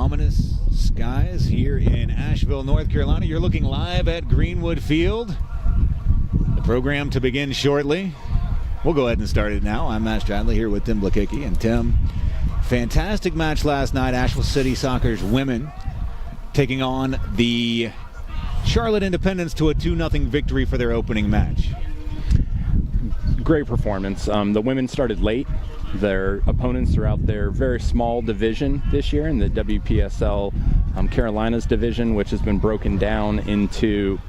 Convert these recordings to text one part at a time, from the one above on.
ominous skies here in Asheville, North Carolina. You're looking live at Greenwood Field. The program to begin shortly. We'll go ahead and start it now. I'm Matt Stradley here with Tim Blakicki. And Tim, fantastic match last night. Asheville City Soccer's women taking on the Charlotte Independents to a 2-0 victory for their opening match. Great performance. The women started late. Their opponents are out there, very small division this year in the WPSL Carolinas division, which has been broken down into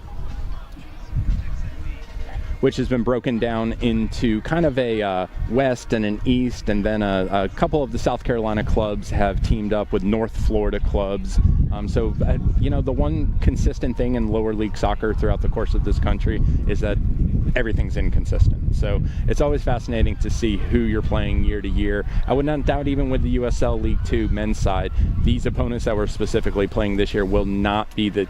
kind of a west and an east, and then a couple of the South Carolina clubs have teamed up with North Florida clubs. The one consistent thing in lower league soccer throughout the course of this country is that everything's inconsistent. So it's always fascinating to see who you're playing year to year. I would not doubt even with the USL League 2 men's side, these opponents that we're specifically playing this year will not be the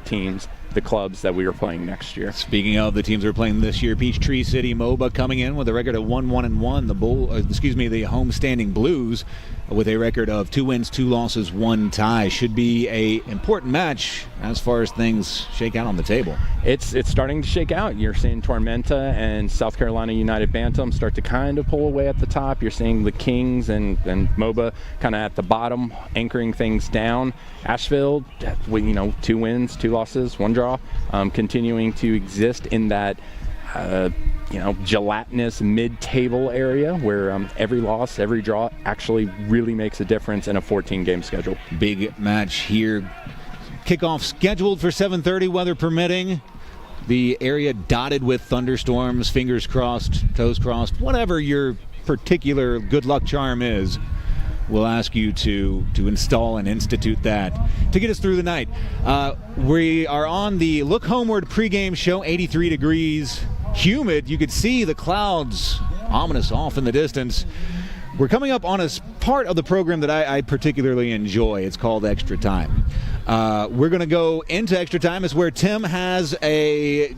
clubs that we are playing next year. Speaking of the teams we're playing this year, Peachtree City Moba coming in with a record of 1-1-1. The homestanding Blues with a record of 2 wins, 2 losses, 1 tie. Should be a important match as far as things shake out on the table. It's starting to shake out. You're seeing Tormenta and South Carolina United Bantam start to kind of pull away at the top. You're seeing the Kings and Moba kind of at the bottom, anchoring things down. Asheville, 2 wins, 2 losses, 1 draw, continuing to exist in that gelatinous mid-table area where every loss, every draw actually really makes a difference in a 14-game schedule. Big match here. Kickoff scheduled for 7:30, weather permitting. The area dotted with thunderstorms, fingers crossed, toes crossed, whatever your particular good luck charm is. We'll ask you to install and institute that to get us through the night. We are on the Look Homeward pregame show, 83 degrees, humid. You could see the clouds ominous off in the distance. We're coming up on a part of the program that I particularly enjoy. It's called Extra Time. We're going to go into Extra Time. It's where Tim has a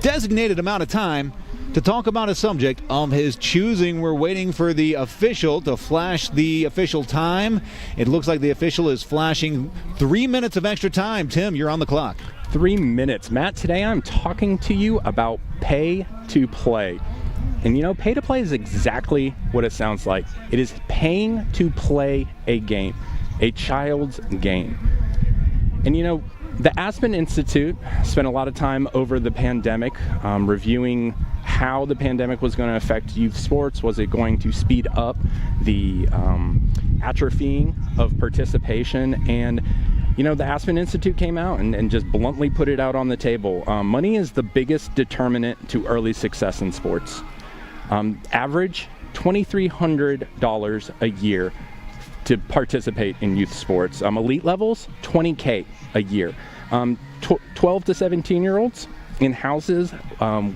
designated amount of time to talk about a subject of his choosing. We're waiting for the official to flash the official time. It looks like the official is flashing 3 minutes of extra time. Tim, you're on the clock. 3 minutes. Matt, today I'm talking to you about pay to play. And pay to play is exactly what it sounds like. It is paying to play a game, a child's game. And the Aspen Institute spent a lot of time over the pandemic reviewing how the pandemic was going to affect youth sports. Was it going to speed up the atrophying of participation? And the Aspen Institute came out and just bluntly put it out on the table. Money is the biggest determinant to early success in sports. Average $2,300 a year to participate in youth sports. Elite levels, $20K a year. 12 to 17-year-olds in houses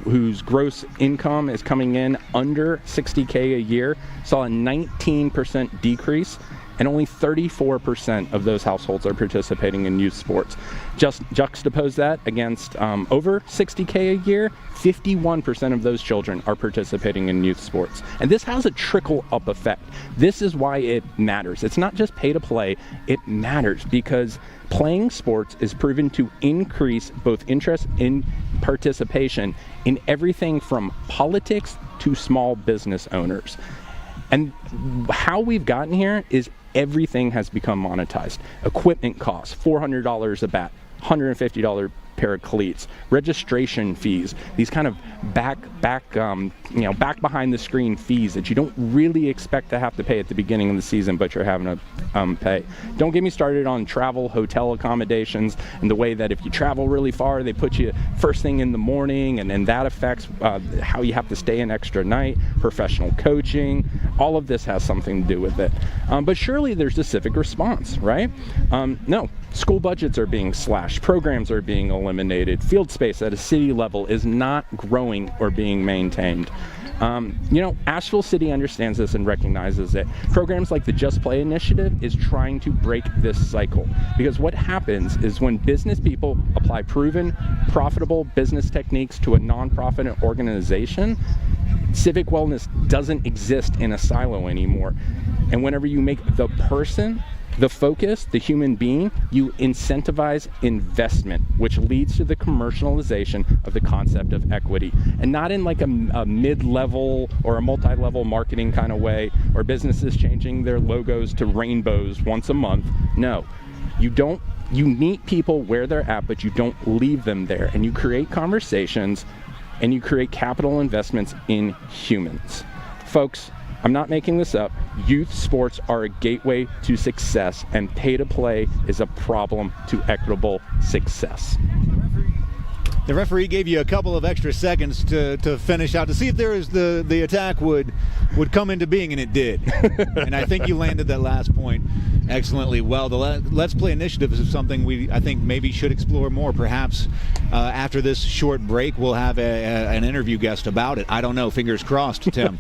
whose gross income is coming in under $60K a year saw a 19% decrease, and only 34% of those households are participating in youth sports. Just juxtapose that against over $60K a year, 51% of those children are participating in youth sports. And this has a trickle-up effect. This is why it matters. It's not just pay to play, it matters because playing sports is proven to increase both interest in participation in everything from politics to small business owners. And how we've gotten here is everything has become monetized. Equipment costs, $400 a bat, $150 pair of cleats, registration fees, these kind of back behind the screen fees that you don't really expect to have to pay at the beginning of the season, but you're having to pay. Don't get me started on travel, hotel accommodations, and the way that if you travel really far, they put you first thing in the morning, and that affects how you have to stay an extra night, professional coaching. All of this has something to do with it. But surely there's a civic response, right? No. School budgets are being slashed, programs are being eliminated, field space at a city level is not growing or being maintained. Asheville City understands this and recognizes it. Programs like the Just Play initiative is trying to break this cycle, because what happens is when business people apply proven, profitable business techniques to a nonprofit organization, civic wellness doesn't exist in a silo anymore. And whenever you make the person the focus, the human being, you incentivize investment, which leads to the commercialization of the concept of equity. And not in like a mid-level or a multi-level marketing kind of way, or businesses changing their logos to rainbows once a month. No, you meet people where they're at, but you don't leave them there. And you create conversations and you create capital investments in humans. Folks, I'm not making this up. Youth sports are a gateway to success, and pay to play is a problem to equitable success. The referee gave you a couple of extra seconds to finish out to see if there is the attack would come into being, and it did. And I think you landed that last point excellently well. The Let's Play initiative is something I think maybe should explore more. Perhaps after this short break, we'll have an interview guest about it. I don't know. Fingers crossed, Tim.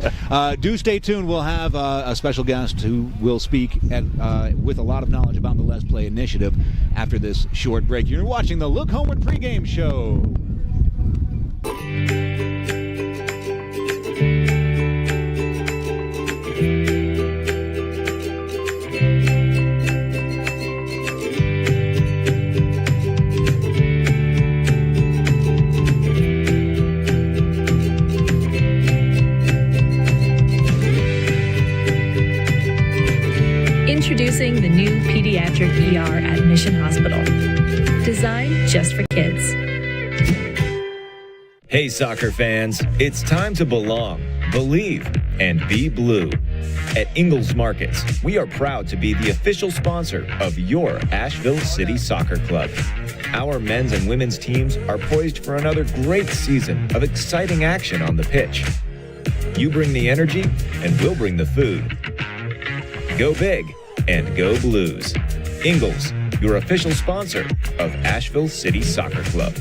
Do stay tuned. We'll have a special guest who will speak with a lot of knowledge about the Let's Play initiative after this short break. You're watching the Look Homeward pregame show. Introducing the new pediatric ER at Mission Hospital. Designed just for kids. Hey soccer fans, it's time to belong, believe, and be blue. At Ingalls Markets, we are proud to be the official sponsor of your Asheville City Soccer Club. Our men's and women's teams are poised for another great season of exciting action on the pitch. You bring the energy, and we'll bring the food. Go big and go Blues. Ingalls, your official sponsor of Asheville City Soccer Club.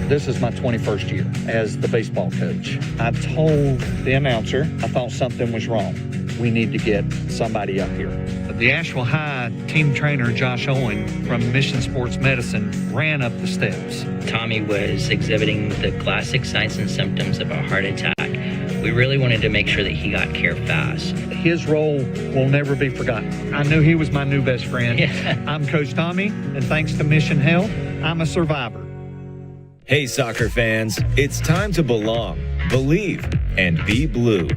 This is my 21st year as the baseball coach. I told the announcer I thought something was wrong. We need to get somebody up here. The Asheville High team trainer, Josh Owen from Mission Sports Medicine, ran up the steps. Tommy was exhibiting the classic signs and symptoms of a heart attack. We really wanted to make sure that he got care fast. His role will never be forgotten. I knew he was my new best friend. Yeah. I'm Coach Tommy, and thanks to Mission Health, I'm a survivor. Hey, soccer fans, it's time to belong, believe, and be blue.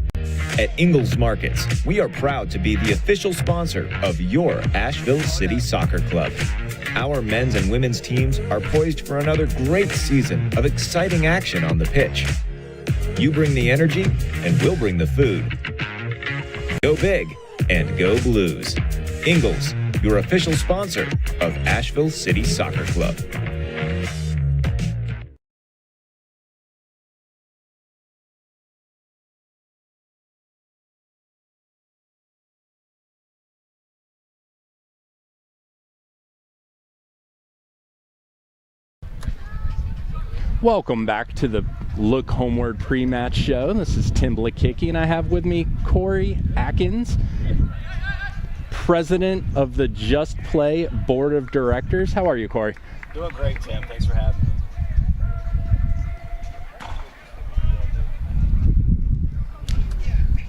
At Ingalls Markets, we are proud to be the official sponsor of your Asheville City Soccer Club. Our men's and women's teams are poised for another great season of exciting action on the pitch. You bring the energy, and we'll bring the food. Go big and go Blues. Ingalls, your official sponsor of Asheville City Soccer Club. Welcome back to the Look Homeward pre-match show. This is Tim Blakicki, and I have with me Corey Atkins, president of the Just Play Board of Directors. How are you, Corey? Doing great, Tim. Thanks for having me.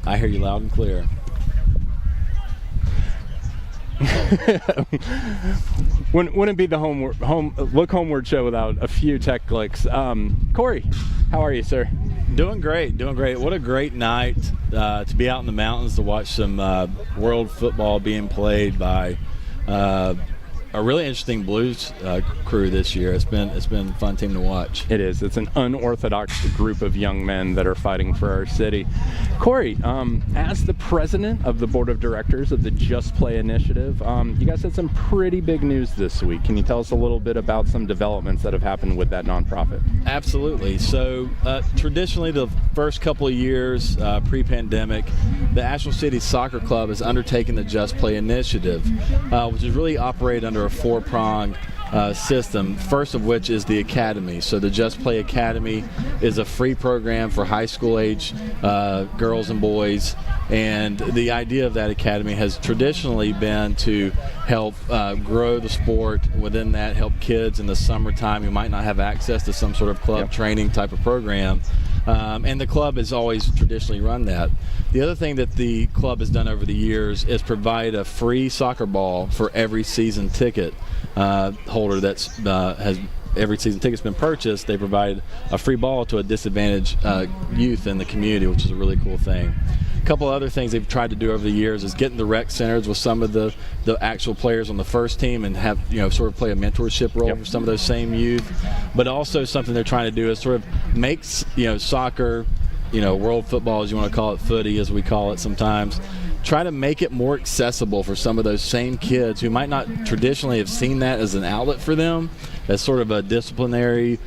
I hear you loud and clear. Wouldn't be the Look Homeward show without a few tech clicks. Corey, how are you, sir? Doing great, doing great. What a great night to be out in the mountains to watch some world football being played by a really interesting Blues crew this year. It's been a fun team to watch. It is. It's an unorthodox group of young men that are fighting for our city. Corey, as the president of the board of directors of the Just Play initiative, you guys had some pretty big news this week. Can you tell us a little bit about some developments that have happened with that nonprofit? Absolutely. So traditionally, the first couple of years pre-pandemic, the Asheville City Soccer Club has undertaken the Just Play initiative, which is really operated under a four-pronged system, first of which is the Academy. So the Just Play Academy is a free program for high school age girls and boys, and the idea of that academy has traditionally been to help grow the sport within that, help kids in the summertime who might not have access to some sort of club training type of program. And the club has always traditionally run that. The other thing that the club has done over the years is provide a free soccer ball for every season ticket holder that's has every season ticket's been purchased. They provide a free ball to a disadvantaged youth in the community, which is a really cool thing. A couple other things they've tried to do over the years is get in the rec centers with some of the actual players on the first team and have, sort of play a mentorship role for some of those same youth. But also something they're trying to do is sort of make, soccer, world football, as you want to call it, footy as we call it sometimes, try to make it more accessible for some of those same kids who might not traditionally have seen that as an outlet for them, as sort of a disciplinary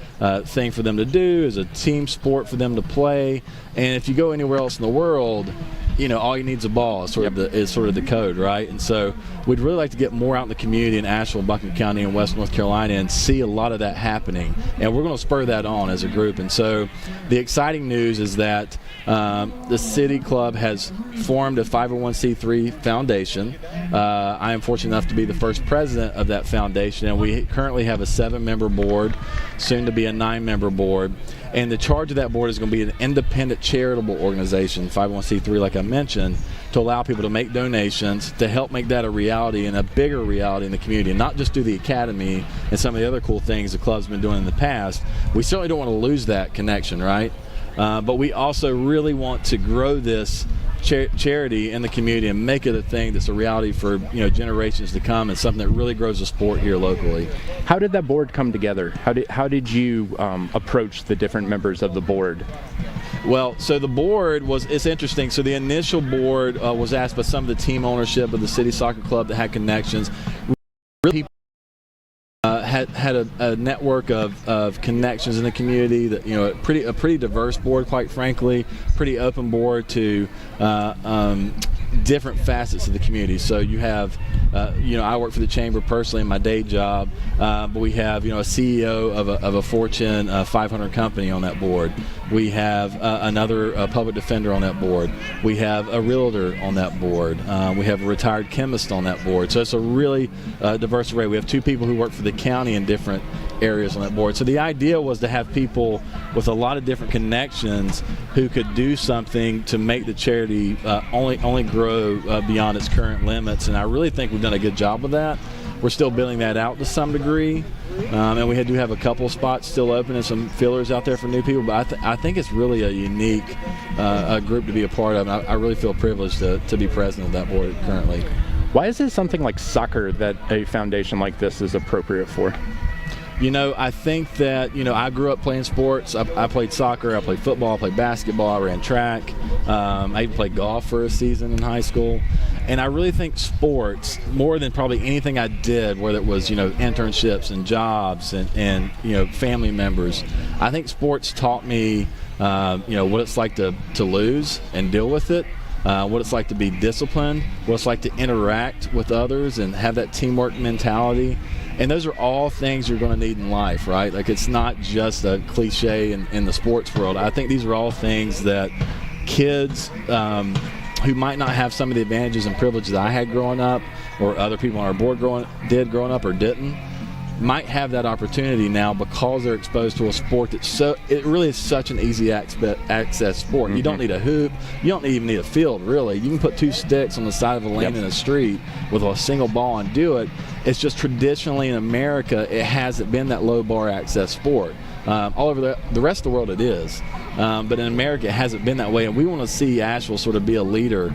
thing for them to do, as a team sport for them to play. And if you go anywhere else in the world, all you need is a ball is sort of the code, right? And so we'd really like to get more out in the community in Asheville, Buncombe County, and West North Carolina and see a lot of that happening. And we're going to spur that on as a group. And so the exciting news is that the City Club has formed a 501c3 foundation. I am fortunate enough to be the first president of that foundation, and we currently have a 7-member board, soon to be a 9-member board. And the charge of that board is going to be an independent charitable organization, 501c3 like I mentioned, to allow people to make donations to help make that a reality and a bigger reality in the community, and not just do the academy and some of the other cool things the club's been doing in the past. We certainly don't want to lose that connection, right? But we also really want to grow this charity in the community and make it a thing that's a reality for generations to come, and something that really grows the sport here locally. How did that board come together? How did you approach the different members of the board? Well, so the board it's interesting. So the initial board was asked by some of the team ownership of the City Soccer Club that had connections. Really had a network of connections in the community that a pretty diverse board, quite frankly, pretty open board to different facets of the community. So you have I work for the chamber personally in my day job, but we have a CEO of a Fortune 500 company on that board. We have another public defender on that board. We have a realtor on that board. We have a retired chemist on that board. So it's a really diverse array. We have 2 people who work for the county in different areas on that board. So the idea was to have people with a lot of different connections who could do something to make the charity only grow beyond its current limits. And I really think we've done a good job with that. We're still building that out to some degree. And we do have a couple spots still open and some fillers out there for new people. But I think it's really a unique group to be a part of. And I really feel privileged to be president of that board currently. Why is it something like soccer that a foundation like this is appropriate for? I think that, I grew up playing sports. I played soccer, I played football, I played basketball, I ran track. I even played golf for a season in high school. And I really think sports, more than probably anything I did, whether it was, internships and jobs and family members, I think sports taught me, what it's like to lose and deal with it. What it's like to be disciplined, what it's like to interact with others and have that teamwork mentality. And those are all things you're going to need in life, right? Like, it's not just a cliche in the sports world. I think these are all things that kids who might not have some of the advantages and privileges that I had growing up, or other people on our board growing up or didn't, might have that opportunity now because they're exposed to a sport it really is such an easy access sport. You don't need a hoop, you don't even need a field, really. You can put 2 sticks on the side of a lane in a street with a single ball and do it. It's just traditionally in America it hasn't been that low bar access sport. All over the rest of the world it is, but in America it hasn't been that way, and we want to see Asheville sort of be a leader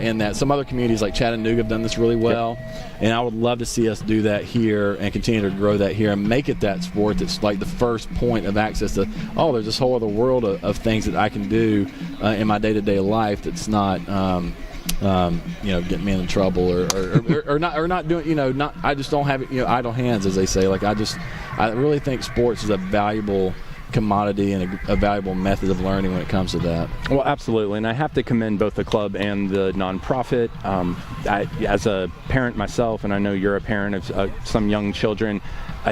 in that. Some other communities like Chattanooga have done this really well, and I would love to see us do that here and continue to grow that here and make it that sport that's like the first point of access to, there's this whole other world of things that I can do in my day-to-day life that's not getting me in trouble or not doing, I just don't have idle hands, as they say. Like, I really think sports is a valuable commodity and a valuable method of learning when it comes to that. Well, absolutely, and I have to commend both the club and the nonprofit. As a parent myself, and I know you're a parent of some young children,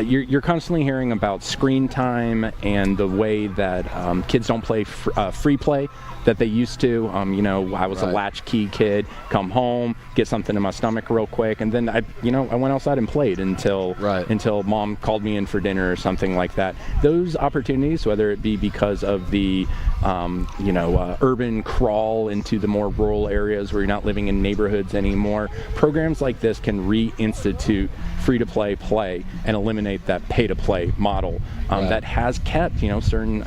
you're constantly hearing about screen time and the way that kids don't play free play that they used to. I was a latchkey kid, come home, get something in my stomach real quick, and then I went outside and played until mom called me in for dinner or something like that. Those opportunities, whether it be because of the urban crawl into the more rural areas where you're not living in neighborhoods anymore, programs like this can reinstitute free-to-play and eliminate that pay-to-play model that has kept certain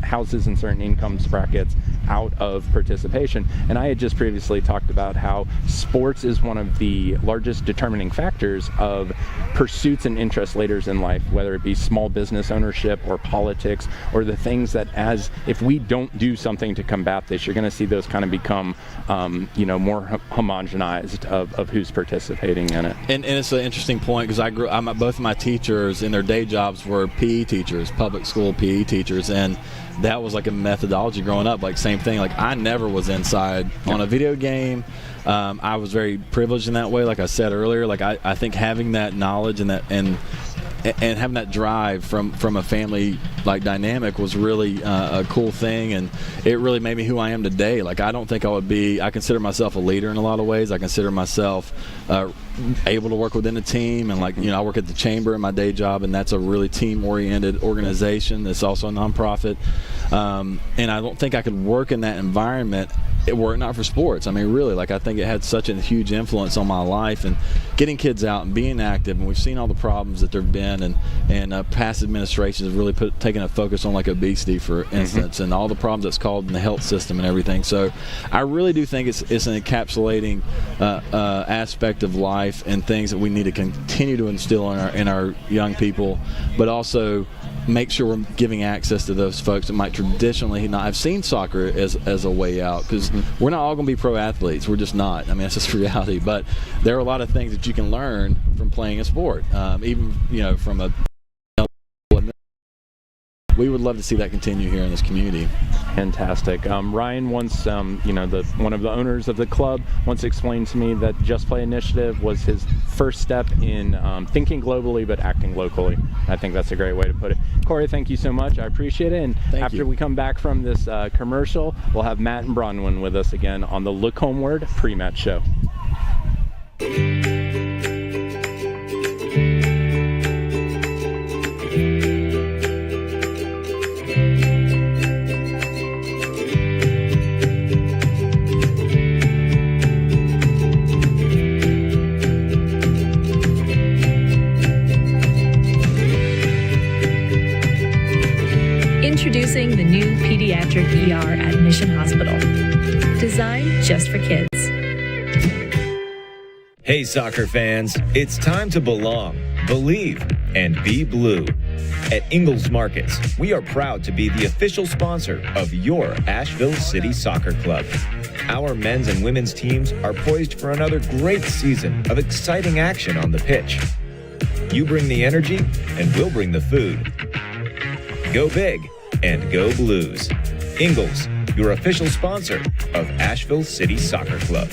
houses and certain income brackets out of participation. And I had just previously talked about how sports is one of the largest determining factors of pursuits and interests later in life, whether it be small business ownership or politics or the things that, if we don't do something to combat this, you're going to see those kind of become more homogenized of who's participating in it. And it's an interesting point, because both of my teachers in their day jobs were PE teachers, public school PE teachers, and that was like a methodology growing up. Like, same thing. Like, I never was inside on a video game. I was very privileged in that way. Like I said earlier, like I think having that knowledge and having that drive from a family like dynamic was really a cool thing, and it really made me who I am today. Like, I don't think I consider myself a leader in a lot of ways. I consider myself able to work within a team, and I work at the chamber in my day job, and that's a really team-oriented organization. It's also a nonprofit, and I don't think I could work in that environment were it not for sports. I mean, really, I think it had such a huge influence on my life, and getting kids out and being active. And we've seen all the problems that there have been, and past administrations have really taken a focus on obesity, for instance, and all the problems that's caused in the health system and everything. So I really do think it's an encapsulating aspect of life and things that we need to continue to instill in our young people, but also make sure we're giving access to those folks that might traditionally not have seen soccer as a way out, because we're not all going to be pro athletes. We're just not. I mean, that's just reality. But there are a lot of things that you can learn from playing a sport, even from a we would love to see that continue here in this community. Fantastic. Ryan once, one of the owners of the club once explained to me that Just Play Initiative was his first step in thinking globally but acting locally. I think that's a great way to put it. Corey, thank you so much. I appreciate it. And after we come back from this commercial, we'll have Matt and Bronwyn with us again on the Look Homeward pre-match show. Introducing the new pediatric ER at Mission Hospital. Designed just for kids. Hey, soccer fans, it's time to belong, believe, and be blue. At Ingalls Markets, we are proud to be the official sponsor of your Asheville City Soccer Club. Our men's and women's teams are poised for another great season of exciting action on the pitch. You bring the energy, and we'll bring the food. Go big and go Blues. Ingalls, your official sponsor of Asheville City Soccer Club.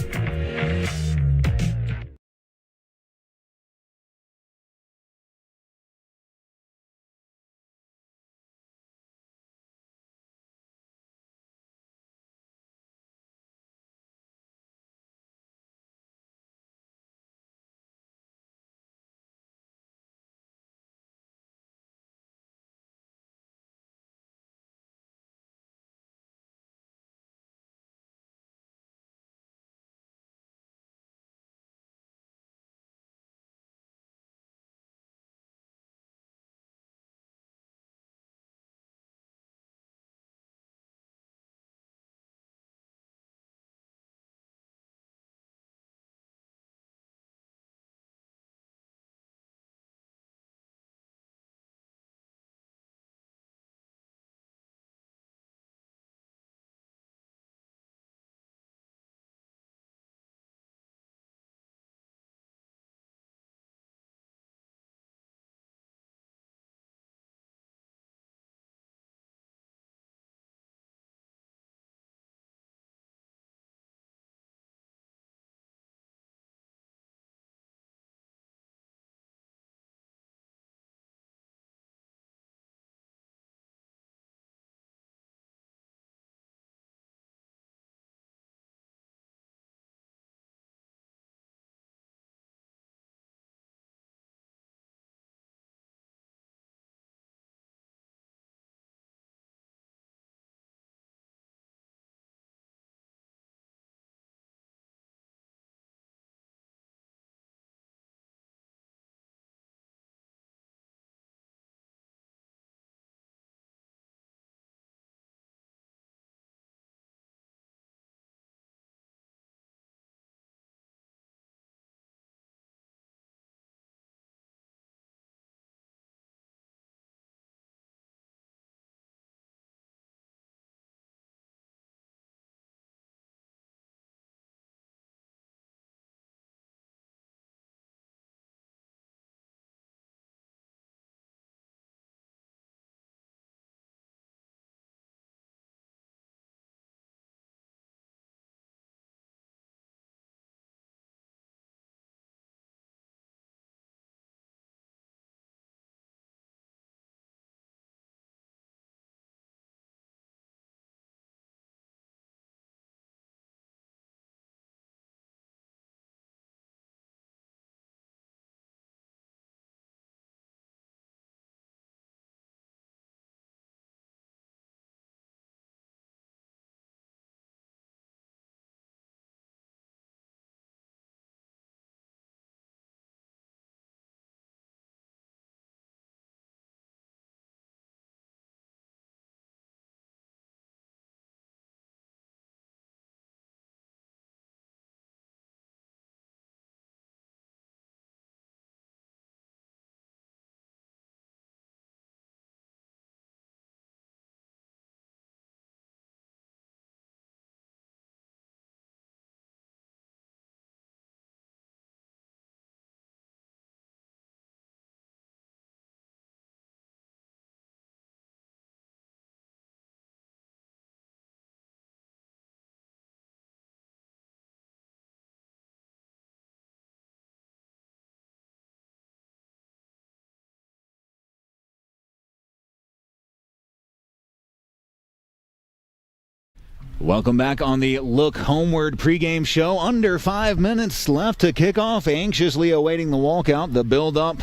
Welcome back on the Look Homeward pregame show. Under 5 minutes left to kick off. Anxiously awaiting the walkout, the build-up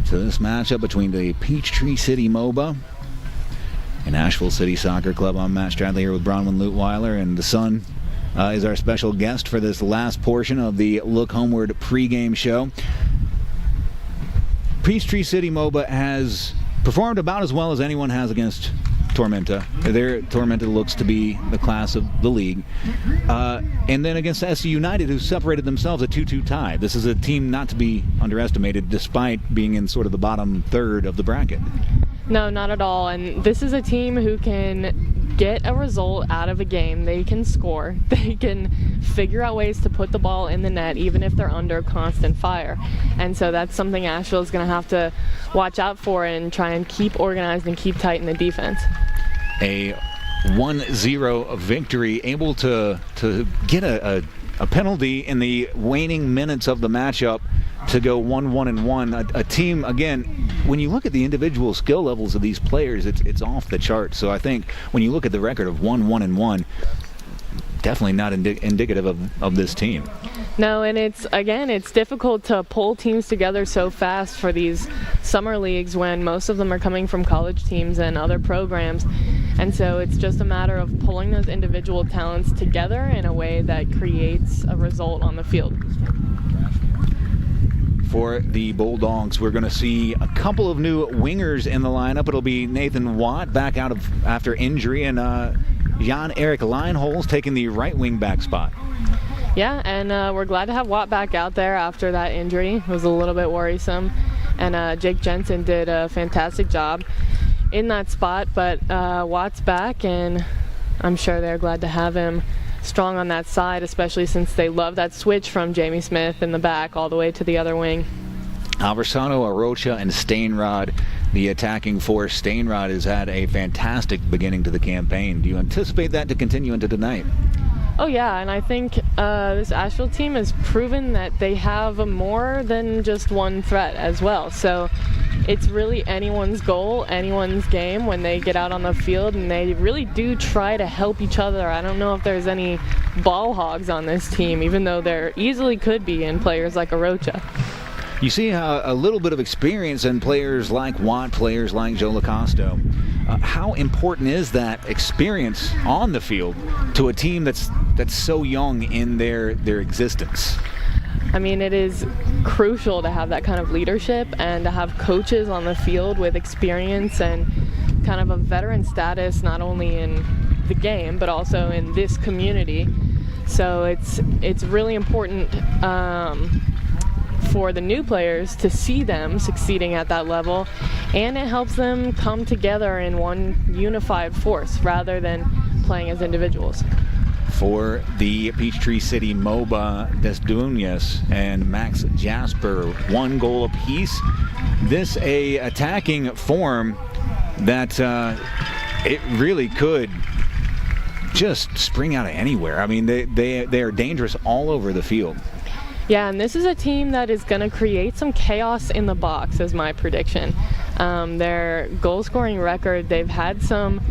to this matchup between the Peachtree City Moba and Asheville City Soccer Club. I'm Matt Stradley here with Bronwyn Lutweiler, and the Sun is our special guest for this last portion of the Look Homeward pregame show. Peachtree City Moba has performed about as well as anyone has against Tormenta. Tormenta looks to be the class of the league. And then against SC United, who separated themselves a 2-2 tie. This is a team not to be underestimated, despite being in sort of the bottom third of the bracket. No, not at all. And this is a team who can get a result out of a game. They can score. They can figure out ways to put the ball in the net, even if they're under constant fire. And so that's something Asheville is going to have to watch out for and try and keep organized and keep tight in the defense. A 1-0 victory, able to get a penalty in the waning minutes of the matchup to go 1-1-1. A team, again, when you look at the individual skill levels of these players, it's off the chart. So I think when you look at the record of 1-1-1, definitely not indicative of this team. No, and it's difficult to pull teams together so fast for these summer leagues when most of them are coming from college teams and other programs. And so it's just a matter of pulling those individual talents together in a way that creates a result on the field. For the Bulldogs, we're going to see a couple of new wingers in the lineup. It'll be Nathan Watt back out after injury, and Jan-Erik Leinholz taking the right wing back spot. Yeah, and we're glad to have Watt back out there after that injury. It was a little bit worrisome, and Jake Jensen did a fantastic job in that spot, but Watt's back, and I'm sure they're glad to have him strong on that side, especially since they love that switch from Jamie Smith in the back all the way to the other wing. Alversano, Arocha, and Stainrod, the attacking force. Stainrod has had a fantastic beginning to the campaign. Do you anticipate that to continue into tonight? Oh yeah, and I think this Asheville team has proven that they have more than just one threat as well. So it's really anyone's goal, anyone's game when they get out on the field, and they really do try to help each other. I don't know if there's any ball hogs on this team, even though there easily could be in players like Arocha. You see a little bit of experience in players like Watt, players like Joe Lacosto. How important is that experience on the field to a team that's so young in their existence? I mean, it is crucial to have that kind of leadership and to have coaches on the field with experience and kind of a veteran status, not only in the game, but also in this community. So it's really important for the new players to see them succeeding at that level, and it helps them come together in one unified force rather than playing as individuals. For the Peachtree City Moba, Desduñas and Max Jasper, 1 goal apiece. This a attacking form that it really could just spring out of anywhere. I mean, they are dangerous all over the field. Yeah, and this is a team that is going to create some chaos in the box, is my prediction. Their goal-scoring record, they've had some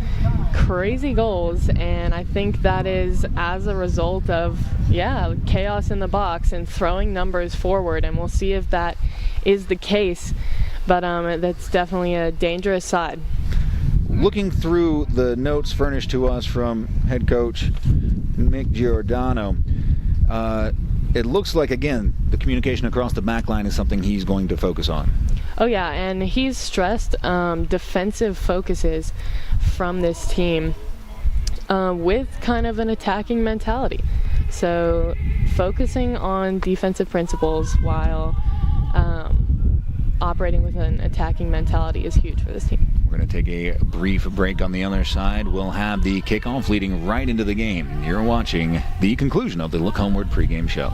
crazy goals, and I think that is as a result of, chaos in the box and throwing numbers forward, and we'll see if that is the case. But that's definitely a dangerous side. Looking through the notes furnished to us from head coach Mick Giordano, it looks like, again, the communication across the back line is something he's going to focus on. Oh yeah, and he's stressed defensive focuses from this team with kind of an attacking mentality. So focusing on defensive principles while operating with an attacking mentality is huge for this team. We're going to take a brief break. On the other side, we'll have the kickoff leading right into the game. You're watching the conclusion of the Look Homeward pregame show.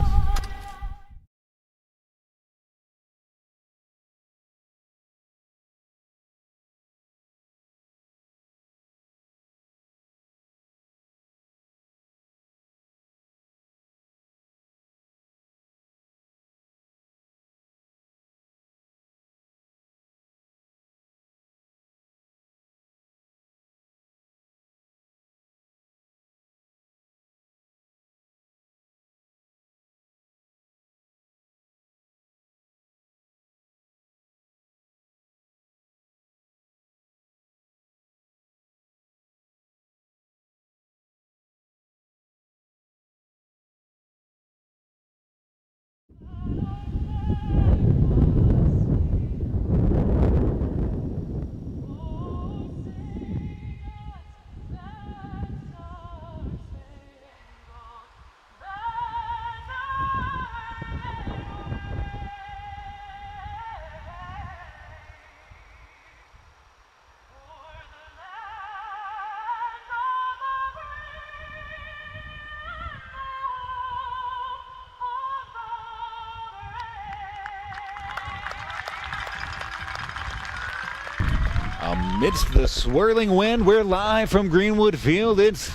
Amidst the swirling wind, we're live from Greenwood Field. It's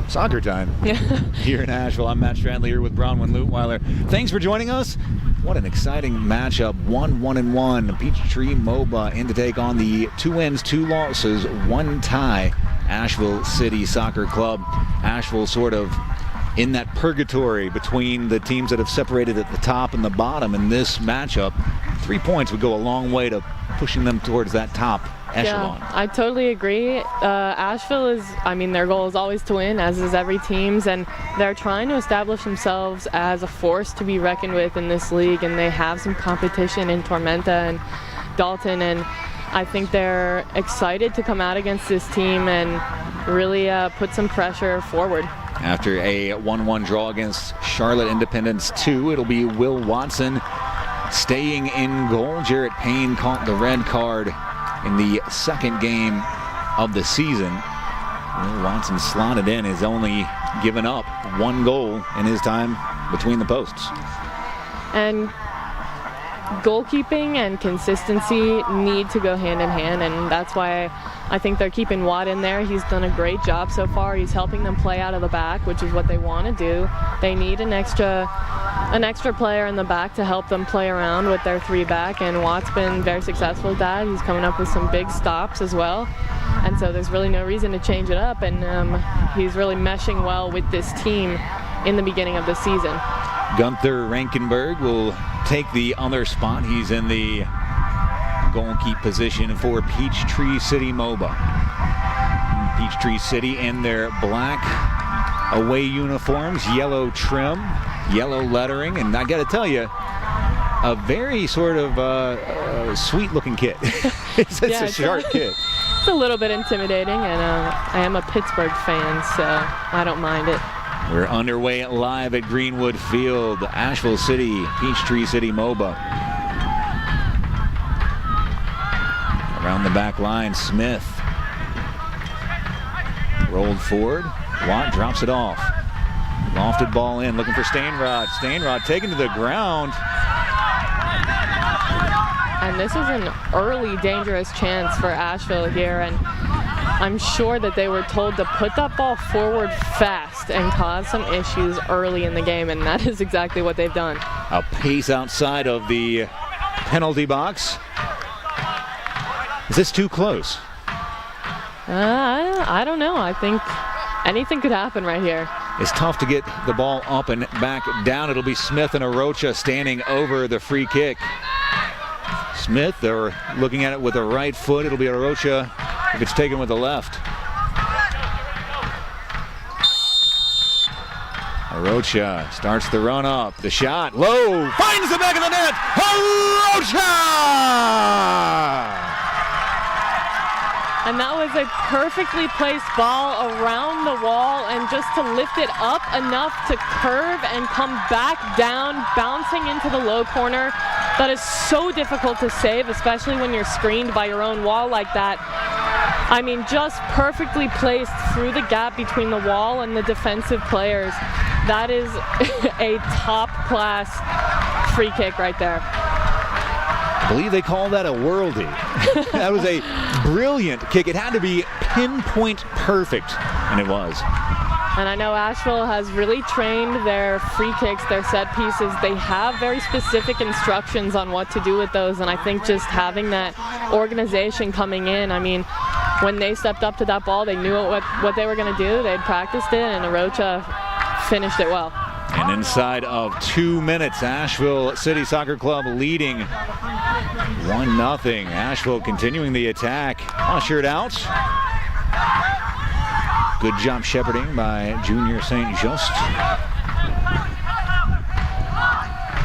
soccer time here in Asheville. I'm Matt Stradley here with Bronwyn Lutweiler. Thanks for joining us. What an exciting matchup. 1-1-1. Peachtree Moba in to take on the 2 wins, 2 losses, 1 tie Asheville City Soccer Club. Asheville sort of in that purgatory between the teams that have separated at the top and the bottom. In this matchup, 3 points would go a long way to pushing them towards that top echelon. Yeah, I totally agree. Asheville their goal is always to win, as is every team's, and they're trying to establish themselves as a force to be reckoned with in this league, and they have some competition in Tormenta and Dalton, and I think they're excited to come out against this team and really put some pressure forward. After a 1-1 draw against Charlotte Independence 2, it'll be Will Watson staying in goal. Jarrett Payne caught the red card in the second game of the season. Will Watson slotted in, has only given up 1 goal in his time between the posts. And goalkeeping and consistency need to go hand in hand, and that's why I think they're keeping Watt in there. He's done a great job so far. He's helping them play out of the back, which is what they want to do. They need an extra player in the back to help them play around with their 3-back, and Watt's been very successful with that. He's coming up with some big stops as well, and so there's really no reason to change it up, and he's really meshing well with this team in the beginning of the season. Gunther Rankenberg will take the other spot. He's in the goalkeep position for Peachtree City Moba. Peachtree City in their black away uniforms, yellow trim, yellow lettering, and I gotta tell you, a very sort of sweet-looking kit. it's a sharp kit. It's a little bit intimidating, and I am a Pittsburgh fan, so I don't mind it. We're underway live at Greenwood Field, Asheville City, Peachtree City Moba. Around the back line, Smith rolled forward. Watt drops it off. Lofted ball in, looking for Stainrod. Stainrod taken to the ground. And this is an early dangerous chance for Asheville here, and I'm sure that they were told to put that ball forward fast and cause some issues early in the game, and that is exactly what they've done. A pace outside of the penalty box. Is this too close? I don't know. I think anything could happen right here. It's tough to get the ball up and back down. It'll be Smith and Arocha standing over the free kick. Smith, they're looking at it with the right foot. It'll be Arocha if it's taken with the left. Arocha starts the run up. The shot, low, finds the back of the net. Arocha! And that was a perfectly placed ball around the wall, and just to lift it up enough to curve and come back down, bouncing into the low corner. That is so difficult to save, especially when you're screened by your own wall like that. I mean, just perfectly placed through the gap between the wall and the defensive players. That is a top-class free kick right there. I believe they call that a worldie. That was a brilliant kick. It had to be pinpoint perfect, and it was. And I know Asheville has really trained their free kicks, their set pieces. They have very specific instructions on what to do with those, and I think just having that organization coming in, I mean, when they stepped up to that ball, they knew what they were going to do. They'd practiced it, and Arocha finished it well. And inside of 2 minutes, Asheville City Soccer Club leading 1-0. Asheville continuing the attack. Ushered out. Good job shepherding by Junior St. Just.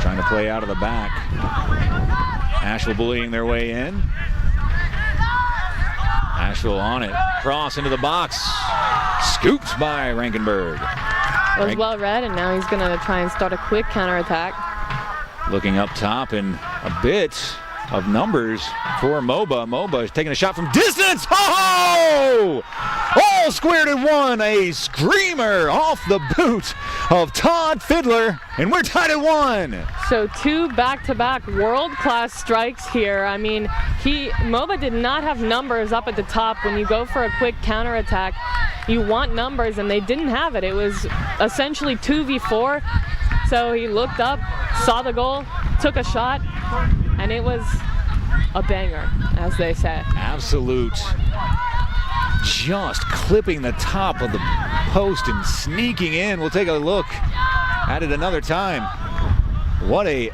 Trying to play out of the back. Asheville bullying their way in. Asheville on it. Cross into the box. Scooped by Rankenberg. It was well read, and now he's going to try and start a quick counterattack. Looking up top and a bit of numbers for Moba. Moba is taking a shot from distance. Oh! All squared in one. A screamer off the boot of Todd Fiddler, and we're tied at 1. So 2 back-to-back world-class strikes here. I mean, Moba did not have numbers up at the top. When you go for a quick counterattack, you want numbers, and they didn't have it. It was essentially 2v4. So he looked up, saw the goal, took a shot, and it was a banger, as they say. Absolute. Just clipping the top of the post and sneaking in. We'll take a look at it another time. What a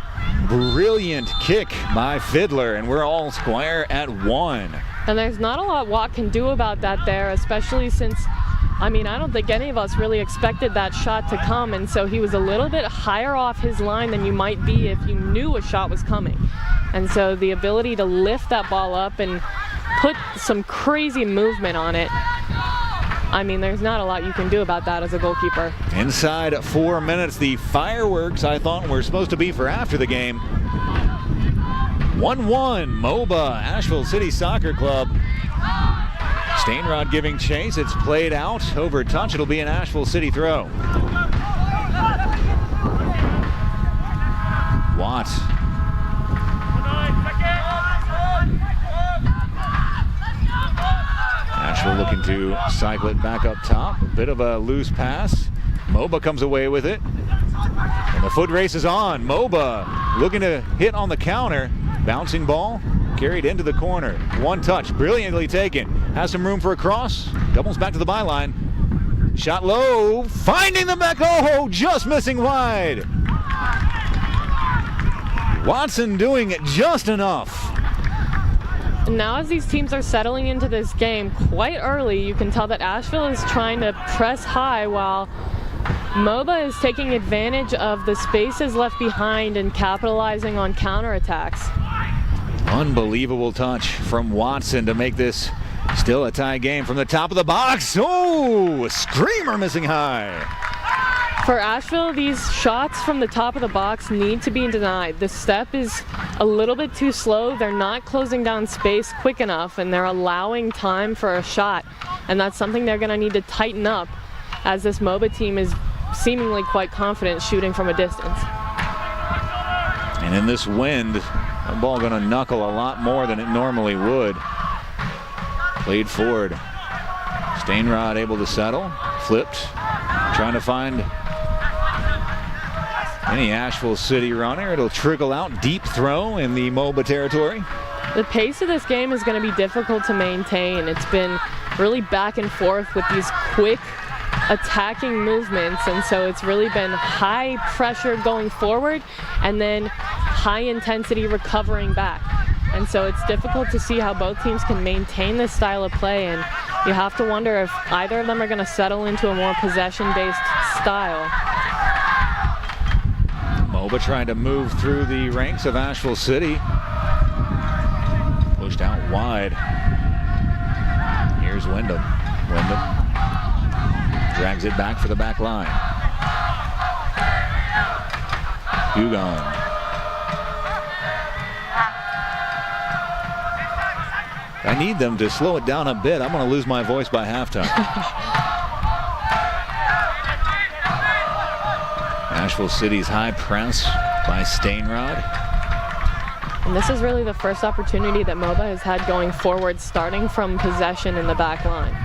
brilliant kick by Fiddler, and we're all square at 1. And there's not a lot Watt can do about that there, especially since, I mean, I don't think any of us really expected that shot to come, and so he was a little bit higher off his line than you might be if you knew a shot was coming. And so the ability to lift that ball up and put some crazy movement on it, I mean, there's not a lot you can do about that as a goalkeeper. Inside 4 minutes, the fireworks I thought were supposed to be for after the game. 1-1, Moba, Asheville City Soccer Club. Stainrod giving chase. It's played out over touch. It'll be an Asheville City throw. Watt. Asheville looking to cycle it back up top. A bit of a loose pass. Moba comes away with it. And the foot race is on. Moba looking to hit on the counter. Bouncing ball. Carried into the corner. One touch. Brilliantly taken. Has some room for a cross. Doubles back to the byline. Shot low. Finding the back. Oh, just missing wide. Watson doing just enough. Now as these teams are settling into this game quite early, you can tell that Asheville is trying to press high while Moba is taking advantage of the spaces left behind and capitalizing on counterattacks. Unbelievable touch from Watson to make this still a tie game from the top of the box. Oh, screamer missing high. For Asheville, these shots from the top of the box need to be denied. The step is a little bit too slow. They're not closing down space quick enough, and they're allowing time for a shot. And that's something they're going to need to tighten up, as this Moba team is seemingly quite confident shooting from a distance. And in this wind, the ball going to knuckle a lot more than it normally would. Played forward. Stainrod able to settle. Flipped. Trying to find any Asheville City runner. It'll trickle out. Deep throw in the Moba territory. The pace of this game is going to be difficult to maintain. It's been really back and forth with these quick attacking movements, and so it's really been high pressure going forward and then high intensity recovering back. And so it's difficult to see how both teams can maintain this style of play, and you have to wonder if either of them are going to settle into a more possession-based style. Moba trying to move through the ranks of Asheville City. Pushed out wide. Here's Wyndham. Wyndham drags it back for the back line. Hugon. I need them to slow it down a bit. I'm going to lose my voice by halftime. Asheville City's high press by Stainrod. And this is really the first opportunity that Moba has had going forward, starting from possession in the back line.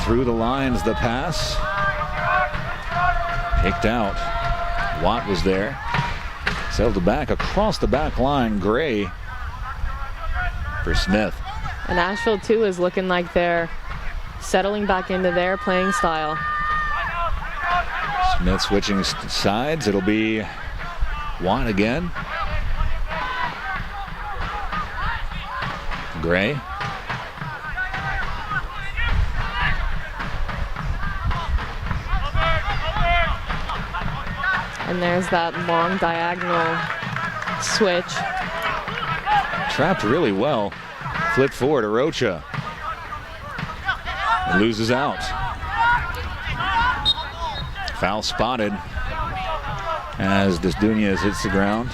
Through the lines, the pass. Picked out. Watt was there. Sailed back across the back line. Gray for Smith. And Asheville, too, is looking like they're settling back into their playing style. Smith switching sides. It'll be Watt again. Gray. And there's that long diagonal switch. Trapped really well. Flip forward, Arocha. Loses out. Foul spotted as Desdunias hits the ground.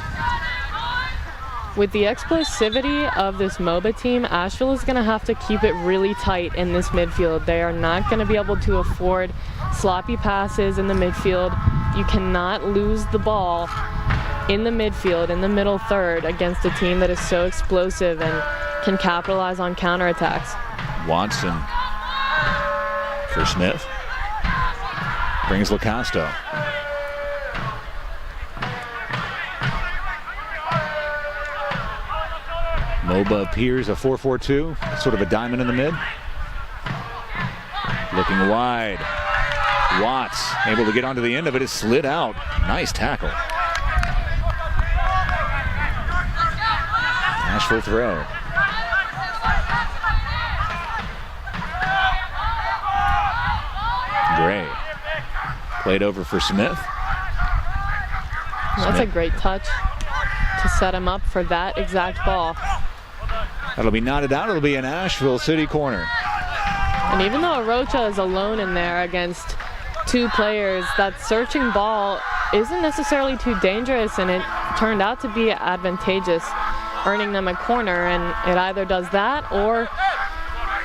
With the explosivity of this Moba team, Asheville is going to have to keep it really tight in this midfield. They are not going to be able to afford sloppy passes in the midfield. You cannot lose the ball in the midfield, in the middle third, against a team that is so explosive and can capitalize on counterattacks. Watson for Smith. Brings LaCosto. Moba appears a 4-4-2, sort of a diamond in the mid. Looking wide. Watts able to get onto the end of it. It slid out. Nice tackle. Asheville throw. Gray. Played over for Smith. That's a great touch to set him up for that exact ball. That'll be knotted out. It'll be an Asheville City corner. And even though Arocha is alone in there against two players, that searching ball isn't necessarily too dangerous, and it turned out to be advantageous, earning them a corner. And it either does that or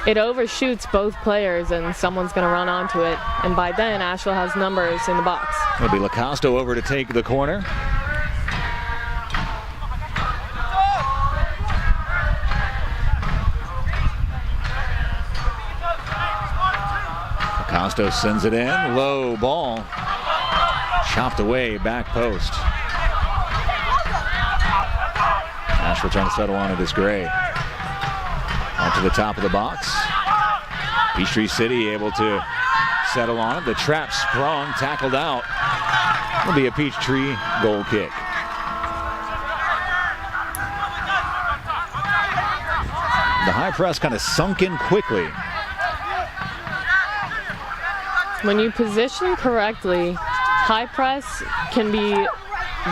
it overshoots both players and someone's going to run onto it. And by then, Asheville has numbers in the box. It'll be LaCosto over to take the corner. LaCosto sends it in. Low ball. Chopped away, back post. Asheville trying to settle on it is Gray. Onto the top of the box. Peachtree City able to settle on it. The trap sprung, tackled out. Will be a Peachtree goal kick. The high press kind of sunk in quickly. When you position correctly, high press can be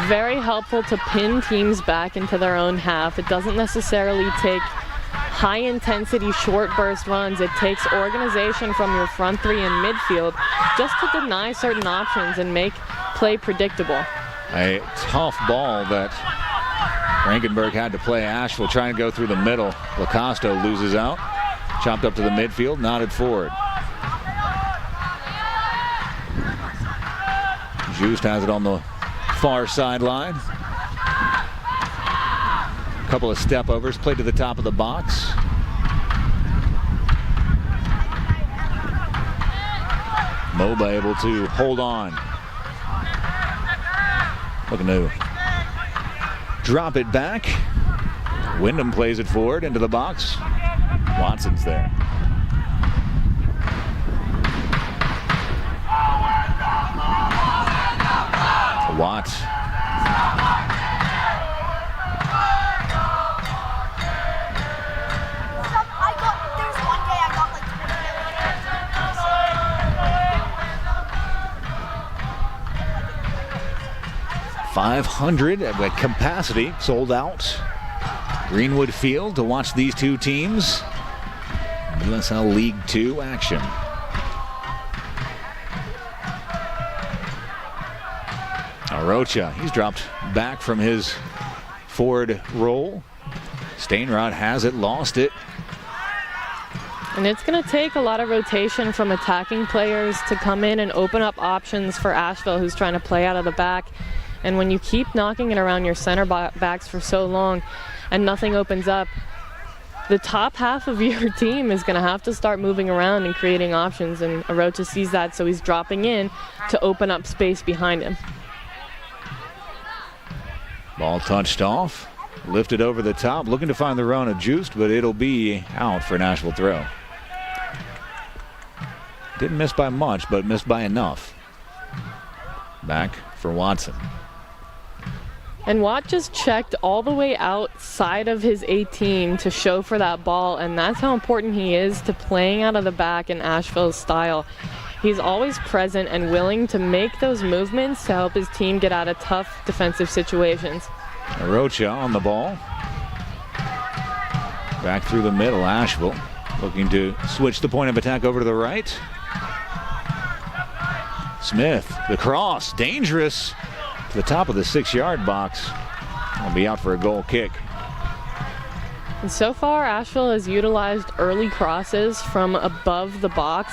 very helpful to pin teams back into their own half. It doesn't necessarily take high intensity short burst runs. It takes organization from your front three in midfield just to deny certain options and make play predictable. A tough ball that Rankenberg had to play. Asheville trying to go through the middle. LaCosto loses out. Chopped up to the midfield, nodded forward. Just has it on the far sideline. Couple of step overs, played to the top of the box. Moba able to hold on. Looking to drop it back. Wyndham plays it forward into the box. Watson's there. Watts. $500 at capacity, sold out. Greenwood Field to watch these two teams. USL League 2 action. Arocha, he's dropped back from his forward roll. Stainrod has it, lost it. And it's going to take a lot of rotation from attacking players to come in and open up options for Asheville, who's trying to play out of the back. And when you keep knocking it around your center backs for so long and nothing opens up, the top half of your team is going to have to start moving around and creating options. And Arocha sees that, so he's dropping in to open up space behind him. Ball touched off, lifted over the top, looking to find the run of Juiced, but it'll be out for an Asheville throw. Didn't miss by much, but missed by enough. Back for Watson. And Watt just checked all the way outside of his 18 to show for that ball, and that's how important he is to playing out of the back in Asheville's style. He's always present and willing to make those movements to help his team get out of tough defensive situations. Arocha on the ball. Back through the middle, Asheville looking to switch the point of attack over to the right. Smith, the cross, dangerous to the top of the 6-yard box. Will be out for a goal kick. And so far, Asheville has utilized early crosses from above the box,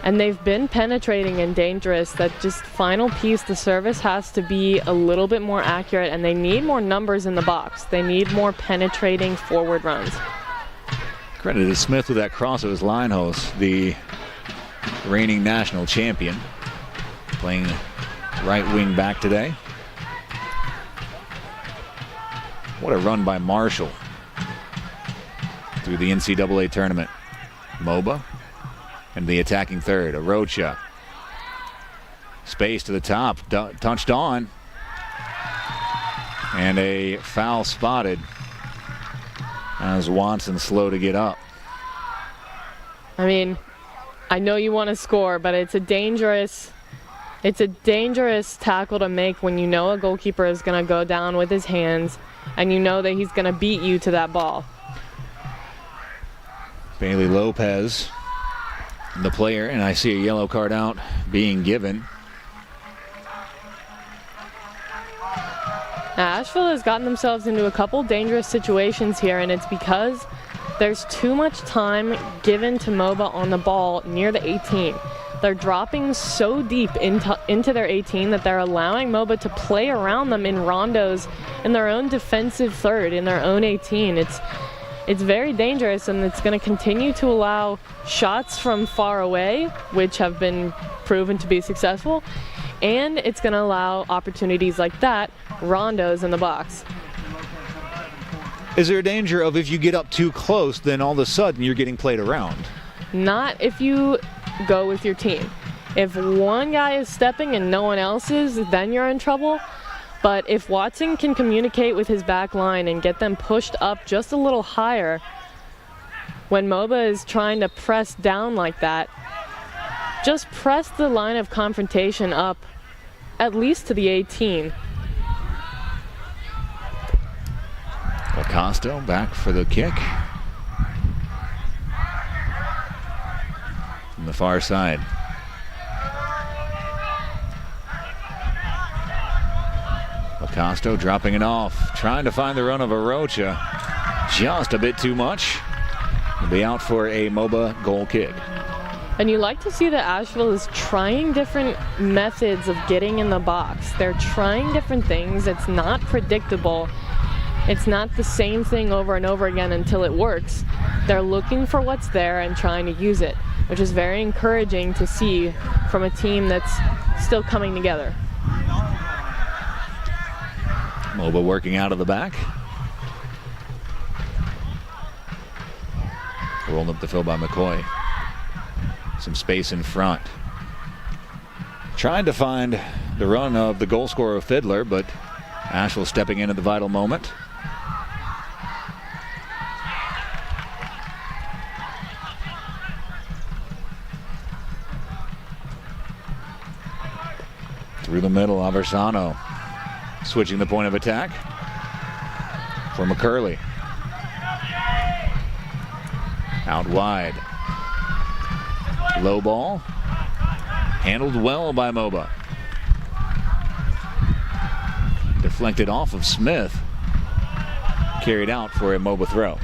and they've been penetrating and dangerous. That just final piece, the service has to be a little bit more accurate, and they need more numbers in the box. They need more penetrating forward runs. Credit to Smith with that cross. It was Linehouse, the reigning national champion, playing right wing back today. What a run by Marshall through the NCAA tournament. Moba and the attacking third, Arocha. Space to the top, touched on. And a foul spotted as Watson slow to get up. I mean, I know you want to score, but it's a dangerous tackle to make when you know a goalkeeper is going to go down with his hands and you know that he's going to beat you to that ball. Bailey Lopez, the player, and I see a yellow card out being given. Now, Asheville has gotten themselves into a couple dangerous situations here, and it's because there's too much time given to Moba on the ball near the 18. They're dropping so deep into their 18 that they're allowing Moba to play around them in rondos in their own defensive third, in their own 18. It's very dangerous, and it's going to continue to allow shots from far away, which have been proven to be successful, and it's going to allow opportunities like that, rondos in the box. Is there a danger of if you get up too close, then all of a sudden you're getting played around? Not if you go with your team. If one guy is stepping and no one else is, then you're in trouble. But if Watson can communicate with his back line and get them pushed up just a little higher, when Moba is trying to press down like that, just press the line of confrontation up at least to the 18. Acosta back for the kick. From the far side. Acosta dropping it off, trying to find the run of Arocha. Just a bit too much. He'll be out for a Moba goal kick. And you like to see that Asheville is trying different methods of getting in the box. They're trying different things. It's not predictable. It's not the same thing over and over again until it works. They're looking for what's there and trying to use it, which is very encouraging to see from a team that's still coming together. Moba working out of the back. Rolled up the field by McCoy. Some space in front. Trying to find the run of the goal scorer, Fiddler, but Asheville stepping in at the vital moment. Through the middle, Aversano switching the point of attack for McCurley. Out wide. Low ball. Handled well by Moba. Deflected off of Smith. Carried out for a Moba throw.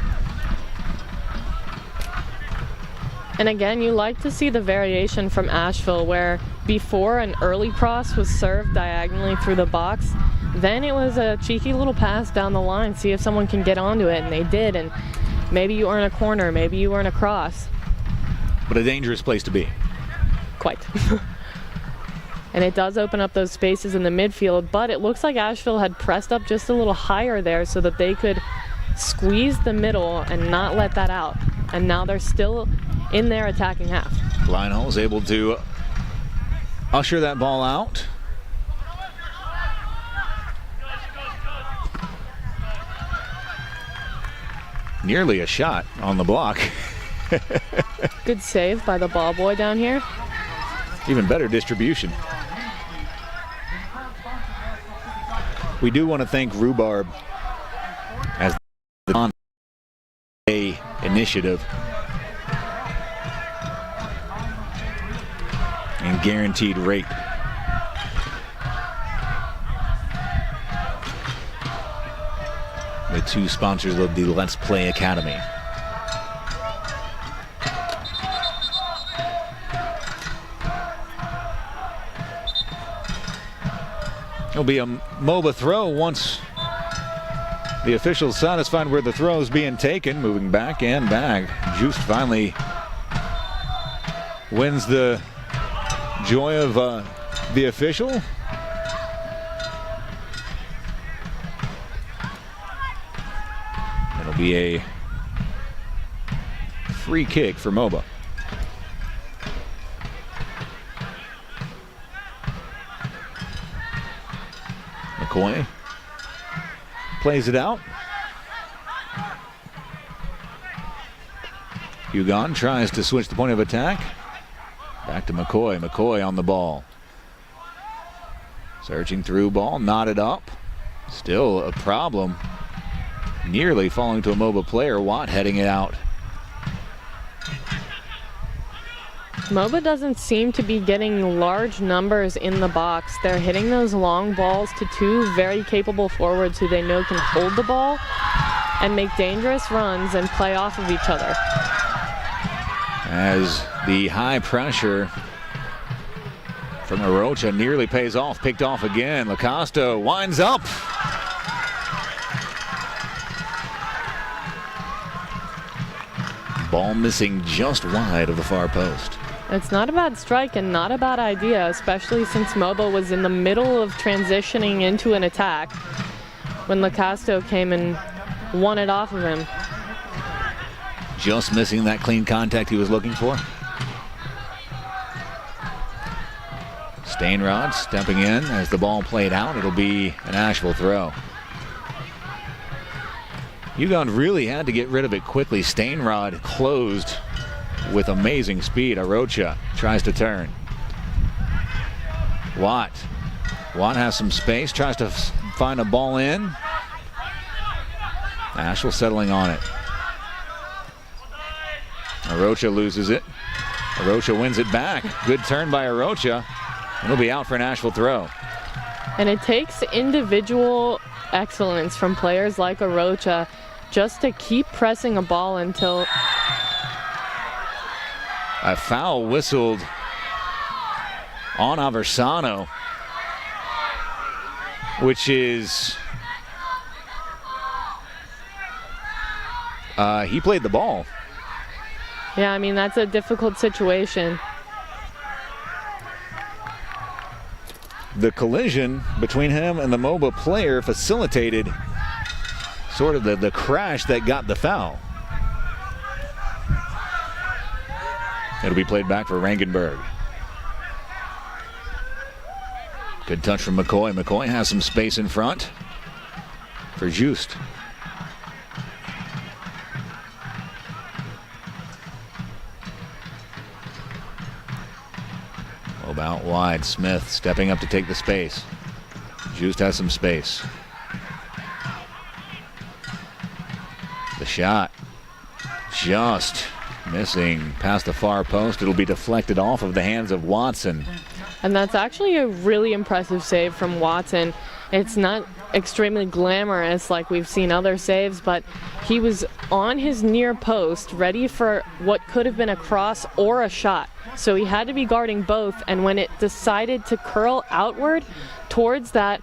And again, you like to see the variation from Asheville, where before an early cross was served diagonally through the box, then it was a cheeky little pass down the line, see if someone can get onto it, and they did, and maybe you earn a corner, maybe you earn a cross. But a dangerous place to be. Quite. And it does open up those spaces in the midfield, but it looks like Asheville had pressed up just a little higher there so that they could squeeze the middle and not let that out. And now they're still in their attacking half. Lionel is able to usher that ball out. Nearly a shot on the block. Good save by the ball boy down here. Even better distribution. We do want to thank Rhubarb as the initiative and guaranteed rate. The two sponsors of the Let's Play Academy. It'll be a Moba throw once the officials satisfied where the throw is being taken. Moving back and back. Just finally wins the joy of the official. It'll be a free kick for Moba. McCoy plays it out. Hugon tries to switch the point of attack. Back to McCoy. McCoy on the ball. Searching through ball, knotted up. Still a problem. Nearly falling to a Moba player. Watt heading it out. Moba doesn't seem to be getting large numbers in the box. They're hitting those long balls to two very capable forwards who they know can hold the ball and make dangerous runs and play off of each other. As the high pressure from Arocha nearly pays off. Picked off again. Lacoste winds up. Ball missing just wide of the far post. It's not a bad strike and not a bad idea, especially since Moba was in the middle of transitioning into an attack when Lacoste came and won it off of him. Just missing that clean contact he was looking for. Stainrod stepping in as the ball played out. It'll be an Asheville throw. Hugon really had to get rid of it quickly. Stainrod closed with amazing speed. Arocha tries to turn. Watt has some space, tries to find a ball in. Asheville settling on it. Arocha loses it. Arocha wins it back. Good turn by Arocha. It'll be out for an Asheville throw. And it takes individual excellence from players like Arocha just to keep pressing a ball until a foul whistled on Aversano, which is he played the ball. Yeah, I mean, that's a difficult situation. The collision between him and the Moba player facilitated sort of the crash that got the foul. It'll be played back for Rangenberg. Good touch from McCoy. McCoy has some space in front for Just. About wide. Smith stepping up to take the space. Just has some space. The shot just missing past the far post. It'll be deflected off of the hands of Watson. And that's actually a really impressive save from Watson. It's not extremely glamorous like we've seen other saves, but he was on his near post, ready for what could have been a cross or a shot. So he had to be guarding both, and when it decided to curl outward towards that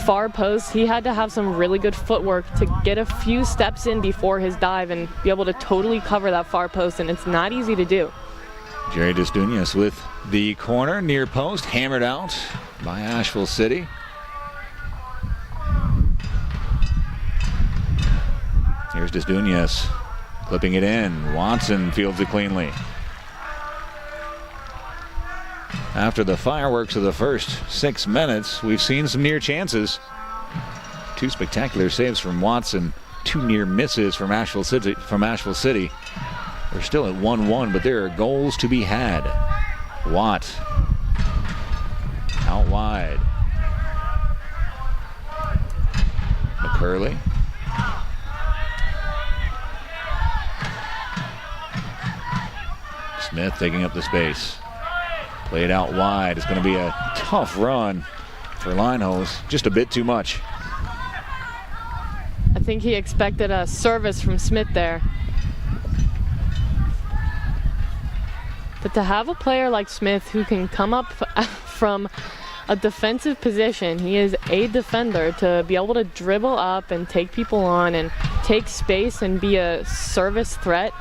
far post, he had to have some really good footwork to get a few steps in before his dive and be able to totally cover that far post, and it's not easy to do. Jerry Desdunas with the corner near post, hammered out by Asheville City. Here's Desdunas clipping it in. Watson fields it cleanly. After the fireworks of the first 6 minutes, we've seen some near chances. 2 spectacular saves from Watson, 2 near misses from Asheville City. We're still at 1-1, but there are goals to be had. Watt out wide. McCurley. Smith taking up the space. Played out wide. It's going to be a tough run for Linehouse. Just a bit too much. I think he expected a service from Smith there. But to have a player like Smith who can come up from a defensive position, he is a defender, to be able to dribble up and take people on and take space and be a service threat,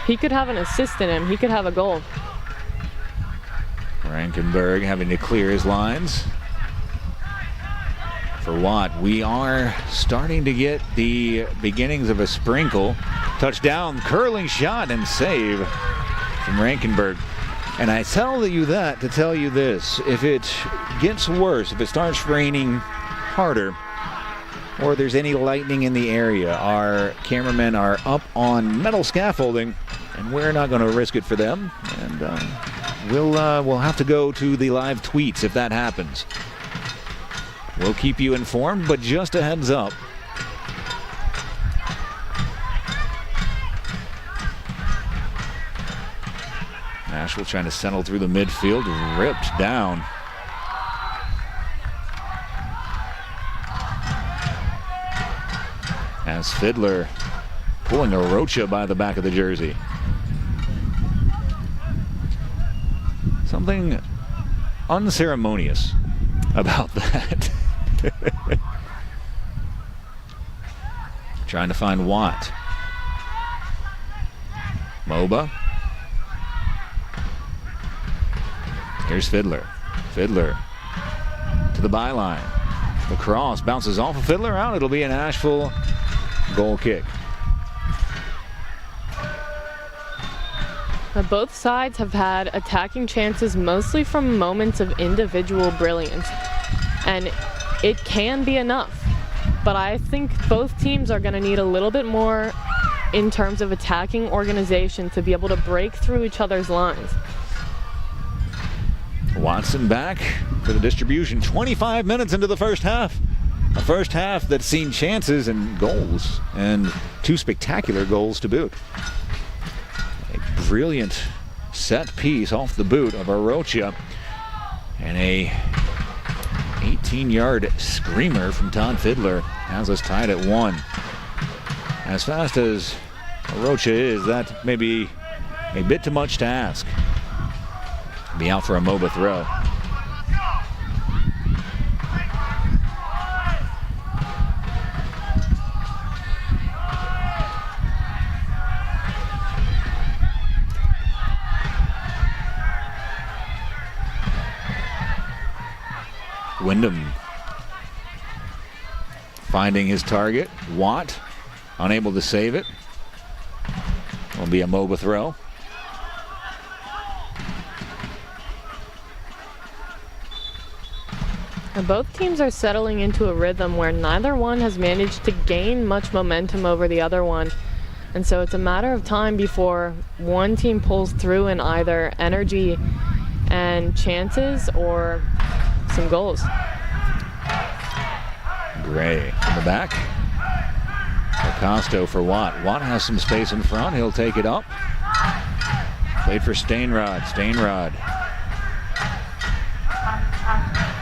he could have an assist in him. He could have a goal. Rankenberg having to clear his lines. For Watt, we are starting to get the beginnings of a sprinkle. Touchdown, curling shot, and save from Rankenberg. And I tell you that to tell you this: if it gets worse, if it starts raining harder, or there's any lightning in the area, our cameramen are up on metal scaffolding, and we're not going to risk it for them. And we'll have to go to the live tweets if that happens. We'll keep you informed, but just a heads up. Asheville trying to settle through the midfield, ripped down. As Fiddler pulling a Rocha by the back of the jersey. Something unceremonious about that. Trying to find Watt. Moba. Here's Fiddler. Fiddler to the byline. The cross bounces off of Fiddler out. It'll be an Asheville goal kick. Now, both sides have had attacking chances mostly from moments of individual brilliance. And it can be enough. But I think both teams are going to need a little bit more in terms of attacking organization to be able to break through each other's lines. Watson back for the distribution. 25 minutes into the first half. A first half that's seen chances and goals, and two spectacular goals to boot. A brilliant set piece off the boot of Arocha, and a 18-yard screamer from Todd Fiddler has us tied at 1. As fast as Arocha is, that may be a bit too much to ask. Be out for a Moba throw. Wyndham finding his target. Watt unable to save it. Will be a Moba throw. And both teams are settling into a rhythm where neither one has managed to gain much momentum over the other one. And so it's a matter of time before one team pulls through in either energy and chances or some goals. Gray in the back. Acosto for Watt. Watt has some space in front. He'll take it up. Played for Stainrod. Stainrod.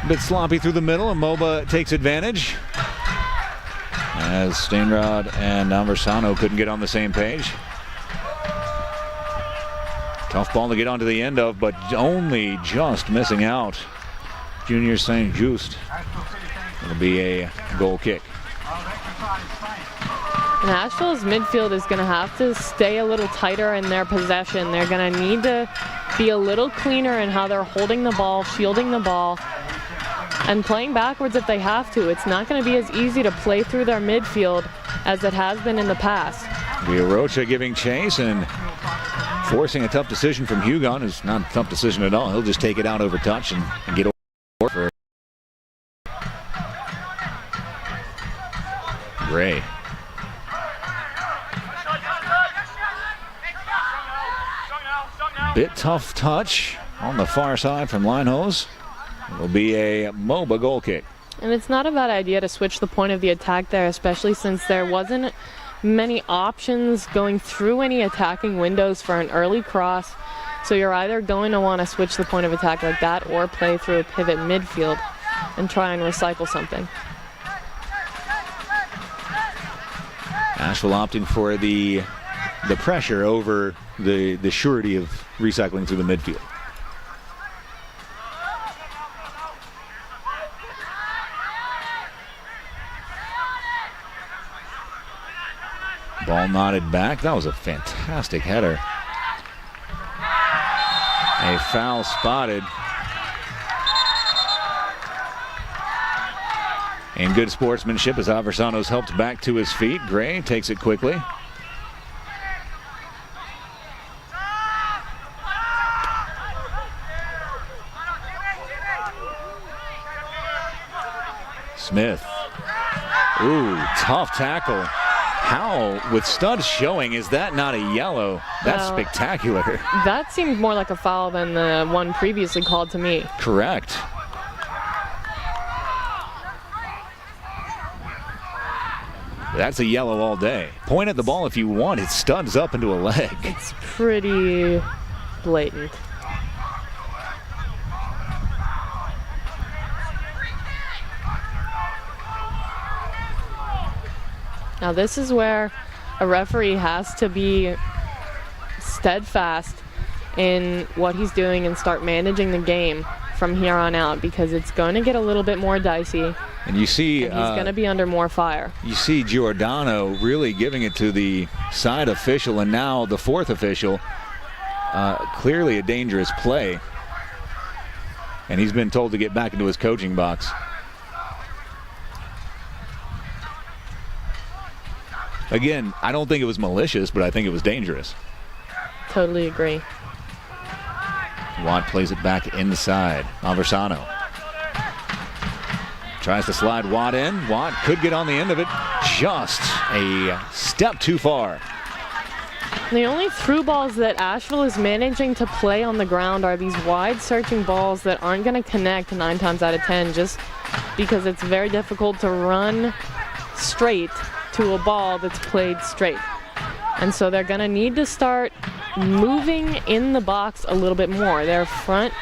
A bit sloppy through the middle, and Moba takes advantage. As Stainrod and Naversano couldn't get on the same page. Tough ball to get onto the end of, but only just missing out. Junior St. Just. It'll be a goal kick. And Asheville's midfield is going to have to stay a little tighter in their possession. They're going to need to be a little cleaner in how they're holding the ball, shielding the ball, and playing backwards if they have to. It's not going to be as easy to play through their midfield as it has been in the past. Rocha giving chase and forcing a tough decision from Hugon. It's not a tough decision at all. He'll just take it out over touch and get over for Gray. Bit tough touch on the far side from Linehose. It'll be a Moba goal kick. And it's not a bad idea to switch the point of the attack there, especially since there wasn't many options going through any attacking windows for an early cross. So you're either going to want to switch the point of attack like that or play through a pivot midfield and try and recycle something. Asheville opting for the pressure over the surety of recycling through the midfield. Ball nodded back. That was a fantastic header. A foul spotted. And good sportsmanship as Aversano's helped back to his feet. Gray takes it quickly. Smith. Ooh, tough tackle. How, with studs showing, is that not a yellow? That's spectacular. That seemed more like a foul than the one previously called to me. Correct. That's a yellow all day. Point at the ball if you want. It studs up into a leg. It's pretty blatant. Now this is where a referee has to be steadfast in what he's doing and start managing the game from here on out, because it's going to get a little bit more dicey. And you see, and he's going to be under more fire. You see Giordano really giving it to the side official, and now the fourth official. Clearly a dangerous play. And he's been told to get back into his coaching box. Again, I don't think it was malicious, but I think it was dangerous. Totally agree. Watt plays it back inside. Aversano tries to slide Watt in. Watt could get on the end of it. Just a step too far. The only through balls that Asheville is managing to play on the ground are these wide searching balls that aren't going to connect 9 times out of 10, just because it's very difficult to run straight to a ball that's played straight. And so they're going to need to start moving in the box a little bit more. Their front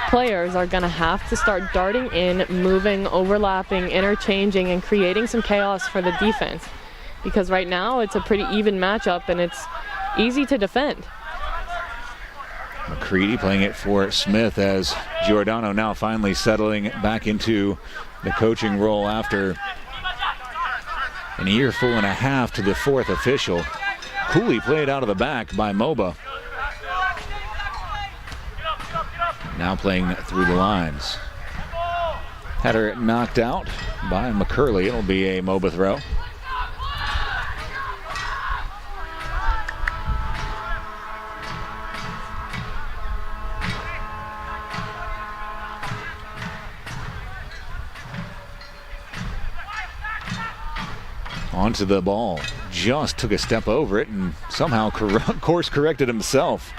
players are going to have to start darting in, moving, overlapping, interchanging, and creating some chaos for the defense. Because right now it's a pretty even matchup and it's easy to defend. McCready playing it for Smith as Giordano now finally settling back into the coaching role after an earful and a half to the fourth official. Cooley played out of the back by Moba. Now playing through the lines. Had her knocked out by McCurley. It'll be a Moba throw. Onto the ball. Just took a step over it and somehow course corrected himself.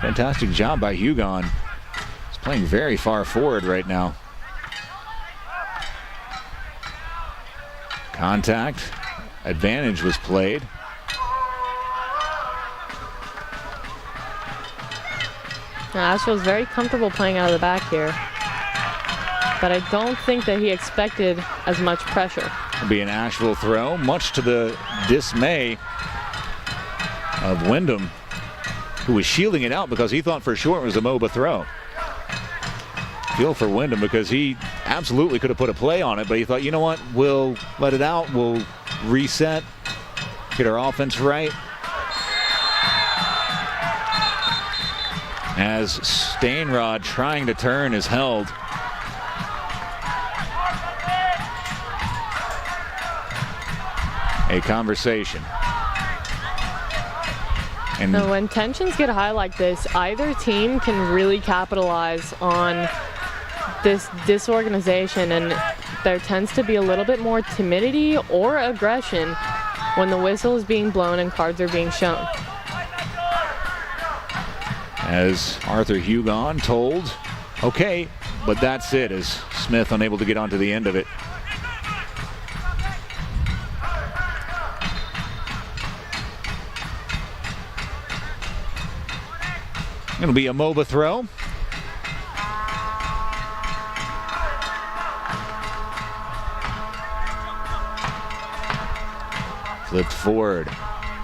Fantastic job by Hugon. He's playing very far forward right now. Contact. Advantage was played. Now, Asheville's very comfortable playing out of the back here, but I don't think that he expected as much pressure. It'll be an Asheville throw, much to the dismay of Wyndham, who was shielding it out because he thought for sure it was a Moba throw. Feel for Wyndham because he absolutely could have put a play on it, but he thought, you know what, we'll let it out, we'll reset, get our offense right. As Stainrod trying to turn is held. A conversation. And now, when tensions get high like this, either team can really capitalize on this disorganization, and there tends to be a little bit more timidity or aggression when the whistle is being blown and cards are being shown. As Arthur Hugon told, okay, but that's it, as Smith unable to get onto the end of it. It'll be a Moba throw. Flipped forward.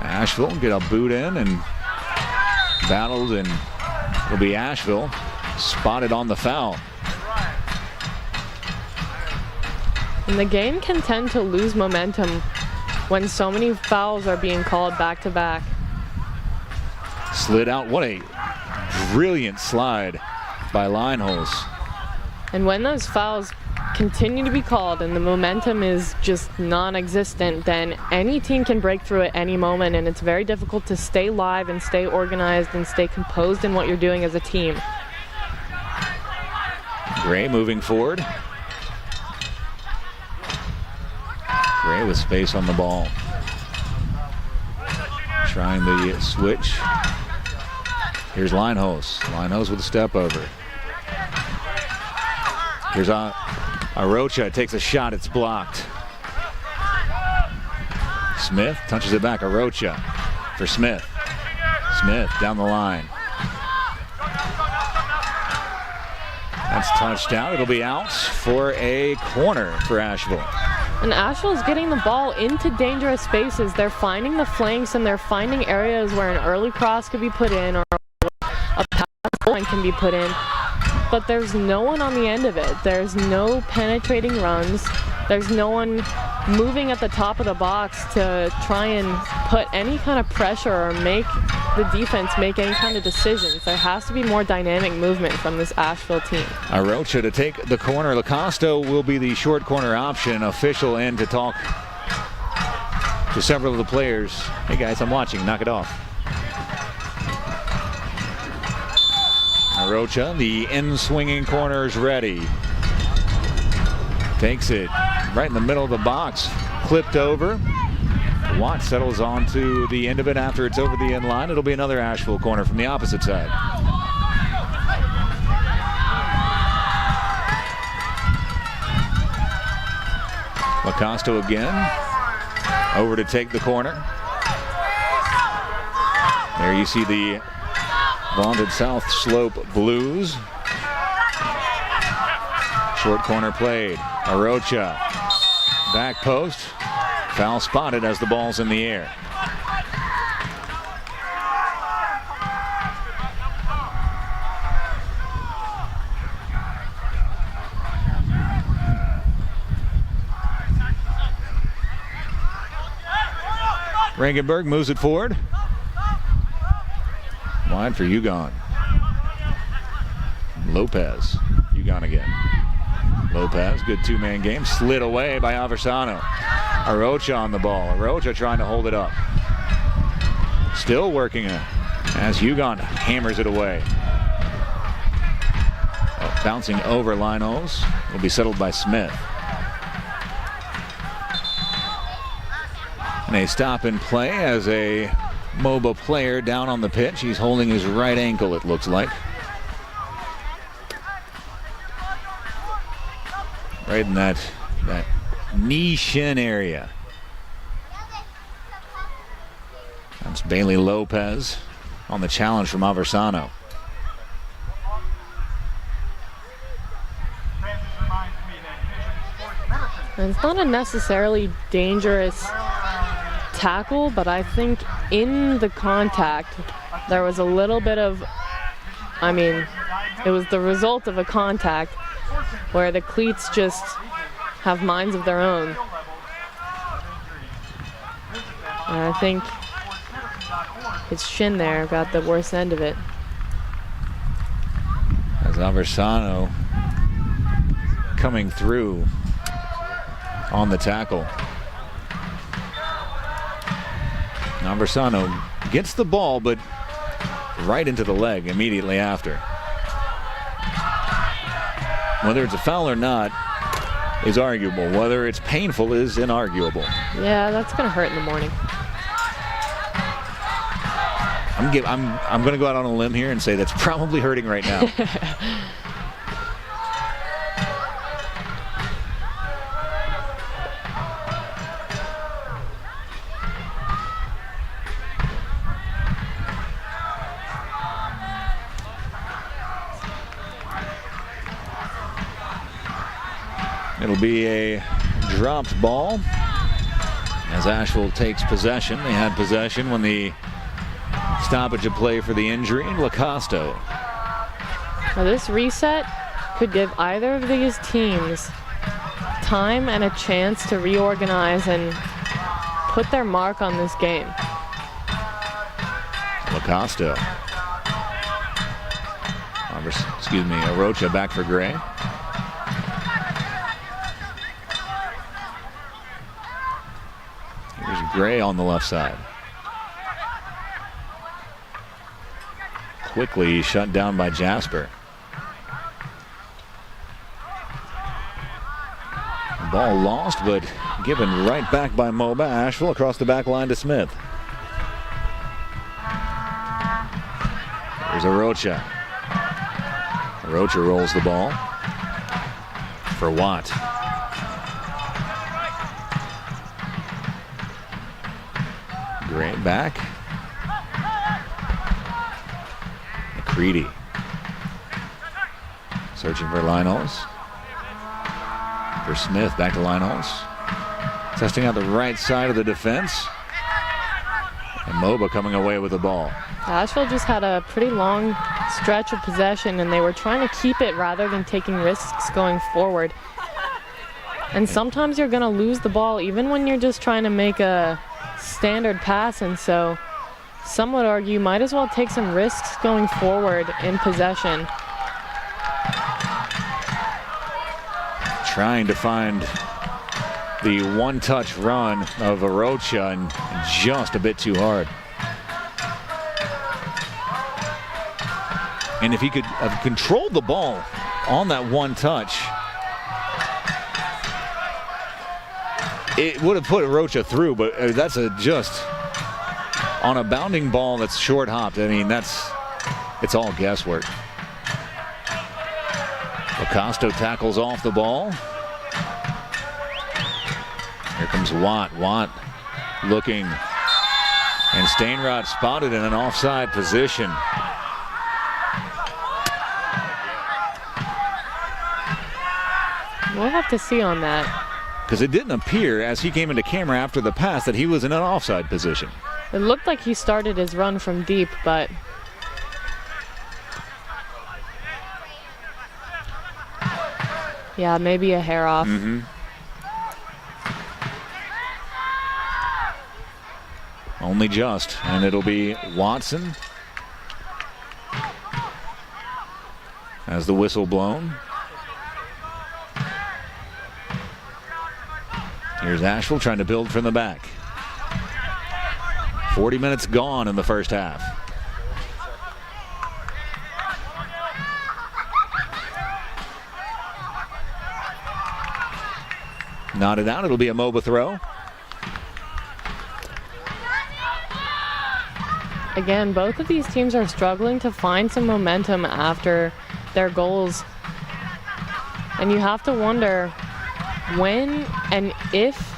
Asheville get a boot in and battled, and it'll be Asheville spotted on the foul. And the game can tend to lose momentum when so many fouls are being called back to back. Slid out. What a brilliant slide by Lineholz. And when those fouls continue to be called and the momentum is just non-existent, then any team can break through at any moment, and it's very difficult to stay live and stay organized and stay composed in what you're doing as a team. Gray moving forward. Gray with space on the ball. Trying the switch. Here's Lineholz. Lineholz with a step over. Here's Arocha. Takes a shot. It's blocked. Smith touches it back. Arocha for Smith. Smith down the line. That's touched out. It'll be out for a corner for Asheville. And Asheville's getting the ball into dangerous spaces. They're finding the flanks and they're finding areas where an early cross could be put in or a pass line can be put in. But there's no one on the end of it. There's no penetrating runs. There's no one moving at the top of the box to try and put any kind of pressure or make the defense make any kind of decisions. There has to be more dynamic movement from this Asheville team. Arocha to take the corner. Lacosto will be the short corner option. Official in to talk to several of the players. Hey guys, I'm watching. Knock it off. Arocha, the in-swinging corner is ready. Takes it right in the middle of the box. Clipped over. Watt settles onto the end of it after it's over the end line. It'll be another Asheville corner from the opposite side. Lacosto again. Over to take the corner. There you see the vaunted South Slope Blues. Short corner played. Arocha. Back post. Foul spotted as the ball's in the air. Regenberg moves it forward. Wide for Ugon. Lopez. Ugon again. Lopez, good two-man game. Slid away by Aversano. Arocha on the ball. Arocha trying to hold it up. Still working it as Ugon hammers it away. Bouncing over Lineholz. Will be settled by Smith. And a stop and play as a Moba player down on the pitch. He's holding his right ankle, it looks like. Right in that knee shin area. That's Bailey Lopez on the challenge from Aversano. And it's not a necessarily dangerous tackle, but I think in the contact there was a little bit of, it was the result of a contact where the cleats just have minds of their own. And I think his shin there got the worst end of it. As Aversano coming through on the tackle. Aversano gets the ball, but right into the leg immediately after. Whether it's a foul or not is arguable. Whether it's painful is inarguable. Yeah, that's going to hurt in the morning. I'm going to go out on a limb here and say that's probably hurting right now. It'll be a dropped ball As Asheville takes possession. They had possession when the stoppage of play for the injury. Lacosto. Now this reset could give either of these teams time and a chance to reorganize and put their mark on this game. Lacosto. Arocha back for Gray. Here's Gray on the left side. Quickly shut down by Jasper. Ball lost, but given right back by Moba. Asheville across the back line to Smith. There's Arocha. Arocha rolls the ball for Watt. Gray back. McCready searching for Lionels. For Smith, back to Lionels. Testing out the right side of the defense. And Moba coming away with the ball. Asheville just had a pretty long stretch of possession, and they were trying to keep it rather than taking risks going forward. And sometimes you're going to lose the ball even when you're just trying to make a standard pass, and so some would argue you might as well take some risks going forward in possession. Trying to find the one-touch run of Arocha, and just a bit too hard. And if he could have controlled the ball on that one touch, it would have put Arocha through, but that's just on a bounding ball that's short hopped. I mean, it's all guesswork. Lacosto tackles off the ball. Here comes Watt. Watt looking, and Stainrod spotted in an offside position. We'll have to see on that. Because it didn't appear as he came into camera after the pass that he was in an offside position. It looked like he started his run from deep, but yeah, maybe a hair off. Mm-hmm. Only just, and it'll be Watson as the whistle blown. Here's Asheville trying to build from the back. 40 minutes gone in the first half. Knotted out, it'll be a Moba throw. Again, both of these teams are struggling to find some momentum after their goals. And you have to wonder when and if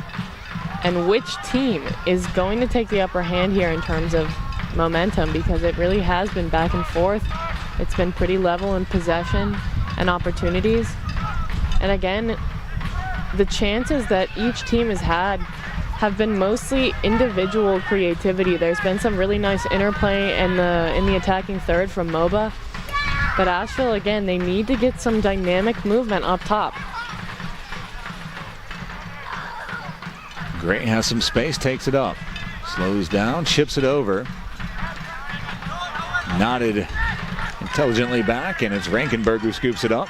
and which team is going to take the upper hand here in terms of momentum, because it really has been back and forth. It's been pretty level in possession and opportunities. And again, the chances that each team has had have been mostly individual creativity. There's been some really nice interplay in the attacking third from Moba. But Asheville, again, they need to get some dynamic movement up top. Gray has some space, takes it up. Slows down, chips it over. Knotted intelligently back, and it's Rankenberg who scoops it up.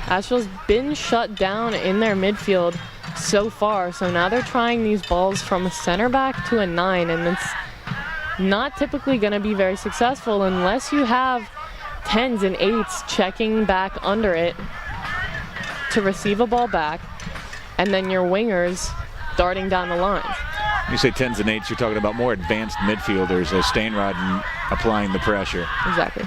Asheville's been shut down in their midfield so far, so now they're trying these balls from a center back to a 9, and it's not typically going to be very successful unless you have 10s and 8s checking back under it to receive a ball back, and then your wingers darting down the lines. When you say 10s and 8s, you're talking about more advanced midfielders, Stainrod applying the pressure. Exactly.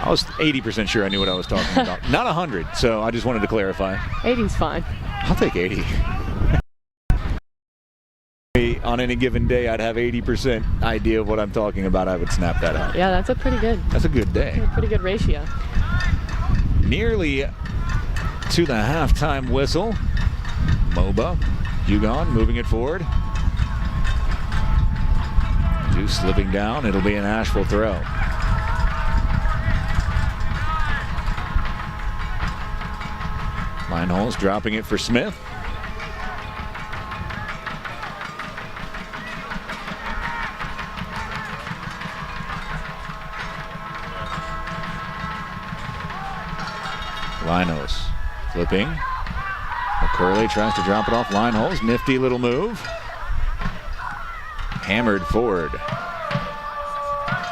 I was 80% sure I knew what I was talking about. Not 100, so I just wanted to clarify. 80's fine. I'll take 80. On any given day, I'd have 80% idea of what I'm talking about. I would snap that out. Yeah, that's a pretty good. That's a good day. Pretty good ratio. Nearly to the halftime whistle. Moba Hugon moving it forward. Juice slipping down. It'll be an Asheville throw. Lineholz dropping it for Smith. Lineholz flipping. McCurley tries to drop it off Lineholz. Nifty little move. Hammered forward.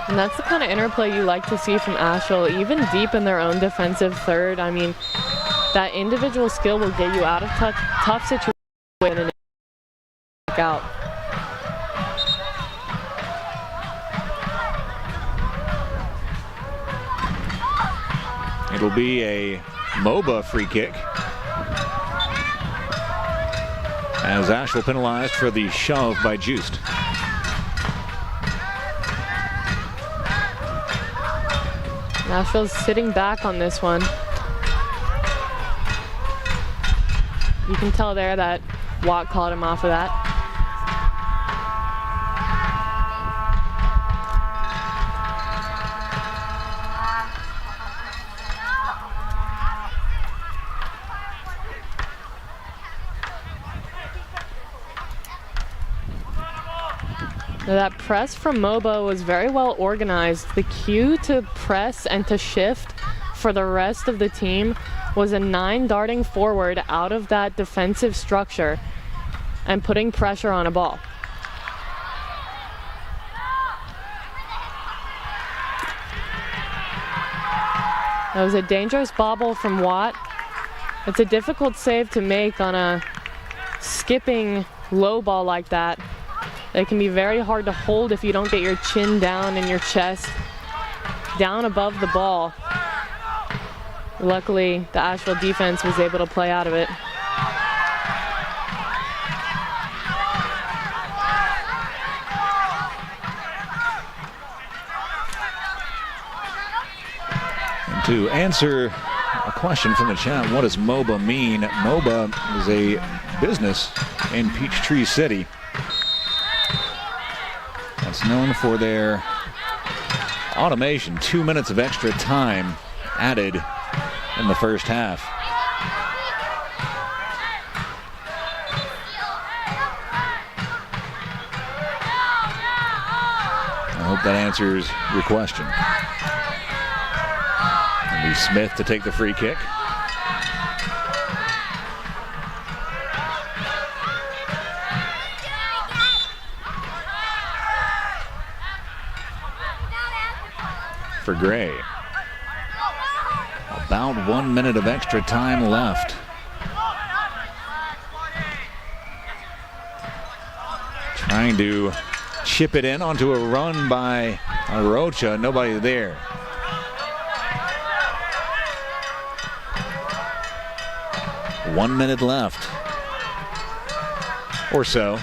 And that's the kind of interplay you like to see from Asheville, even deep in their own defensive third. I mean, that individual skill will get you out of tough situations and out. It'll be a Moba free kick, as Asheville penalized for the shove by Juiced. Asheville's sitting back on this one. You can tell there that Watt called him off of that. Now that press from Moba was very well organized. The cue to press and to shift for the rest of the team was a 9 darting forward out of that defensive structure and putting pressure on a ball. That was a dangerous bobble from Watt. It's a difficult save to make on a skipping low ball like that. It can be very hard to hold if you don't get your chin down and your chest down above the ball. Luckily, the Asheville defense was able to play out of it. And to answer a question from the chat, what does Moba mean? Moba is a business in Peachtree City that's known for their automation. 2 minutes of extra time added in the first half. I hope that answers your question. It'll be Smith to take the free kick. For Gray. About 1 minute of extra time left. Trying to chip it in onto a run by Arocha. Nobody there. One minute left. Or so.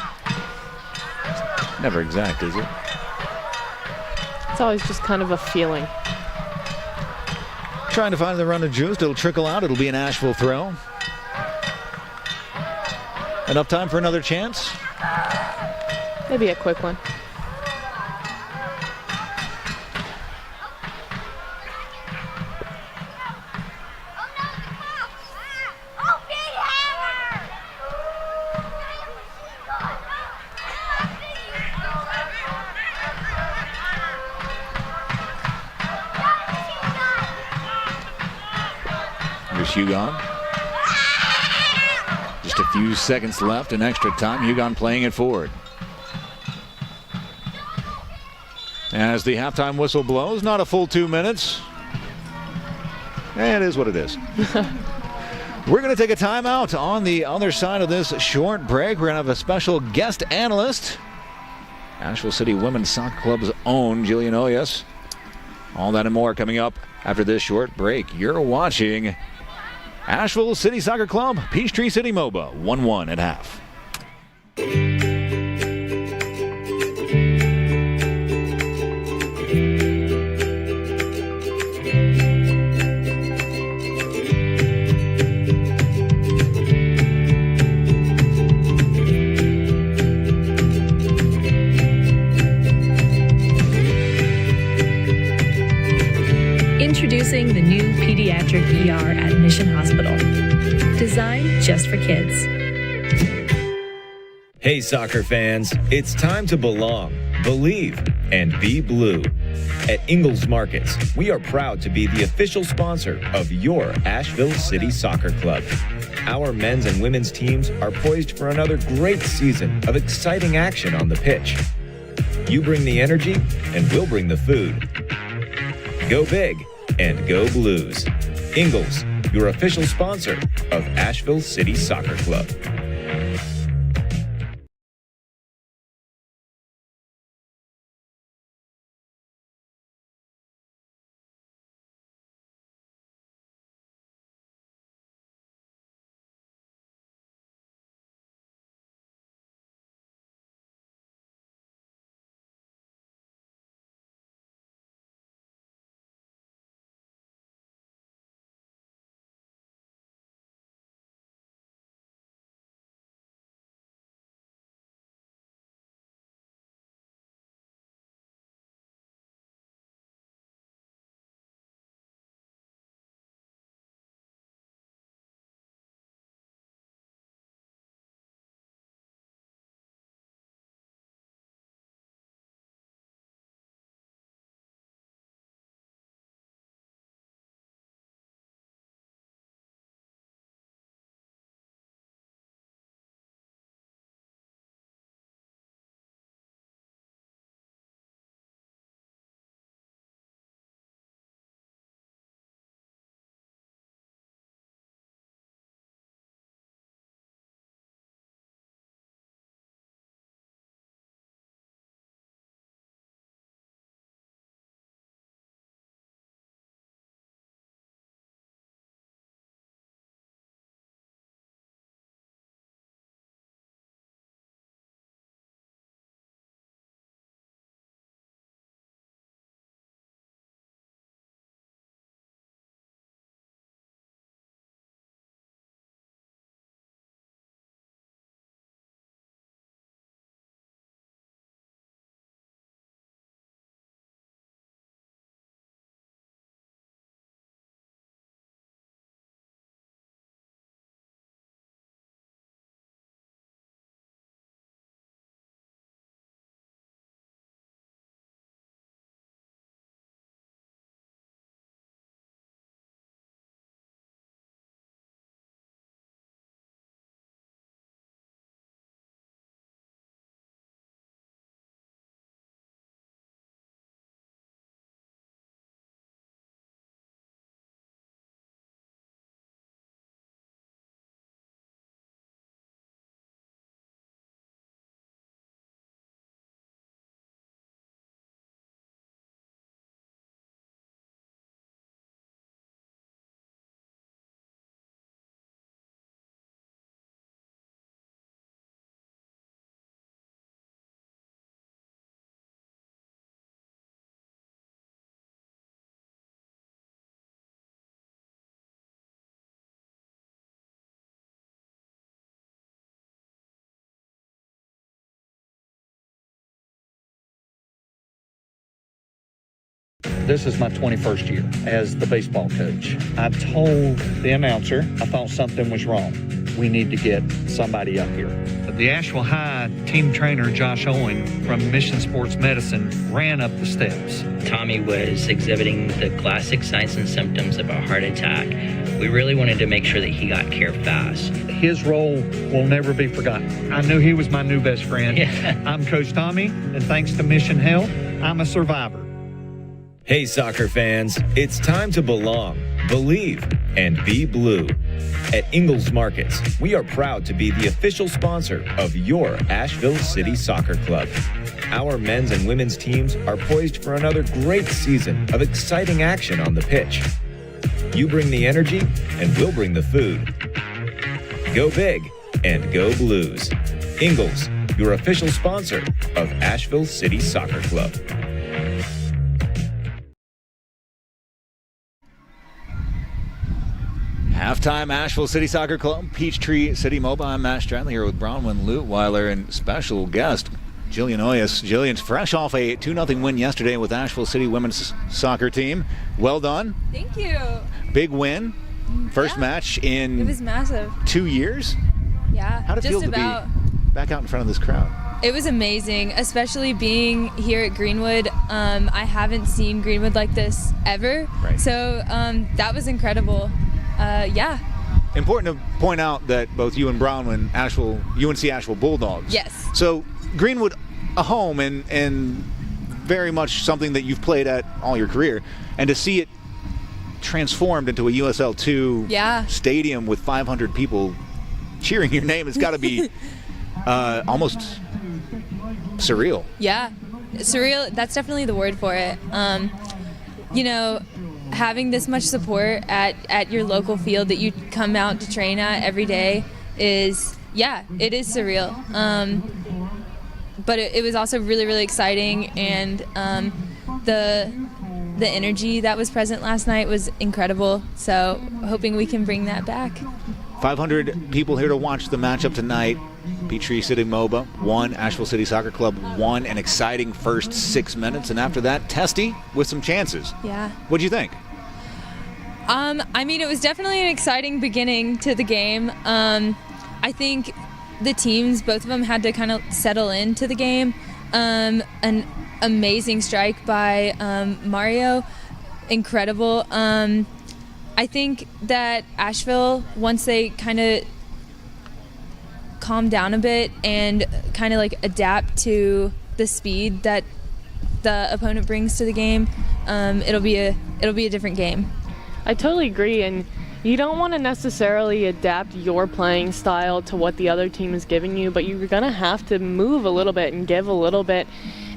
Never exact, is it? It's always just kind of a feeling. Trying to find the run of Juiced. It'll trickle out. It'll be an Asheville throw. Enough time for another chance? Maybe a quick one. Hugon. Just a few seconds left in extra time. Hugon playing it forward. As the halftime whistle blows, not a full 2 minutes. It is what it is. We're going to take a timeout. On the other side of this short break, we're going to have a special guest analyst. Asheville City Women's Soccer Club's own Jillian Oyas. All that and more coming up after this short break. You're watching Asheville City Soccer Club, Peachtree City Moba, 1-1 at half. Introducing the new pediatric ER at Mission Hospital. Designed just for kids. Hey, soccer fans, it's time to belong, believe, and be blue. At Ingalls Markets, we are proud to be the official sponsor of your Asheville City Soccer Club. Our men's and women's teams are poised for another great season of exciting action on the pitch. You bring the energy, and we'll bring the food. Go big and go Blues. Ingalls, your official sponsor of Asheville City Soccer Club. This is my 21st year as the baseball coach. I told the announcer I thought something was wrong. We need to get somebody up here. The Asheville High team trainer, Josh Owen, from Mission Sports Medicine, ran up the steps. Tommy was exhibiting the classic signs and symptoms of a heart attack. We really wanted to make sure that he got care fast. His role will never be forgotten. I knew he was my new best friend. Yeah. I'm Coach Tommy, and thanks to Mission Health, I'm a survivor. Hey, soccer fans, it's time to belong, believe, and be blue. At Ingalls Markets, we are proud to be the official sponsor of your Asheville City Soccer Club. Our men's and women's teams are poised for another great season of exciting action on the pitch. You bring the energy, and we'll bring the food. Go big and go Blues. Ingalls, your official sponsor of Asheville City Soccer Club. Halftime, Asheville City Soccer Club, Peachtree City Moba. I'm Matt Stradley here with Bronwyn Lutweiler and special guest, Jillian Oyas. Jillian's fresh off a 2-0 win yesterday with Asheville City women's soccer team. Well done. Thank you. Big win. First match in It was massive. 2 years. Yeah. How'd it feel to be back out in front of this crowd? It was amazing, especially being here at Greenwood. I haven't seen Greenwood like this ever. Right. So that was incredible. Yeah. Important to point out that both you and Brownman, UNC Asheville Bulldogs. Yes. So Greenwood, a home and very much something that you've played at all your career, and to see it transformed into a USL2 stadium with 500 people cheering your name, it's got to be almost surreal. Yeah. Surreal, that's definitely the word for it. Having this much support at your local field that you come out to train at every day is surreal. But it was also really, really exciting, and the energy that was present last night was incredible. So hoping we can bring that back. 500 people here to watch the matchup tonight. Peachtree City Moba won, Asheville City Soccer Club won an exciting first 6 minutes, and after that, testy with some chances. Yeah. What'd you think? It was definitely an exciting beginning to the game. I think the teams, both of them, had to kind of settle into the game. An amazing strike by Mario, incredible. I think that Asheville, once they kind of calm down a bit and kind of like adapt to the speed that the opponent brings to the game, it'll be a different game. I totally agree, and you don't want to necessarily adapt your playing style to what the other team is giving you, but you're going to have to move a little bit and give a little bit,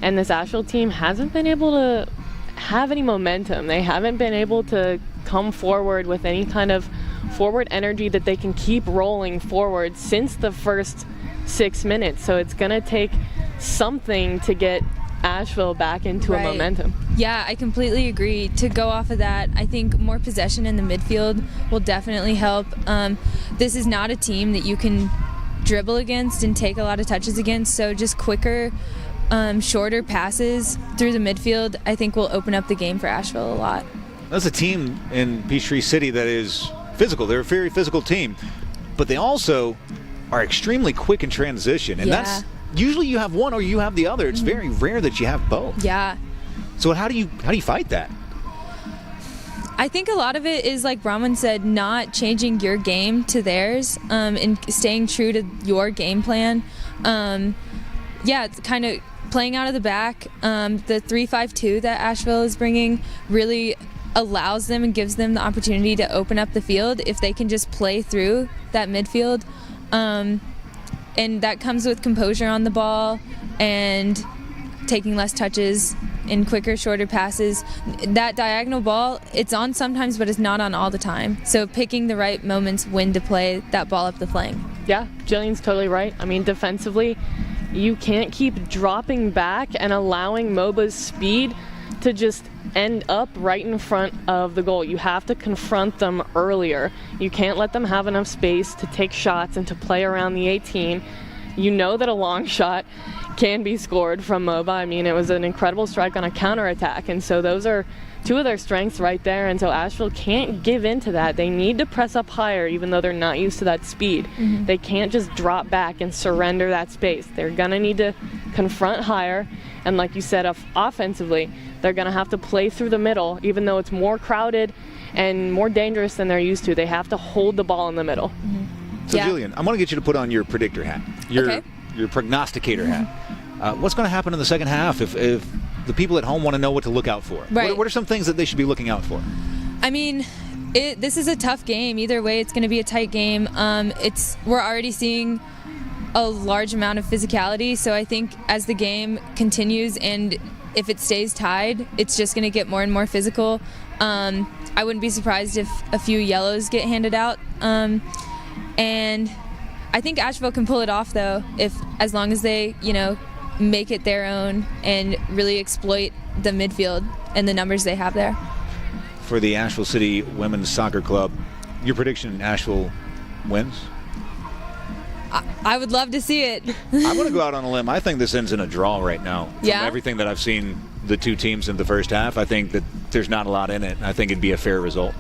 and this Asheville team hasn't been able to have any momentum. They haven't been able to come forward with any kind of forward energy that they can keep rolling forward since the first 6 minutes, so it's going to take something to get Asheville back into a momentum. Yeah, I completely agree. To go off of that, I think more possession in the midfield will definitely help. This is not a team that you can dribble against and take a lot of touches against, so just quicker, shorter passes through the midfield, I think, will open up the game for Asheville a lot. That's a team in Peachtree City that is physical. They're a very physical team, but they also are extremely quick in transition, and that's usually you have one or you have the other. It's very rare that you have both. Yeah. So how do you fight that? I think a lot of it is, like Brahman said, not changing your game to theirs, and staying true to your game plan. It's kind of playing out of the back. The 3-5-2 that Asheville is bringing really allows them and gives them the opportunity to open up the field if they can just play through that midfield. And that comes with composure on the ball and taking less touches and quicker, shorter passes. That diagonal ball, it's on sometimes, but it's not on all the time. So picking the right moments when to play that ball up the flank. Yeah, Jillian's totally right. Defensively, you can't keep dropping back and allowing Moba's speed to just end up right in front of the goal. You have to confront them earlier. You can't let them have enough space to take shots and to play around the 18. You know that a long shot can be scored from Moba. It was an incredible strike on a counterattack, and so those are two of their strengths right there, and so Asheville can't give into that. They need to press up higher even though they're not used to that speed. Mm-hmm. They can't just drop back and surrender that space. They're going to need to confront higher, and like you said, offensively, they're going to have to play through the middle even though it's more crowded and more dangerous than they're used to. They have to hold the ball in the middle. Mm-hmm. So Jillian, I want to get you to put on your predictor hat, your prognosticator hat. What's going to happen in the second half if the people at home want to know what to look out for? Right. What are some things that they should be looking out for? This is a tough game. Either way, it's going to be a tight game. We're already seeing a large amount of physicality, so I think as the game continues and if it stays tied, it's just going to get more and more physical. I wouldn't be surprised if a few yellows get handed out. And I think Asheville can pull it off, though, as long as they, make it their own and really exploit the midfield and the numbers they have there. For the Asheville City Women's Soccer Club, your prediction, Asheville wins? I would love to see it. I'm going to go out on a limb. I think this ends in a draw right now. Yeah? From everything that I've seen the two teams in the first half, I think that there's not a lot in it. I think it'd be a fair result.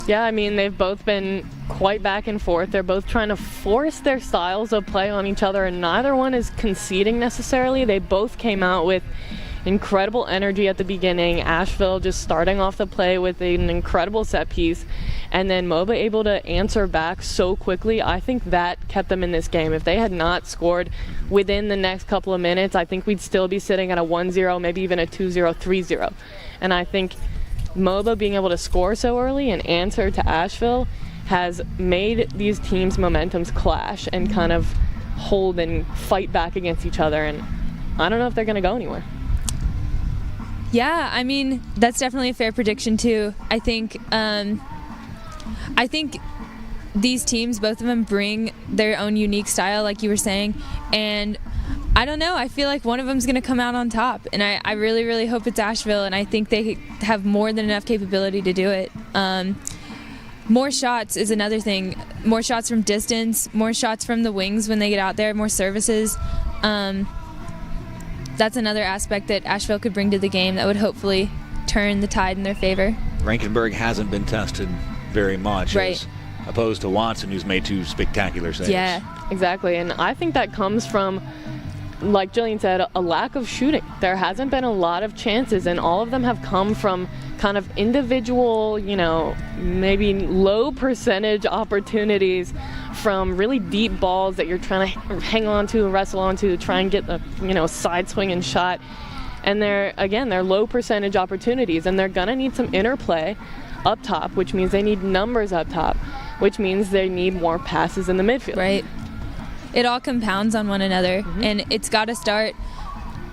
Yeah, I mean, they've both been quite back and forth. They're both trying to force their styles of play on each other, and neither one is conceding necessarily. They both came out with incredible energy at the beginning. Asheville just starting off the play with an incredible set piece, and then Moba able to answer back so quickly. I think that kept them in this game. If they had not scored within the next couple of minutes, I think we'd still be sitting at a 1-0, maybe even a 2-0, 3-0. And I think Moba being able to score so early and answer to Asheville has made these teams' momentums clash and kind of hold and fight back against each other. And I don't know if they're going to go anywhere. Yeah, I mean, that's definitely a fair prediction too. I think these teams, both of them, bring their own unique style, like you were saying, and I don't know, I feel like one of them's going to come out on top, and I really, really hope it's Asheville, and I think they have more than enough capability to do it. More shots is another thing. More shots from distance, more shots from the wings when they get out there, more services. That's another aspect that Asheville could bring to the game that would hopefully turn the tide in their favor. Rankenberg hasn't been tested very much, right, as opposed to Watson, who's made 2 spectacular saves. Yeah, exactly. And I think that comes from, like Jillian said, a lack of shooting. There hasn't been a lot of chances, and all of them have come from kind of individual, maybe low percentage opportunities from really deep balls that you're trying to hang on to, wrestle onto, try and get the, side swinging shot. And they're low percentage opportunities, and they're going to need some interplay up top, which means they need numbers up top, which means they need more passes in the midfield. Right. It all compounds on one another, and it's got to start.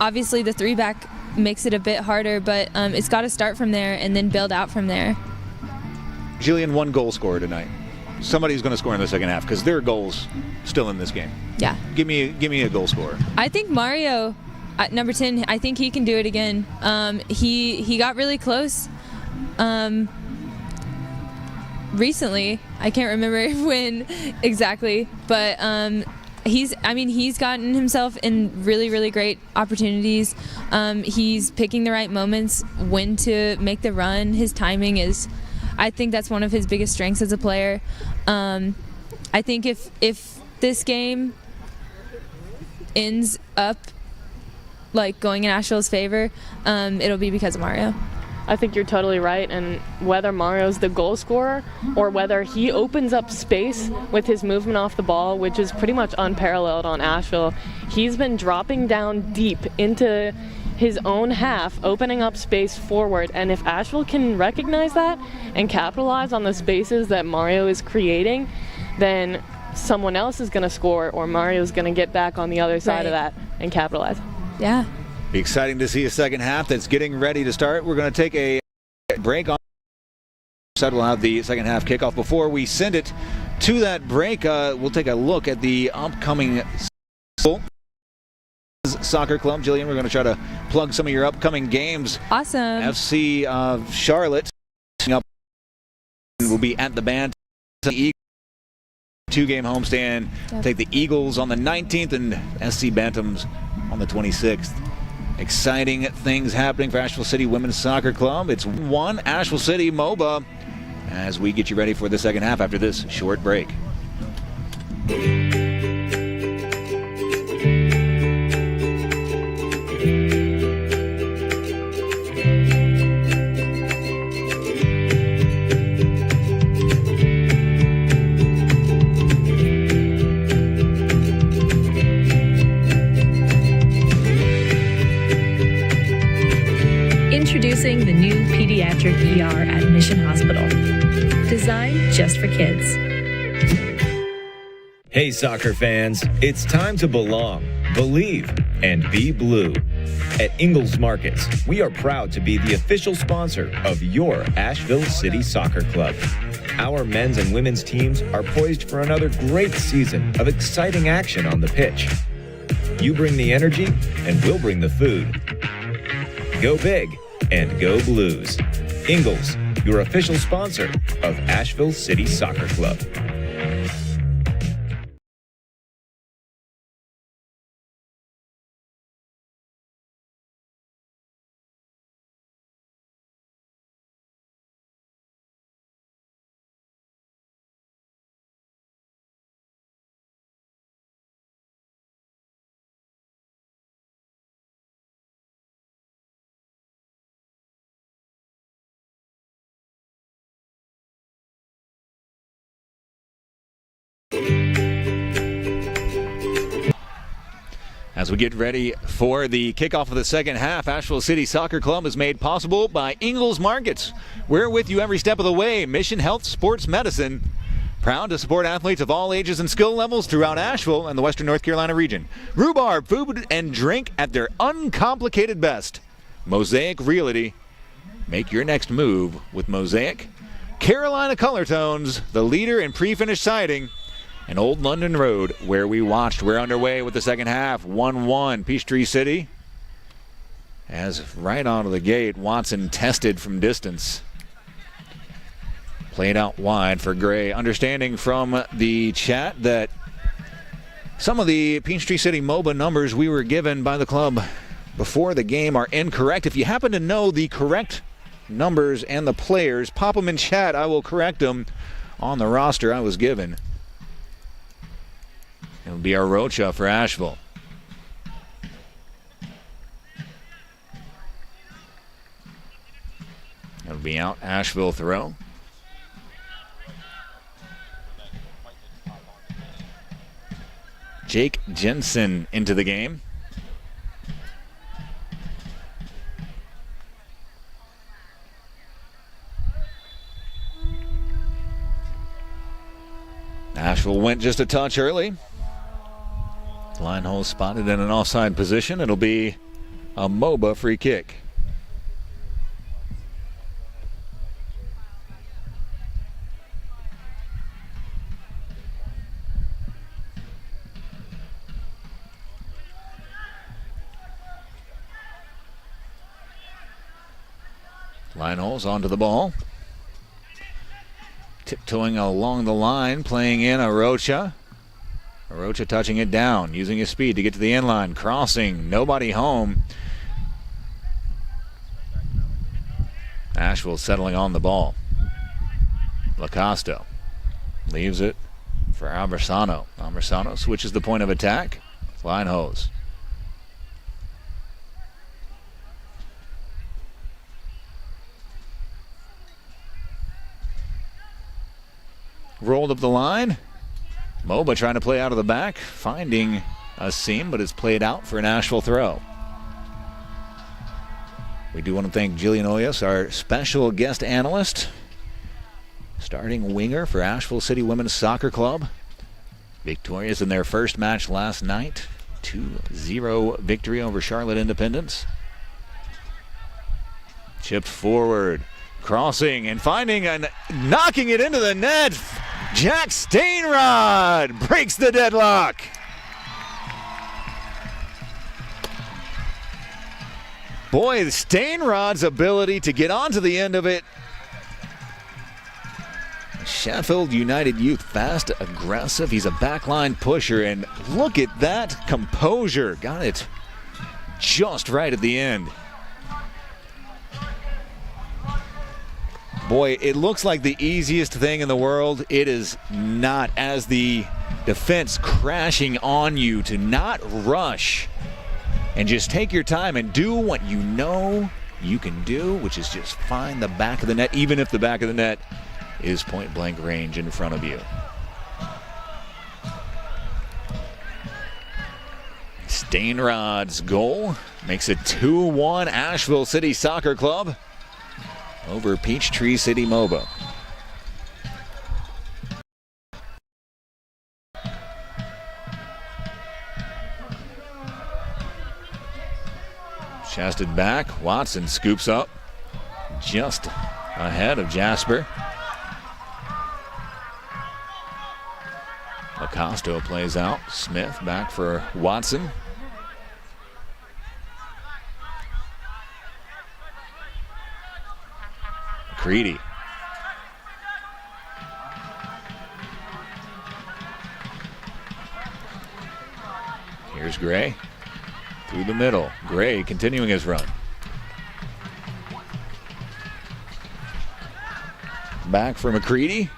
Obviously, the 3-back makes it a bit harder, but it's got to start from there and then build out from there. Jillian, 1 goal scorer tonight. Somebody's going to score in the second half because there are goals still in this game. Yeah. Give me a goal scorer. I think Mario, at number 10, I think he can do it again. He got really close recently. I can't remember when exactly, but he's gotten himself in really, really great opportunities. He's picking the right moments when to make the run. His timing is, I think that's one of his biggest strengths as a player. I think if this game ends up like going in Asheville's favor, it'll be because of Mario. I think you're totally right, and whether Mario's the goal scorer or whether he opens up space with his movement off the ball, which is pretty much unparalleled on Asheville, he's been dropping down deep into his own half, opening up space forward, and if Asheville can recognize that and capitalize on the spaces that Mario is creating, then someone else is going to score, or Mario's going to get back on the other side of that and capitalize. Yeah. Be exciting to see a second half that's getting ready to start. We're going to take a break on the side. We'll have the second half kickoff. Before we send it to that break, we'll take a look at the upcoming soccer club. Jillian, we're going to try to plug some of your upcoming games. Awesome. FC Charlotte will be at the band. 2-game homestand. Yep. Take the Eagles on the 19th and SC Bantams on the 26th. Exciting things happening for Asheville City Women's Soccer Club. It's 1 Asheville City Moba as we get you ready for the second half after this short break. Introducing the new pediatric ER at Mission Hospital. Designed just for kids. Hey, soccer fans, it's time to belong, believe, and be blue. At Ingalls Markets, we are proud to be the official sponsor of your Asheville City Soccer Club. Our men's and women's teams are poised for another great season of exciting action on the pitch. You bring the energy, and we'll bring the food. Go big and go Blues. Ingalls, your official sponsor of Asheville City Soccer Club. As we get ready for the kickoff of the second half, Asheville City Soccer Club is made possible by Ingalls Markets. We're with you every step of the way. Mission Health Sports Medicine. Proud to support athletes of all ages and skill levels throughout Asheville and the Western North Carolina region. Rhubarb food and drink at their uncomplicated best. Mosaic Realty. Make your next move with Mosaic. Carolina Color Tones, the leader in pre-finished siding. And Old London Road, where we watched. We're underway with the second half. 1-1 Peachtree City. As right onto the gate, Watson tested from distance. Played out wide for Gray. Understanding from the chat that some of the Peachtree City Moba numbers we were given by the club before the game are incorrect. If you happen to know the correct numbers and the players, pop them in chat. I will correct them on the roster I was given. It'll be our Rocha for Asheville. It'll be out Asheville throw. Jake Jensen into the game. Asheville went just a touch early. Line hole spotted in an offside position. It'll be a Moba free kick. Line holes onto the ball. Tiptoeing along the line, playing in Arocha. Arocha touching it down, using his speed to get to the end line. Crossing, nobody home. Asheville settling on the ball. Lacosto leaves it for Albersano. Albersano switches the point of attack. Line hose. Rolled up the line. Moba trying to play out of the back, finding a seam, but it's played out for an Asheville throw. We do want to thank Jillian Oyas, our special guest analyst, starting winger for Asheville City Women's Soccer Club. Victorious in their first match last night. 2-0 victory over Charlotte Independence. Chipped forward, crossing and finding and knocking it into the net. Jack Stainrod breaks the deadlock. Boy, Stainrod's ability to get onto the end of it. Sheffield United youth, fast, aggressive. He's a backline pusher, and look at that composure. Got it just right at the end. Boy, it looks like the easiest thing in the world. It is not, as the defense crashing on you, to not rush and just take your time and do what you know you can do, which is just find the back of the net, even if the back of the net is point blank range in front of you. Stainrod's goal makes it 2-1 Asheville City Soccer Club over Peachtree City Moba. Chested back, Watson scoops up just ahead of Jasper. Lacosto plays out, Smith back for Watson. Creedy. Here's Gray. Through the middle. Gray continuing his run. Back for McCready.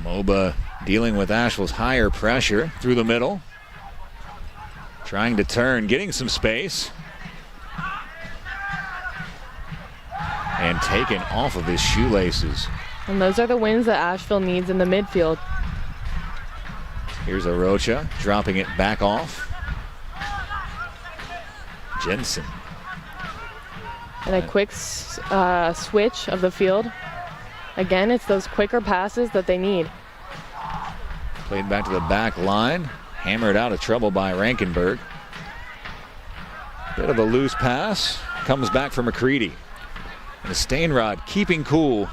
Moba dealing with Asheville's higher pressure through the middle. Trying to turn, getting some space. And taken off of his shoelaces. And those are the wins that Asheville needs in the midfield. Here's Arocha dropping it back off. Jensen. And a quick switch of the field. Again, it's those quicker passes that they need. Played back to the back line. Hammered out of trouble by Rankenberg. Bit of a loose pass. Comes back for McCready. And Stainrod keeping cool.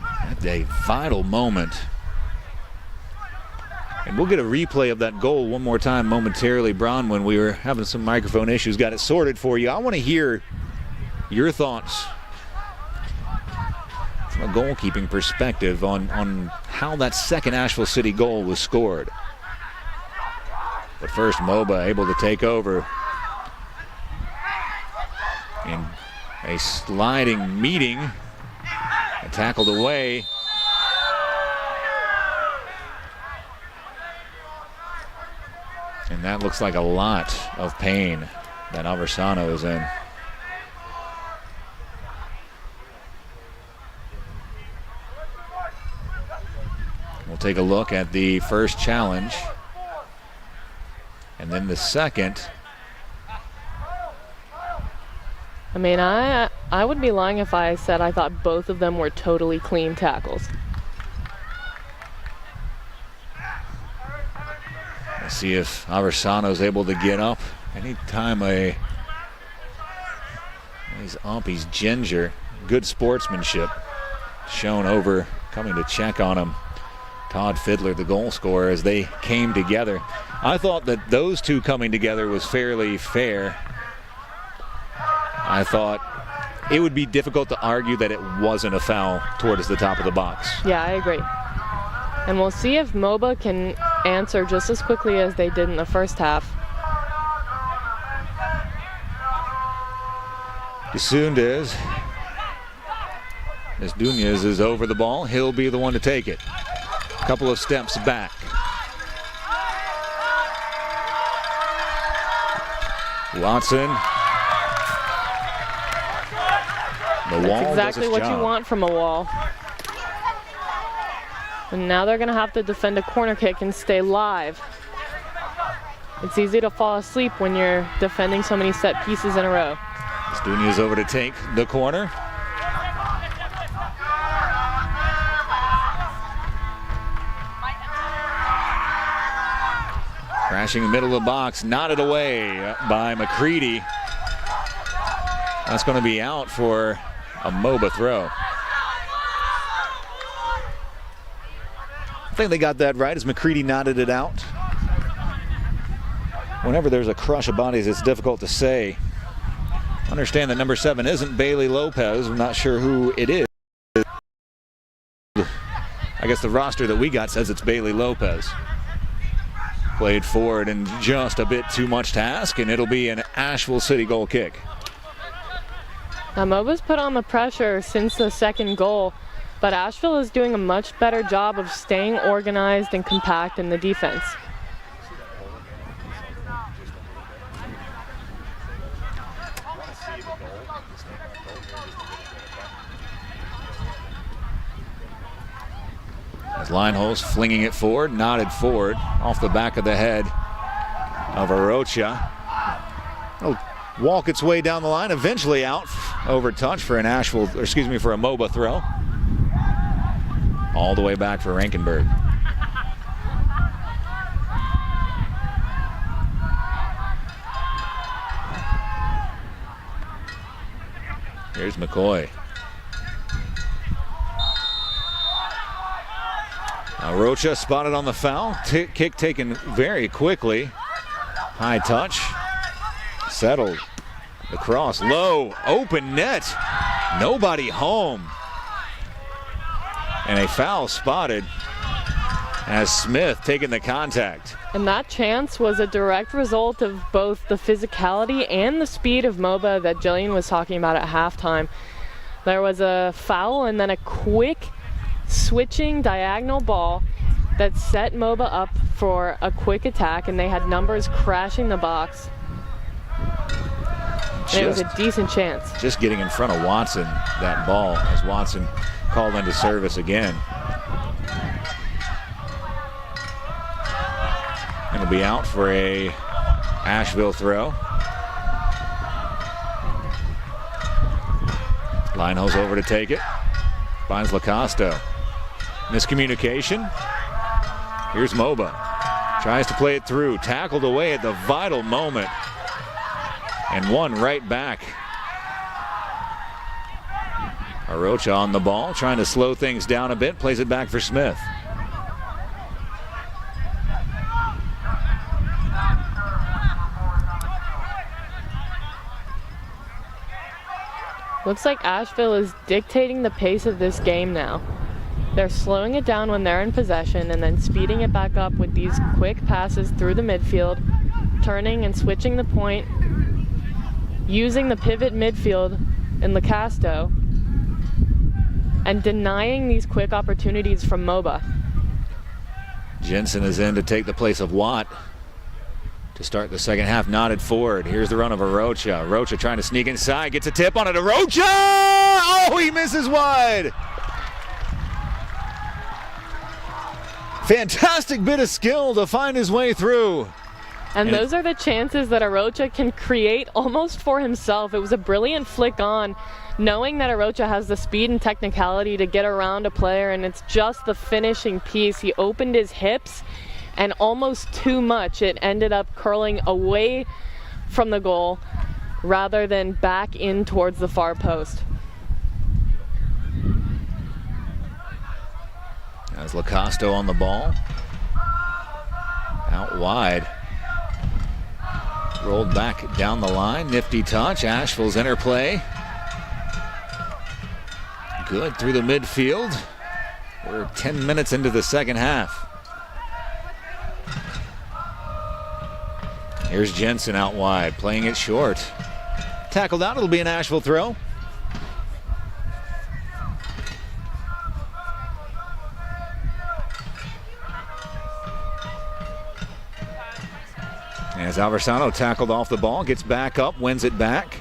At a vital moment. And we'll get a replay of that goal one more time momentarily, Bron, when we were having some microphone issues. Got it sorted for you. I want to hear your thoughts from a goalkeeping perspective on how that second Asheville City goal was scored. But first, Moba able to take over. In a sliding meeting, and tackled away. And that looks like a lot of pain that Aversano is in. We'll take a look at the first challenge. And then the second. I mean, I would be lying if I said I thought both of them were totally clean tackles. Let's see if Aversano's able to get up. Anytime he's up, he's ginger. Good sportsmanship shown over, coming to check on him. Todd Fiddler, the goal scorer, as they came together. I thought that those two coming together was fairly fair. I thought it would be difficult to argue that it wasn't a foul towards the top of the box. Yeah, I agree. And we'll see if Moba can answer just as quickly as they did in the first half. Desundez, as Dunez is over the ball, he'll be the one to take it. Couple of steps back. Watson. The wall. That's exactly what you want from a wall. And now they're going to have to defend a corner kick and stay live. It's easy to fall asleep when you're defending so many set pieces in a row. Dunez over to take the corner. Crashing in the middle of the box, knotted away by McCready. That's going to be out for a Moba throw. I think they got that right as McCready knotted it out. Whenever there's a crush of bodies, it's difficult to say. Understand that number 7 isn't Bailey Lopez. I'm not sure who it is. I guess the roster that we got says it's Bailey Lopez. Played forward and just a bit too much to ask, and it'll be an Asheville City goal kick. Now Moba's put on the pressure since the second goal, but Asheville is doing a much better job of staying organized and compact in the defense. As Lineholz flinging it forward, knotted forward, off the back of the head of Arocha. It'll walk its way down the line, eventually out over touch for an Asheville, or excuse me, for a Moba throw. All the way back for Rankenberg. Here's McCoy. Rocha spotted on the foul. Kick taken very quickly. High touch. Settled. The cross low. Open net. Nobody home. And a foul spotted as Smith taking the contact. And that chance was a direct result of both the physicality and the speed of Moba that Jillian was talking about at halftime. There was a foul and then a quick switching diagonal ball that set Moba up for a quick attack, and they had numbers crashing the box. And it was a decent chance. Just getting in front of Watson, that ball, as Watson called into service again. It'll be out for a Asheville throw. Linehouse over to take it. Finds Lacosto. Miscommunication. Here's Moba. Tries to play it through. Tackled away at the vital moment. And one right back. Arocha on the ball, trying to slow things down a bit. Plays it back for Smith. Looks like Asheville is dictating the pace of this game now. They're slowing it down when they're in possession and then speeding it back up with these quick passes through the midfield, turning and switching the point, using the pivot midfield in Lacosto, and denying these quick opportunities from Moba. Jensen is in to take the place of Watt to start the second half, nodded forward. Here's the run of Arocha. Arocha trying to sneak inside, gets a tip on it. Arocha! Oh, he misses wide. Fantastic bit of skill to find his way through. And those are the chances that Arocha can create almost for himself. It was a brilliant flick on, knowing that Arocha has the speed and technicality to get around a player, and it's just the finishing piece. He opened his hips, and almost too much. It ended up curling away from the goal rather than back in towards the far post. As Lacosto on the ball. Out wide. Rolled back down the line. Nifty touch. Asheville's interplay. Good through the midfield. We're 10 minutes into the second half. Here's Jensen out wide, playing it short. Tackled out, it'll be an Asheville throw. As Alversano tackled off the ball, gets back up, wins it back.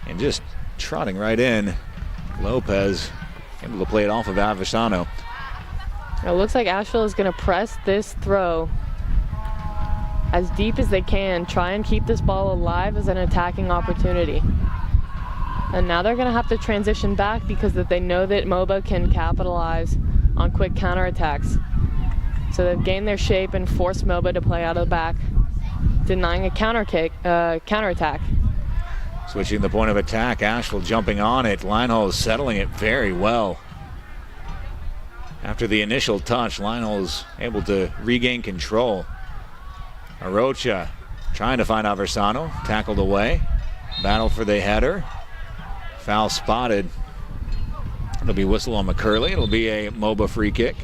And just trotting right in, Lopez able to play it off of Alversano. It looks like Asheville is going to press this throw as deep as they can, try and keep this ball alive as an attacking opportunity. And now they're going to have to transition back because they know that Moba can capitalize on quick counterattacks. So they've gained their shape and forced Moba to play out of the back, denying a counterattack. Switching the point of attack, Asheville jumping on it. Linehouse settling it very well. After the initial touch, Linehouse able to regain control. Arocha trying to find Aversano, tackled away. Battle for the header. Foul spotted. It'll be whistle on McCurley. It'll be a Moba free kick.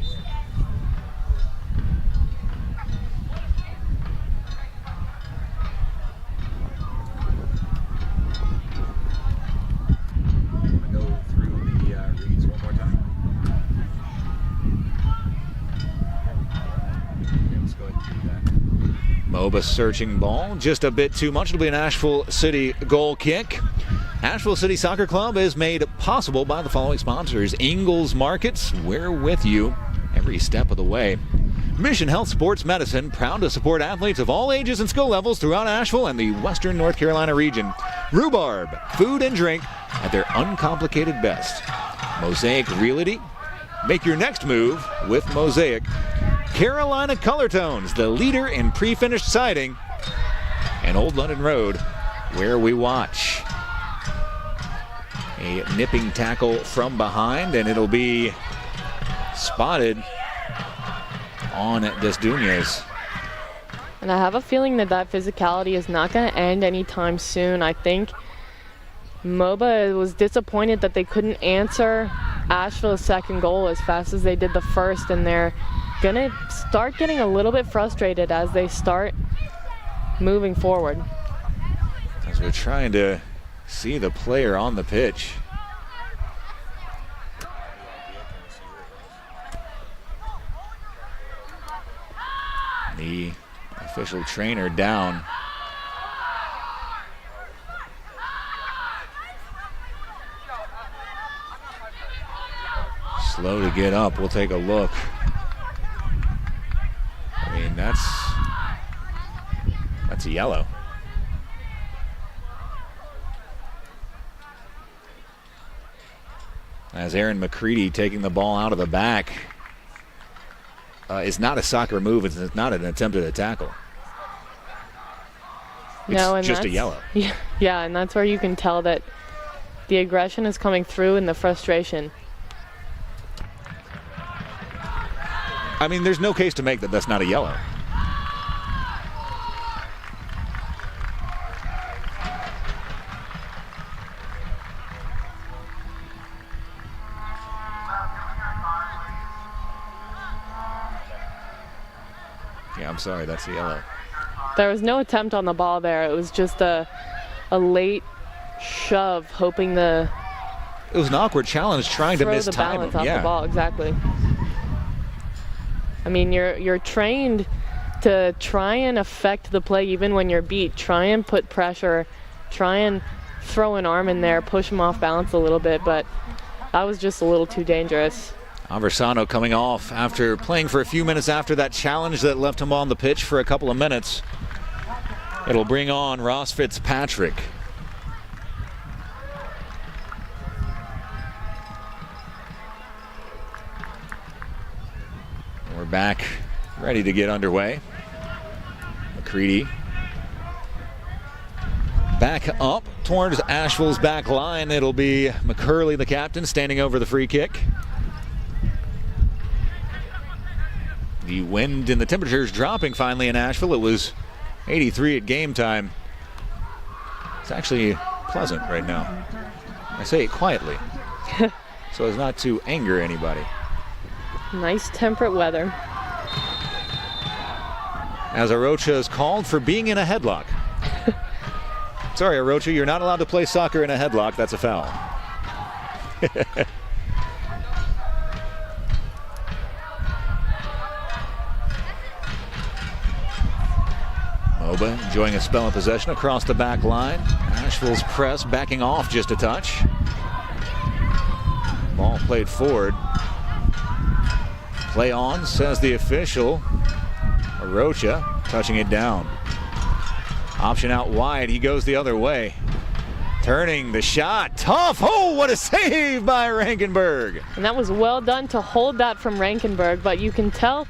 Moba searching ball, just a bit too much. It'll be an Asheville City goal kick. Asheville City Soccer Club is made possible by the following sponsors. Ingalls Markets, we're with you every step of the way. Mission Health Sports Medicine, proud to support athletes of all ages and skill levels throughout Asheville and the Western North Carolina region. Rhubarb, food and drink at their uncomplicated best. Mosaic Realty, make your next move with Mosaic. Carolina Color Tones, the leader in pre-finished siding. And Old London Road, where we watch. A nipping tackle from behind, and it'll be spotted on Desduñez. And I have a feeling that physicality is not going to end anytime soon. I think Moba was disappointed that they couldn't answer Asheville's second goal as fast as they did the first, and they're going to start getting a little bit frustrated as they start moving forward. As we're trying to see the player on the pitch. The official trainer down. Slow to get up. We'll take a look. I mean, that's a yellow. As Aaron McCready taking the ball out of the back. It's not a soccer move. It's not an attempted tackle. No, it's just a yellow. Yeah, and that's where you can tell that the aggression is coming through and the frustration. I mean, there's no case to make that that's not a yellow. Yeah, I'm sorry, that's a yellow. There was no attempt on the ball there. It was just a late shove, hoping the. It was an awkward challenge, trying to miss the time balance him. off Yeah. the ball, exactly. I mean, you're trained to try and affect the play even when you're beat. Try and put pressure. Try and throw an arm in there, push him off balance a little bit, but that was just a little too dangerous. Aversano coming off after playing for a few minutes after that challenge that left him on the pitch for a couple of minutes. It'll bring on Ross Fitzpatrick. We're back, ready to get underway. McCready back up towards Asheville's back line. It'll be McCurley, the captain, standing over the free kick. The wind and the temperatures dropping finally in Asheville. It was 83 at game time. It's actually pleasant right now. I say it quietly so as not to anger anybody. Nice temperate weather. As Arocha is called for being in a headlock. Sorry, Arocha, you're not allowed to play soccer in a headlock. That's a foul. Moba enjoying a spell of possession across the back line. Asheville's press backing off just a touch. Ball played forward. Play on, says the official. Arocha touching it down. Option out wide. He goes the other way. Turning the shot. Tough. Oh, what a save by Rankenberg. And that was well done to hold that from Rankenberg, but you can tell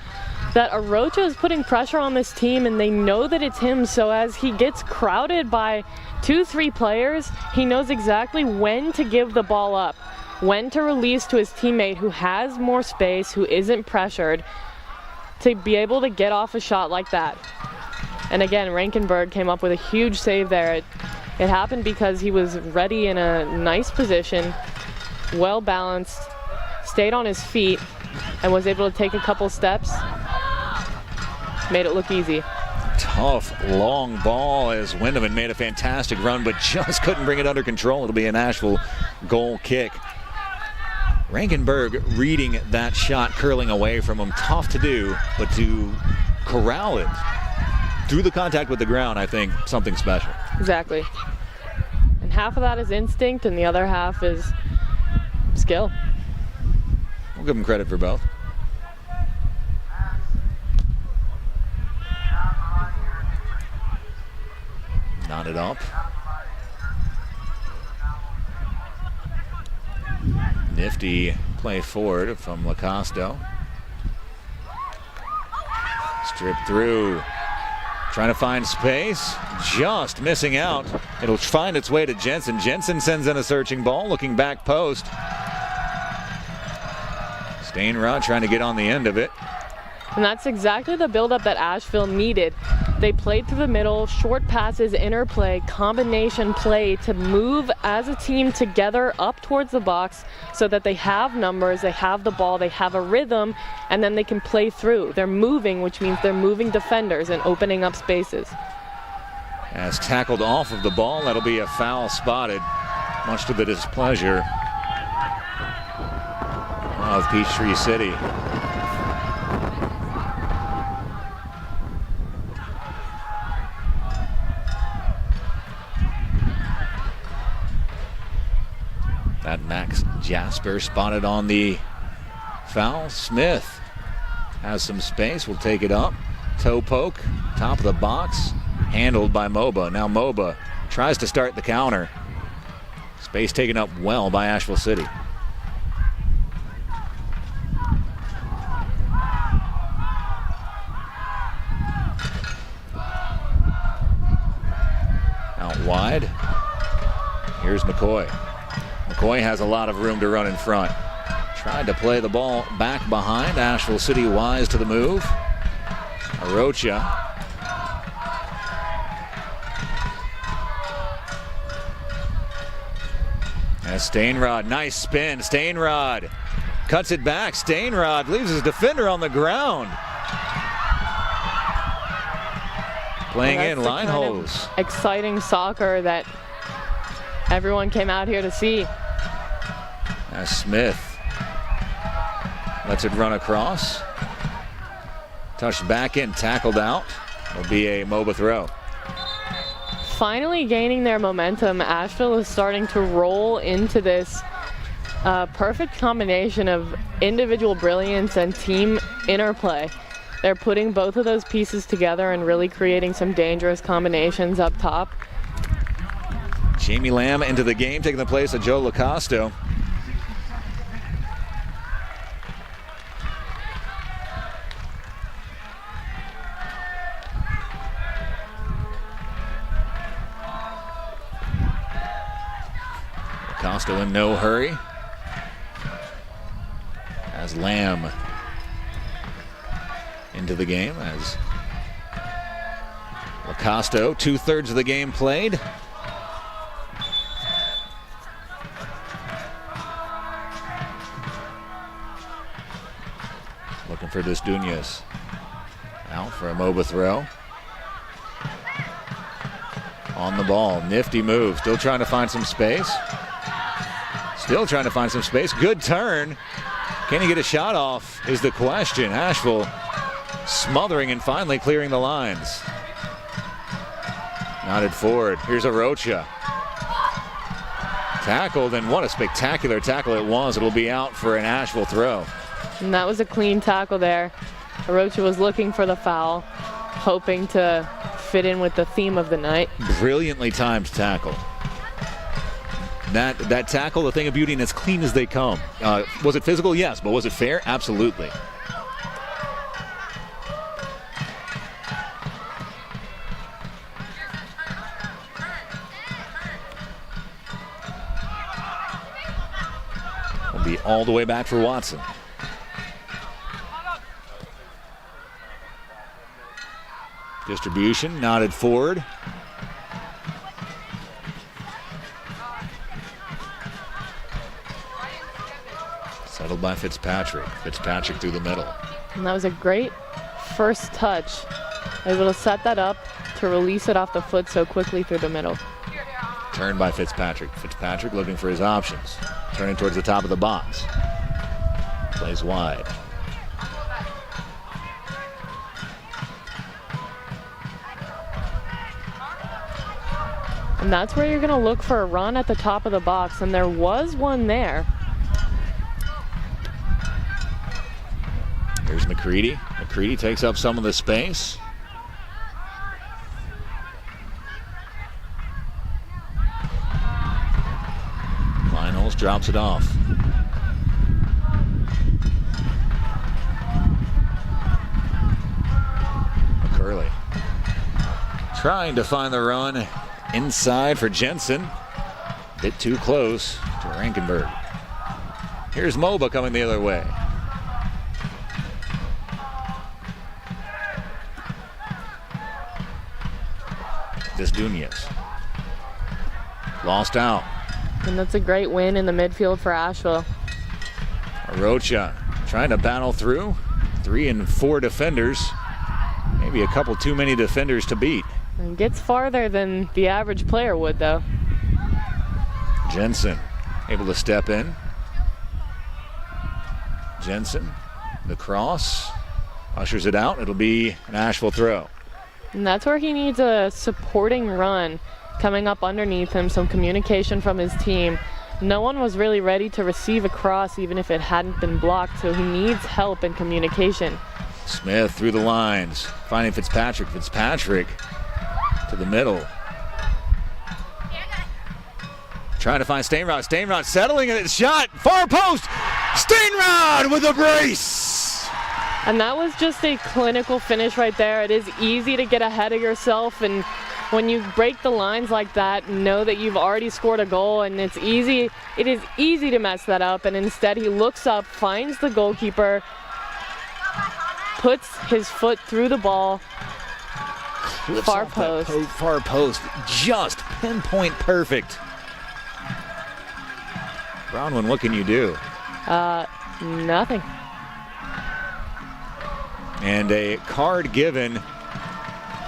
that Arocha is putting pressure on this team and they know that it's him, so as he gets crowded by 2-3 players, he knows exactly when to give the ball up, when to release to his teammate who has more space, who isn't pressured, to be able to get off a shot like that. And again, Rankenberg came up with a huge save there. It happened because he was ready in a nice position, well balanced, stayed on his feet, and was able to take a couple steps. Made it look easy. Tough long ball as Windeman made a fantastic run but just couldn't bring it under control. It'll be an Asheville goal kick. Rankenberg reading that shot curling away from him. Tough to do, but to corral it through the contact with the ground, I think something special. Exactly. And half of that is instinct and the other half is skill. We'll give him credit for both. Knotted up. Nifty play forward from Lacosto. Strip through. Trying to find space. Just missing out. It'll find its way to Jensen. Jensen sends in a searching ball. Looking back post. Stainrod trying to get on the end of it. And that's exactly the buildup that Asheville needed. They played through the middle, short passes, interplay, combination play to move as a team together up towards the box so that they have numbers, they have the ball, they have a rhythm, and then they can play through. They're moving, which means they're moving defenders and opening up spaces. As tackled off of the ball, that'll be a foul spotted, much to the displeasure of Peachtree City. Got Max Jasper spotted on the foul. Smith has some space, will take it up. Toe poke, top of the box, handled by Moba. Now Moba tries to start the counter. Space taken up well by Asheville City. Out wide. Here's McCoy. McCoy has a lot of room to run in front. Tried to play the ball back behind. Asheville City wise to the move. Arocha. And Stainrod, nice spin. Stainrod cuts it back. Stainrod leaves his defender on the ground. Playing in line holes. Exciting soccer that everyone came out here to see. As Smith lets it run across. Touched back in, tackled out. Will be a Moba throw. Finally gaining their momentum, Asheville is starting to roll into this perfect combination of individual brilliance and team interplay. They're putting both of those pieces together and really creating some dangerous combinations up top. Jamie Lamb into the game, taking the place of Joe Lacosto. Lacosto in no hurry. As Lamb into the game as Lacosto, 2/3 of the game played. Looking for this Duñez. Out for a Moba throw. On the ball, nifty move, still trying to find some space. Still trying to find some space, good turn. Can he get a shot off is the question. Asheville smothering and finally clearing the lines. Nodded forward. Here's Arocha. Tackled, and what a spectacular tackle it was. It'll be out for an Asheville throw. And that was a clean tackle there. Arocha was looking for the foul, hoping to fit in with the theme of the night. Brilliantly timed tackle. That tackle, the thing of beauty, and as clean as they come. Was it physical? Yes, but was it fair? Absolutely. Will be all the way back for Watson. Distribution, nodded forward. Settled by Fitzpatrick. Fitzpatrick through the middle. And that was a great first touch. Able to set that up to release it off the foot so quickly through the middle. Turned by Fitzpatrick. Fitzpatrick looking for his options. Turning towards the top of the box. Plays wide. And that's where you're going to look for a run at the top of the box, and there was one there. Here's McCready. McCready takes up some of the space. Finals drops it off. McCurley trying to find the run inside for Jensen. Bit too close to Rankenberg. Here's Moba coming the other way. This Duñez. Lost out. And that's a great win in the midfield for Asheville. Arocha trying to battle through. 3 and 4 defenders. Maybe a couple too many defenders to beat. And gets farther than the average player would, though. Jensen able to step in. Jensen, the cross, ushers it out. It'll be an Asheville throw. And that's where he needs a supporting run coming up underneath him, some communication from his team. no one was really ready to receive a cross even if it hadn't been blocked, so he needs help and communication. Smith through the lines, finding Fitzpatrick. Fitzpatrick to the middle. Trying to find Stainrod. Stainrod settling in its shot. Far post. Stainrod with a brace. And that was just a clinical finish right there. It is easy to get ahead of yourself, and when you break the lines like that, know that you've already scored a goal, and it is easy to mess that up. And instead he looks up, finds the goalkeeper, puts his foot through the ball. Far post. Far post. Just pinpoint perfect. Brownman, what can you do? Nothing. And a card given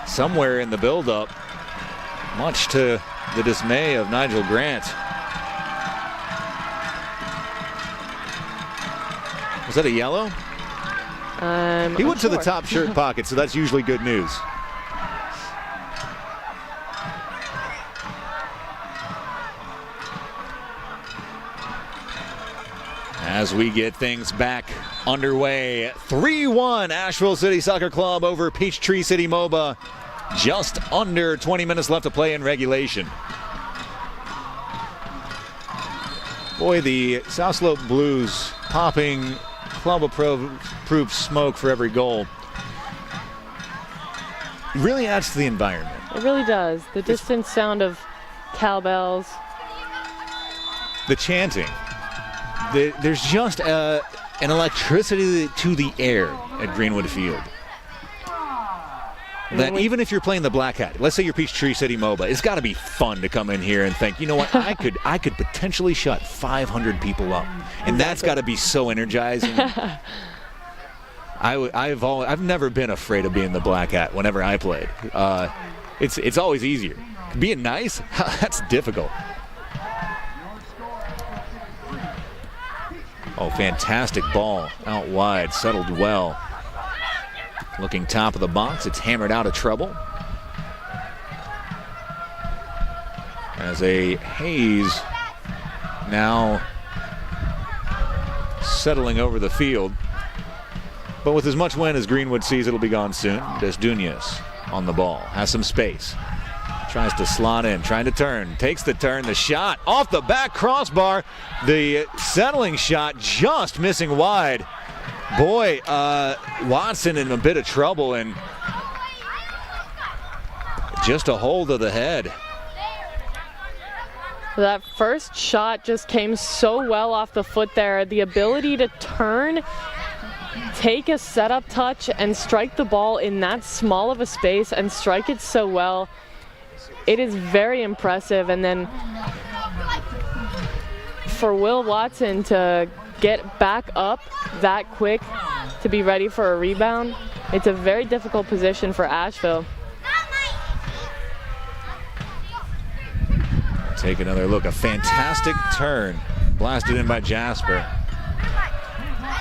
somewhere in the buildup, much to the dismay of Nigel Grant. Was that a yellow? He went to the top shirt pocket, so that's usually good news. As we get things back underway, 3-1 Asheville City Soccer Club over Peachtree City Moba. Just under 20 minutes left to play in regulation. Boy, the South Slope Blues popping club-approved smoke for every goal. It really adds to the environment. It really does. The distant sound of cowbells. The chanting. There's just an electricity to the air at Greenwood Field. That even if you're playing the Black Hat, let's say you're Peachtree City Moba, it's got to be fun to come in here and think, you know what, I could potentially shut 500 people up, and that's got to be so energizing. I've never been afraid of being the Black Hat whenever I played. It's always easier. Being nice, that's difficult. Oh, fantastic ball out wide, settled well. Looking top of the box, it's hammered out of trouble. As a haze now settling over the field. But with as much wind as Greenwood sees, it'll be gone soon. Desduñas on the ball, has some space. Tries to slot in, trying to turn, takes the turn, the shot off the back crossbar. The settling shot just missing wide. Boy, Watson in a bit of trouble, and just a hold of the head. That first shot just came so well off the foot there. The ability to turn, take a setup touch, and strike the ball in that small of a space and strike it so well. It is very impressive. And then for Will Watson to get back up that quick to be ready for a rebound, it's a very difficult position for Asheville. Take another look, a fantastic turn, blasted in by Jasper.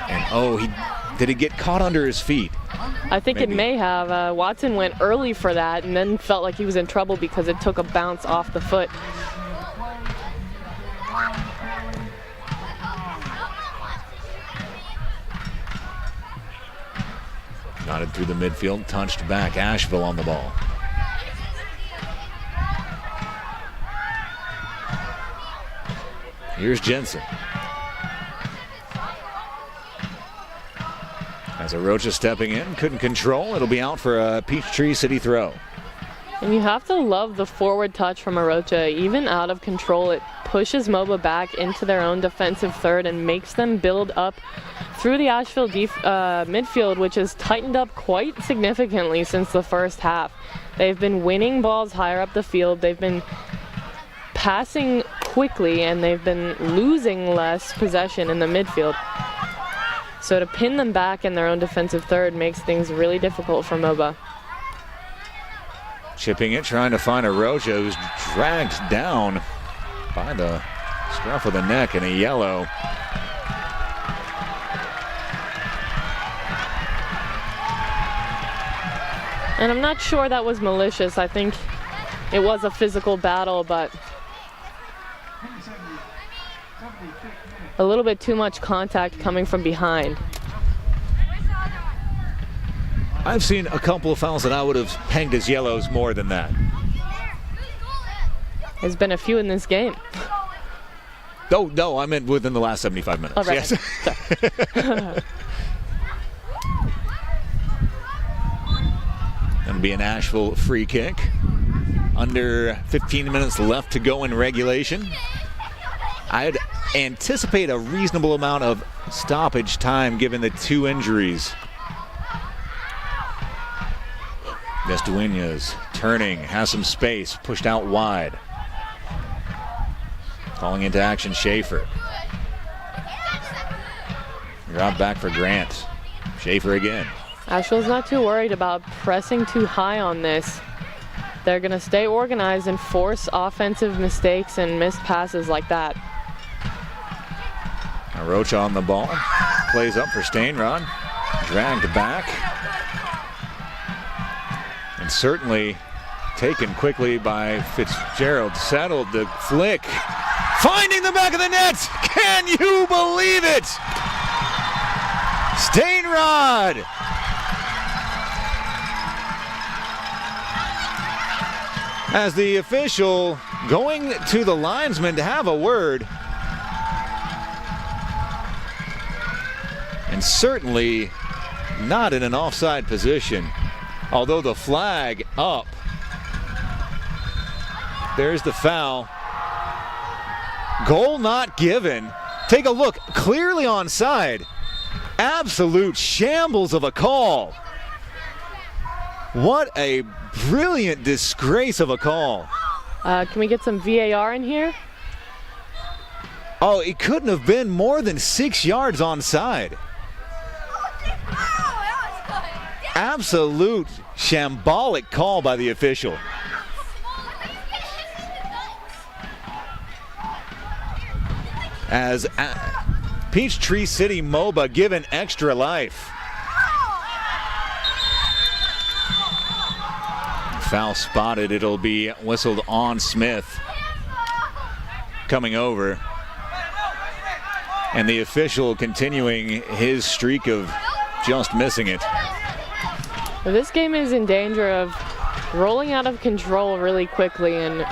And did he get caught under his feet? I think maybe. It may have. Watson went early for that and then felt like he was in trouble because it took a bounce off the foot. Nodded through the midfield, touched back. Asheville on the ball. Here's Jensen. As Arocha stepping in, couldn't control. It'll be out for a Peachtree City throw. And you have to love the forward touch from Arocha. Even out of control, it pushes Moba back into their own defensive third and makes them build up through the Asheville midfield, which has tightened up quite significantly since the first half. They've been winning balls higher up the field. They've been passing quickly, and they've been losing less possession in the midfield. So to pin them back in their own defensive third makes things really difficult for Moba. Chipping it, trying to find Arocha, who's dragged down by the scruff of the neck and a yellow. And I'm not sure that was malicious. I think it was a physical battle, but a little bit too much contact coming from behind. I've seen a couple of fouls that I would have pegged as yellows more than that. There's been a few in this game. Oh, no, I meant within the last 75 minutes. Oh, right. Yes. Going to be an Asheville free kick. Under 15 minutes left to go in regulation. I'd anticipate a reasonable amount of stoppage time given the 2 injuries. Vestuinia's turning, has some space, pushed out wide. Calling into action Schaefer. Drop back for Grant. Schaefer again. Asheville's not too worried about pressing too high on this. They're going to stay organized and force offensive mistakes and missed passes like that. Rocha on the ball. Plays up for Stainrod. Dragged back. And certainly taken quickly by Fitzgerald. Settled the flick. Finding the back of the net. Can you believe it? Stainrod. As the official going to the linesman to have a word. And certainly not in an offside position. Although the flag up. There's the foul. Goal not given. Take a look. Clearly onside. Absolute shambles of a call. What a brilliant disgrace of a call. Can we get some VAR in here? Oh, it couldn't have been more than 6 yards onside. Absolute shambolic call by the official. As Peachtree City Moba given extra life. Foul spotted. It'll be whistled on Smith. Coming over. And the official continuing his streak of just missing it. This game is in danger of rolling out of control really quickly, and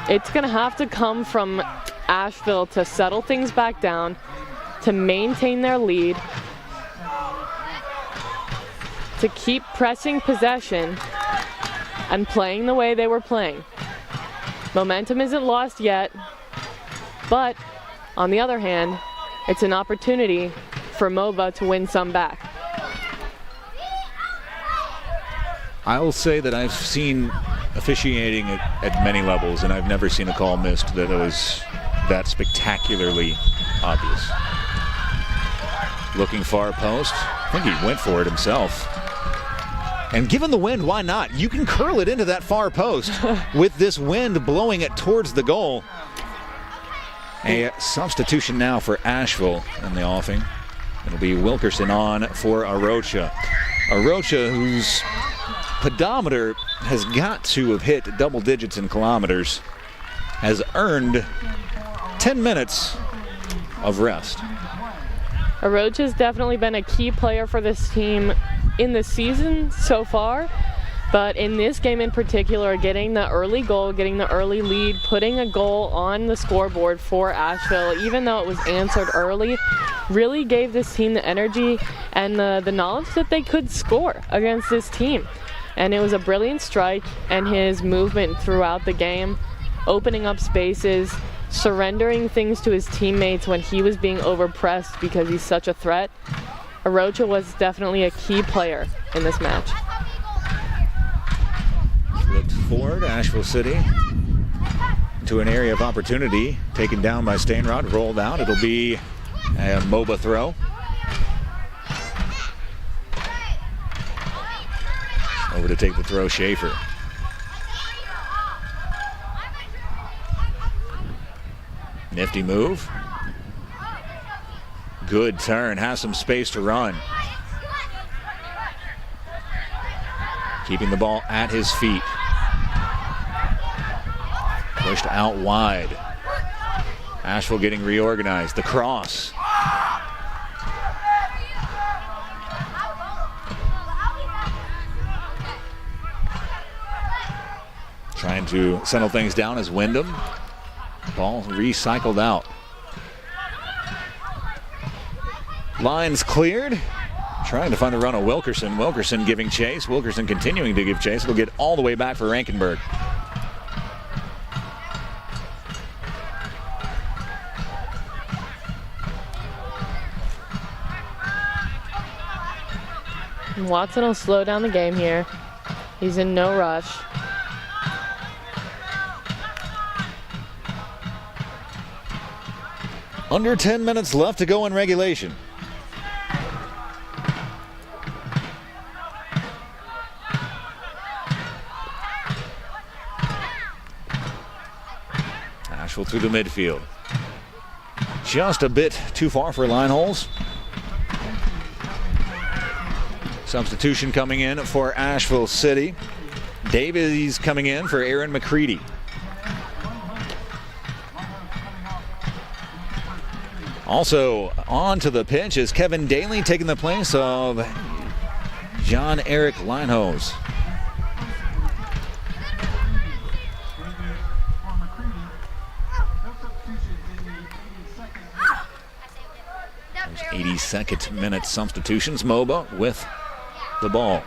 it's going to have to come from Asheville to settle things back down, to maintain their lead, to keep pressing possession and playing the way they were playing. Momentum isn't lost yet, but on the other hand, it's an opportunity for Moba to win some back. I will say that I've seen officiating at many levels, and I've never seen a call missed that was that spectacularly obvious. Looking far post. I think he went for it himself. And given the wind, why not? You can curl it into that far post with this wind blowing it towards the goal. A substitution now for Asheville in the offing. It'll be Wilkerson on for Arocha. Arocha, whose pedometer has got to have hit double digits in kilometers, has earned 10 minutes of rest. Arocha's definitely been a key player for this team in the season so far, but in this game in particular, getting the early goal, getting the early lead, putting a goal on the scoreboard for Asheville, even though it was answered early, really gave this team the energy and the knowledge that they could score against this team. And it was a brilliant strike, and his movement throughout the game, opening up spaces, surrendering things to his teammates when he was being overpressed because he's such a threat. Arocha was definitely a key player in this match. Flipped forward, Asheville City to an area of opportunity, taken down by Stainrod, rolled out. It'll be a Moba throw. Over to take the throw, Schaefer. Nifty move. Good turn, has some space to run. Keeping the ball at his feet. Pushed out wide. Asheville getting reorganized. The cross. Trying to settle things down as Wyndham. Ball recycled out. Lines cleared. Trying to find the run of Wilkerson. Wilkerson giving chase. Wilkerson continuing to give chase. It'll get all the way back for Rankenberg. Watson will slow down the game here. He's in no rush. Under 10 minutes left to go in regulation. Asheville through the midfield. Just a bit too far for line holes. Substitution coming in for Asheville City. Davies coming in for Aaron McCready. Also onto the pitch is Kevin Daly taking the place of John Eric Linehose. There's 82nd minute substitutions. Moba with the ball.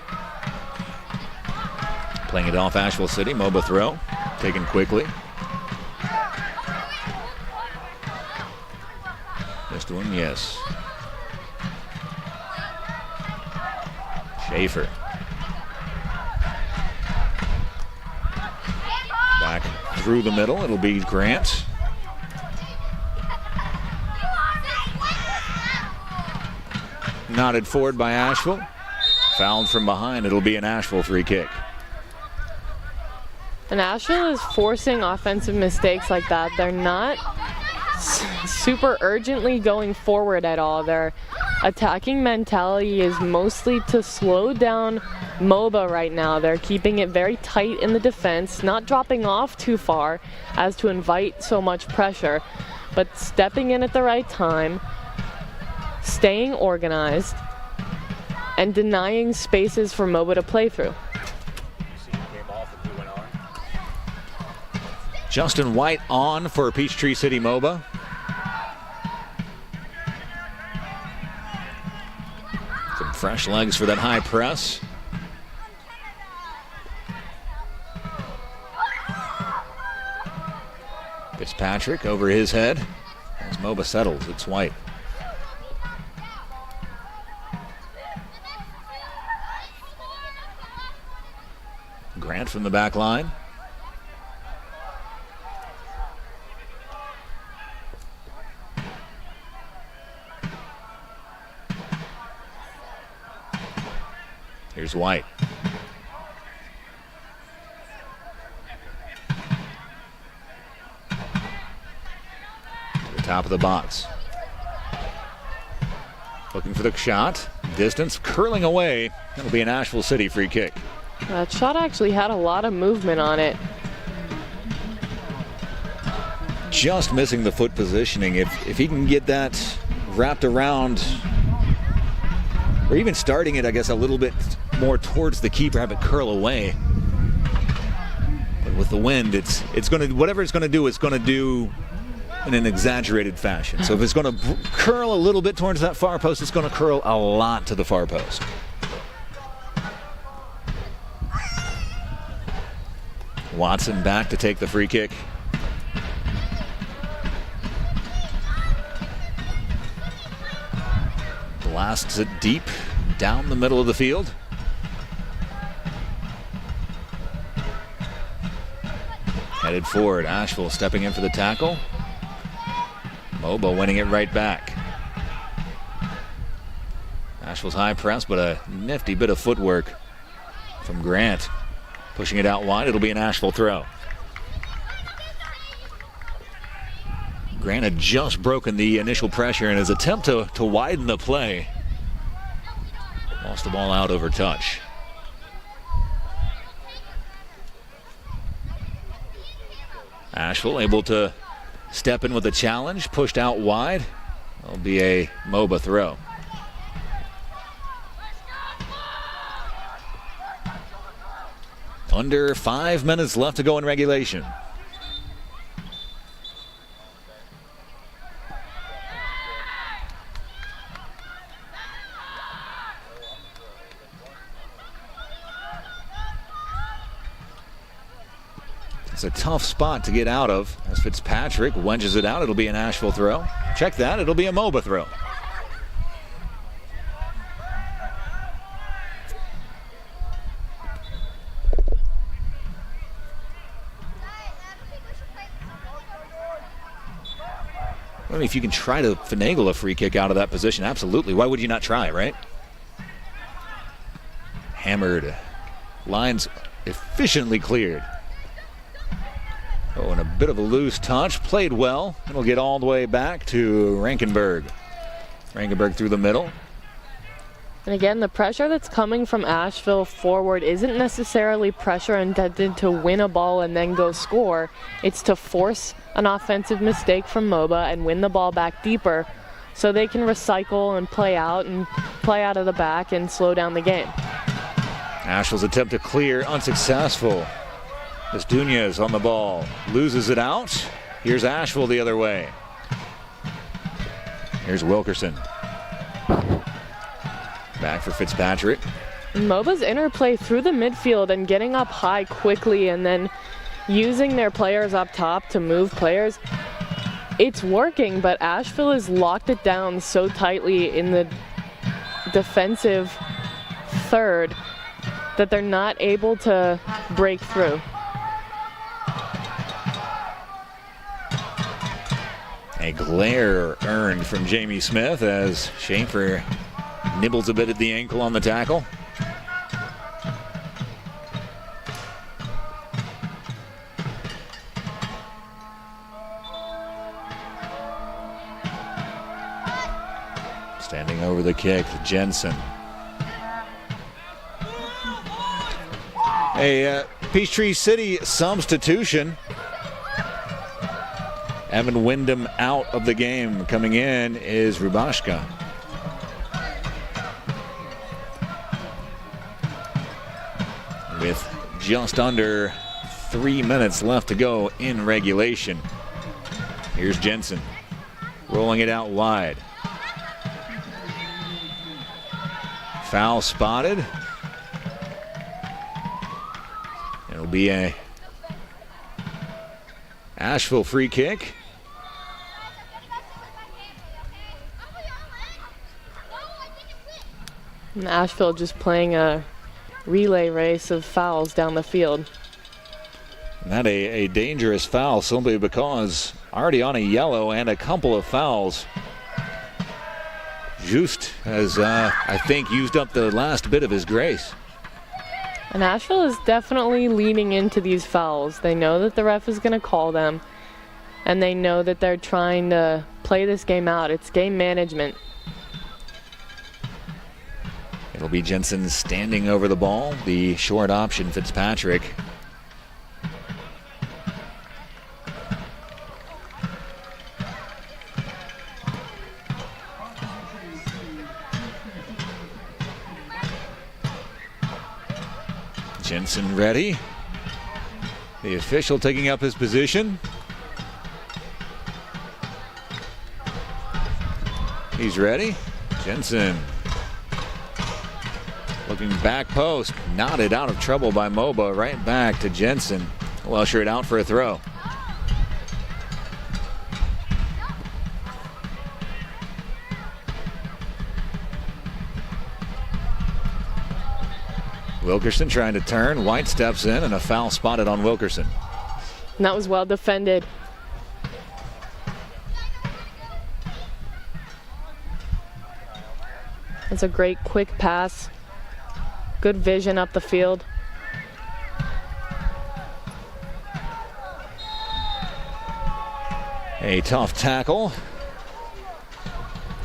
Playing it off Asheville City. Moba throw. Taken quickly. Missed one, yes. Schaefer. Back through the middle. It'll be Grant. Nodded forward by Asheville. Fouled from behind. It'll be an Asheville free kick. And Asheville is forcing offensive mistakes like that. They're not super urgently going forward at all. Their attacking mentality is mostly to slow down Moba right now. They're keeping it very tight in the defense, not dropping off too far as to invite so much pressure, but stepping in at the right time, staying organized, and denying spaces for Moba to play through. Justin White on for Peachtree City Moba. Some fresh legs for that high press. Fitzpatrick over his head. As Moba settles, it's White. Grant from the back line. Here's White. To the top of the box. Looking for the shot. Distance curling away. That'll be an Asheville City free kick. That shot actually had a lot of movement on it. Just missing the foot positioning. If he can get that wrapped around, or even starting it, I guess, a little bit more towards the keeper, have it curl away. But with the wind, it's going to, whatever it's going to do, it's going to do in an exaggerated fashion. So if it's going to curl a little bit towards that far post, it's going to curl a lot to the far post. Watson back to take the free kick. Blasts it deep down the middle of the field. Headed forward. Asheville stepping in for the tackle. Moba winning it right back. Asheville's high press, but a nifty bit of footwork from Grant. Pushing it out wide, it'll be an Asheville throw. Grant had just broken the initial pressure in his attempt to widen the play. Lost the ball out over touch. Asheville able to step in with a challenge, pushed out wide. It'll be a Moba throw. Under 5 minutes left to go in regulation. It's a tough spot to get out of as Fitzpatrick wedges it out. It'll be an Asheville throw. Check that. It'll be a Moba throw. I mean, if you can try to finagle a free kick out of that position, absolutely. Why would you not try, right? Hammered. Lines efficiently cleared. Oh, and a bit of a loose touch. Played well. It'll get all the way back to Rankenberg. Rankenberg through the middle. And again, the pressure that's coming from Asheville forward isn't necessarily pressure intended to win a ball and then go score. It's to force an offensive mistake from Moba and win the ball back deeper so they can recycle and play out of the back and slow down the game. Asheville's attempt to clear unsuccessful. As Dunez on the ball, loses it out. Here's Asheville the other way. Here's Wilkerson. Back for Fitzpatrick. Moba's interplay through the midfield and getting up high quickly and then using their players up top to move players, it's working, but Asheville has locked it down so tightly in the defensive third that they're not able to break through. A glare earned from Jamie Smith as Schaefer nibbles a bit at the ankle on the tackle. Standing over the kick, Jensen. A Peachtree City substitution. Evan Wyndham out of the game. Coming in is Rubashka. With just under 3 minutes left to go in regulation. Here's Jensen. Rolling it out wide. Foul spotted. It'll be a Asheville free kick. And Asheville just playing a relay race of fouls down the field. Not a dangerous foul simply because already on a yellow and a couple of fouls. Just has, I think, used up the last bit of his grace. And Asheville is definitely leaning into these fouls. They know that the ref is going to call them, and they know that they're trying to play this game out. It's game management. It'll be Jensen standing over the ball. The short option, Fitzpatrick. Jensen ready. The official taking up his position. He's ready. Jensen. Looking back post, knotted out of trouble by Moba, right back to Jensen. We'll usher it out for a throw. Wilkerson trying to turn. White steps in and a foul spotted on Wilkerson. And that was well defended. It's a great quick pass. Good vision up the field. A tough tackle.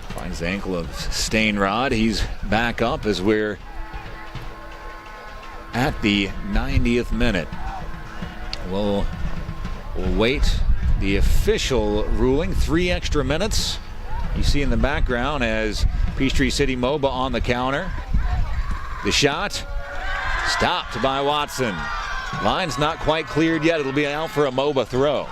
Finds the ankle of Stainrod. He's back up as we're at the 90th minute. We'll wait the official ruling, 3 extra minutes. You see in the background as Peachtree City Moba on the counter. The shot stopped by Watson. Line's not quite cleared yet. It'll be out for a Moba throw.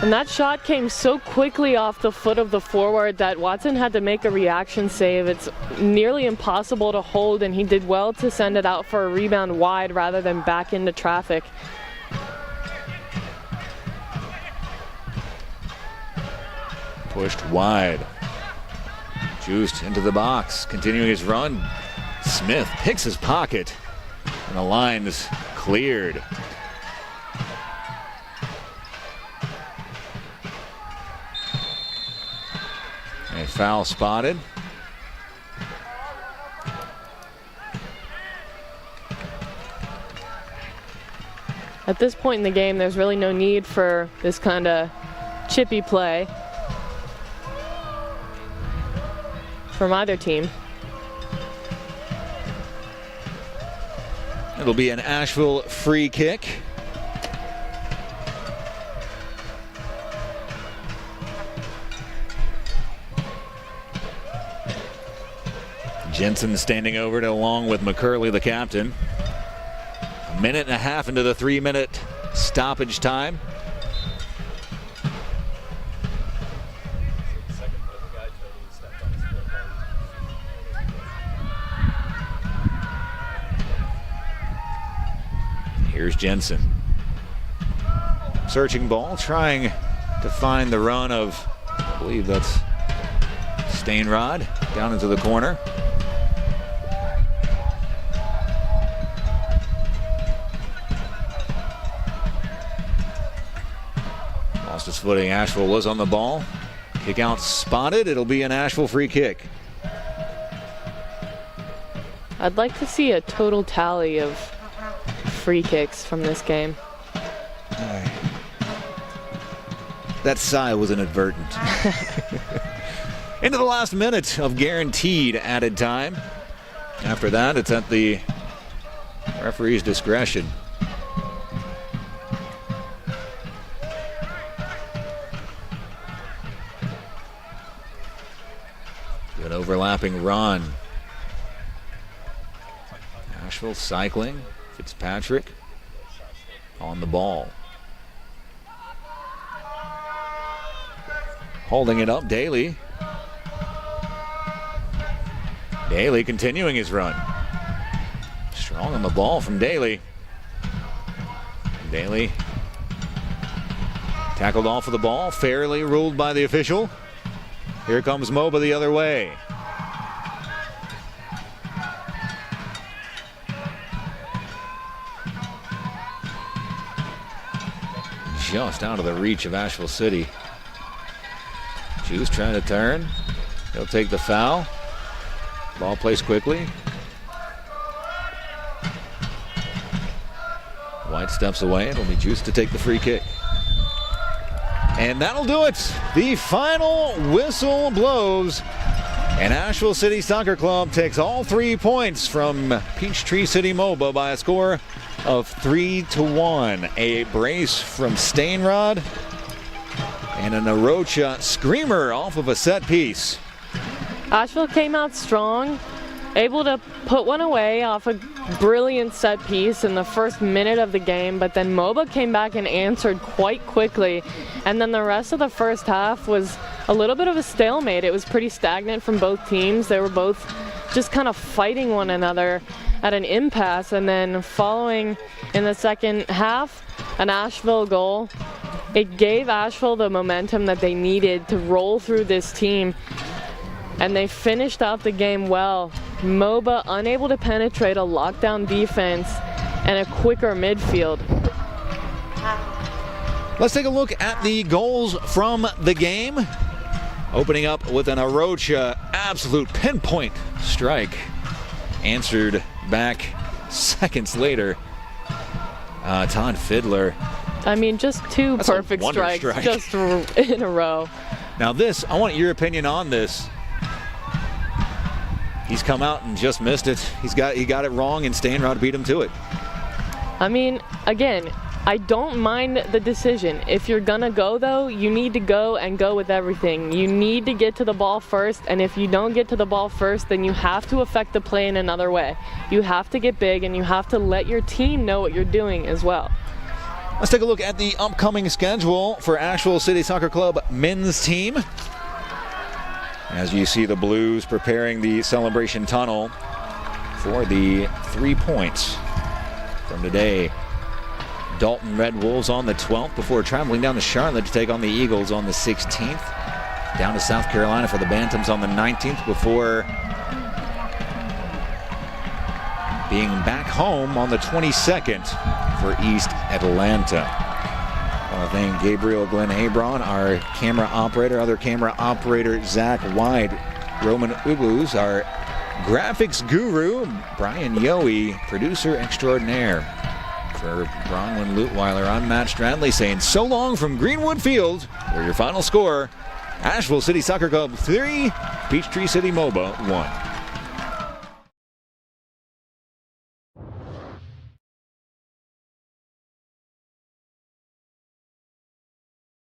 And that shot came so quickly off the foot of the forward that Watson had to make a reaction save. It's nearly impossible to hold, and he did well to send it out for a rebound wide rather than back into traffic. Pushed wide. Juiced into the box, continuing his run. Smith picks his pocket, and the line's cleared. A foul spotted. At this point in the game, there's really no need for this kind of chippy play from either team. It'll be an Asheville free kick. Jensen standing over it along with McCurley, the captain. A minute and a half into the 3-minute stoppage time. Here's Jensen. Searching ball, trying to find the run of, I believe that's Stainrod, down into the corner. Lost his footing. Asheville was on the ball. Kick out spotted. It'll be an Asheville free kick. I'd like to see a total tally of free kicks from this game. That sigh was inadvertent. Into the last minute of guaranteed added time. After that, it's at the referee's discretion. Good overlapping run. Asheville cycling. Fitzpatrick on the ball. Holding it up, Daly. Daly continuing his run. Strong on the ball from Daly. Daly tackled off of the ball, fairly ruled by the official. Here comes Moba the other way. Just out of the reach of Asheville City. Juice trying to turn. He'll take the foul. Ball placed quickly. White steps away. It'll be Juice to take the free kick. And that'll do it. The final whistle blows. And Asheville City Soccer Club takes all 3 points from Peachtree City Moba by a score of 3-1. A brace from Stainrod and an Arocha screamer off of a set piece. Asheville came out strong, able to put one away off a brilliant set piece in the first minute of the game, but then Moba came back and answered quite quickly. And then the rest of the first half was a little bit of a stalemate. It was pretty stagnant from both teams. They were both just kind of fighting one another at an impasse, and then following in the second half, an Asheville goal. It gave Asheville the momentum that they needed to roll through this team, and they finished out the game well. Moba unable to penetrate a lockdown defense and a quicker midfield. Let's take a look at the goals from the game. Opening up with an Arocha absolute pinpoint strike. Answered back seconds later. Todd Fiddler. I mean, just two That's perfect a wonder strikes strike. just in a row. Now this, I want your opinion on this. He's come out and just missed it. He got it wrong, and Stainrod beat him to it. I mean, again, I don't mind the decision. If you're gonna go though, you need to go and go with everything. You need to get to the ball first, and if you don't get to the ball first, then you have to affect the play in another way. You have to get big, and you have to let your team know what you're doing as well. Let's take a look at the upcoming schedule for Asheville City Soccer Club men's team. As you see the Blues preparing the celebration tunnel for the 3 points from today. Dalton Red Wolves on the 12th before traveling down to Charlotte to take on the Eagles on the 16th. Down to South Carolina for the Bantams on the 19th before being back home on the 22nd for East Atlanta. I want to thank Gabriel Glenn Hebron, our camera operator, other camera operator Zach White, Roman Uglus, our graphics guru, Brian Yohe, producer extraordinaire. For Bronwyn Lutweiler, I'm Matt Stradley saying so long from Greenwood Field, where your final score, Asheville City Soccer Club 3, Peachtree City Moba 1.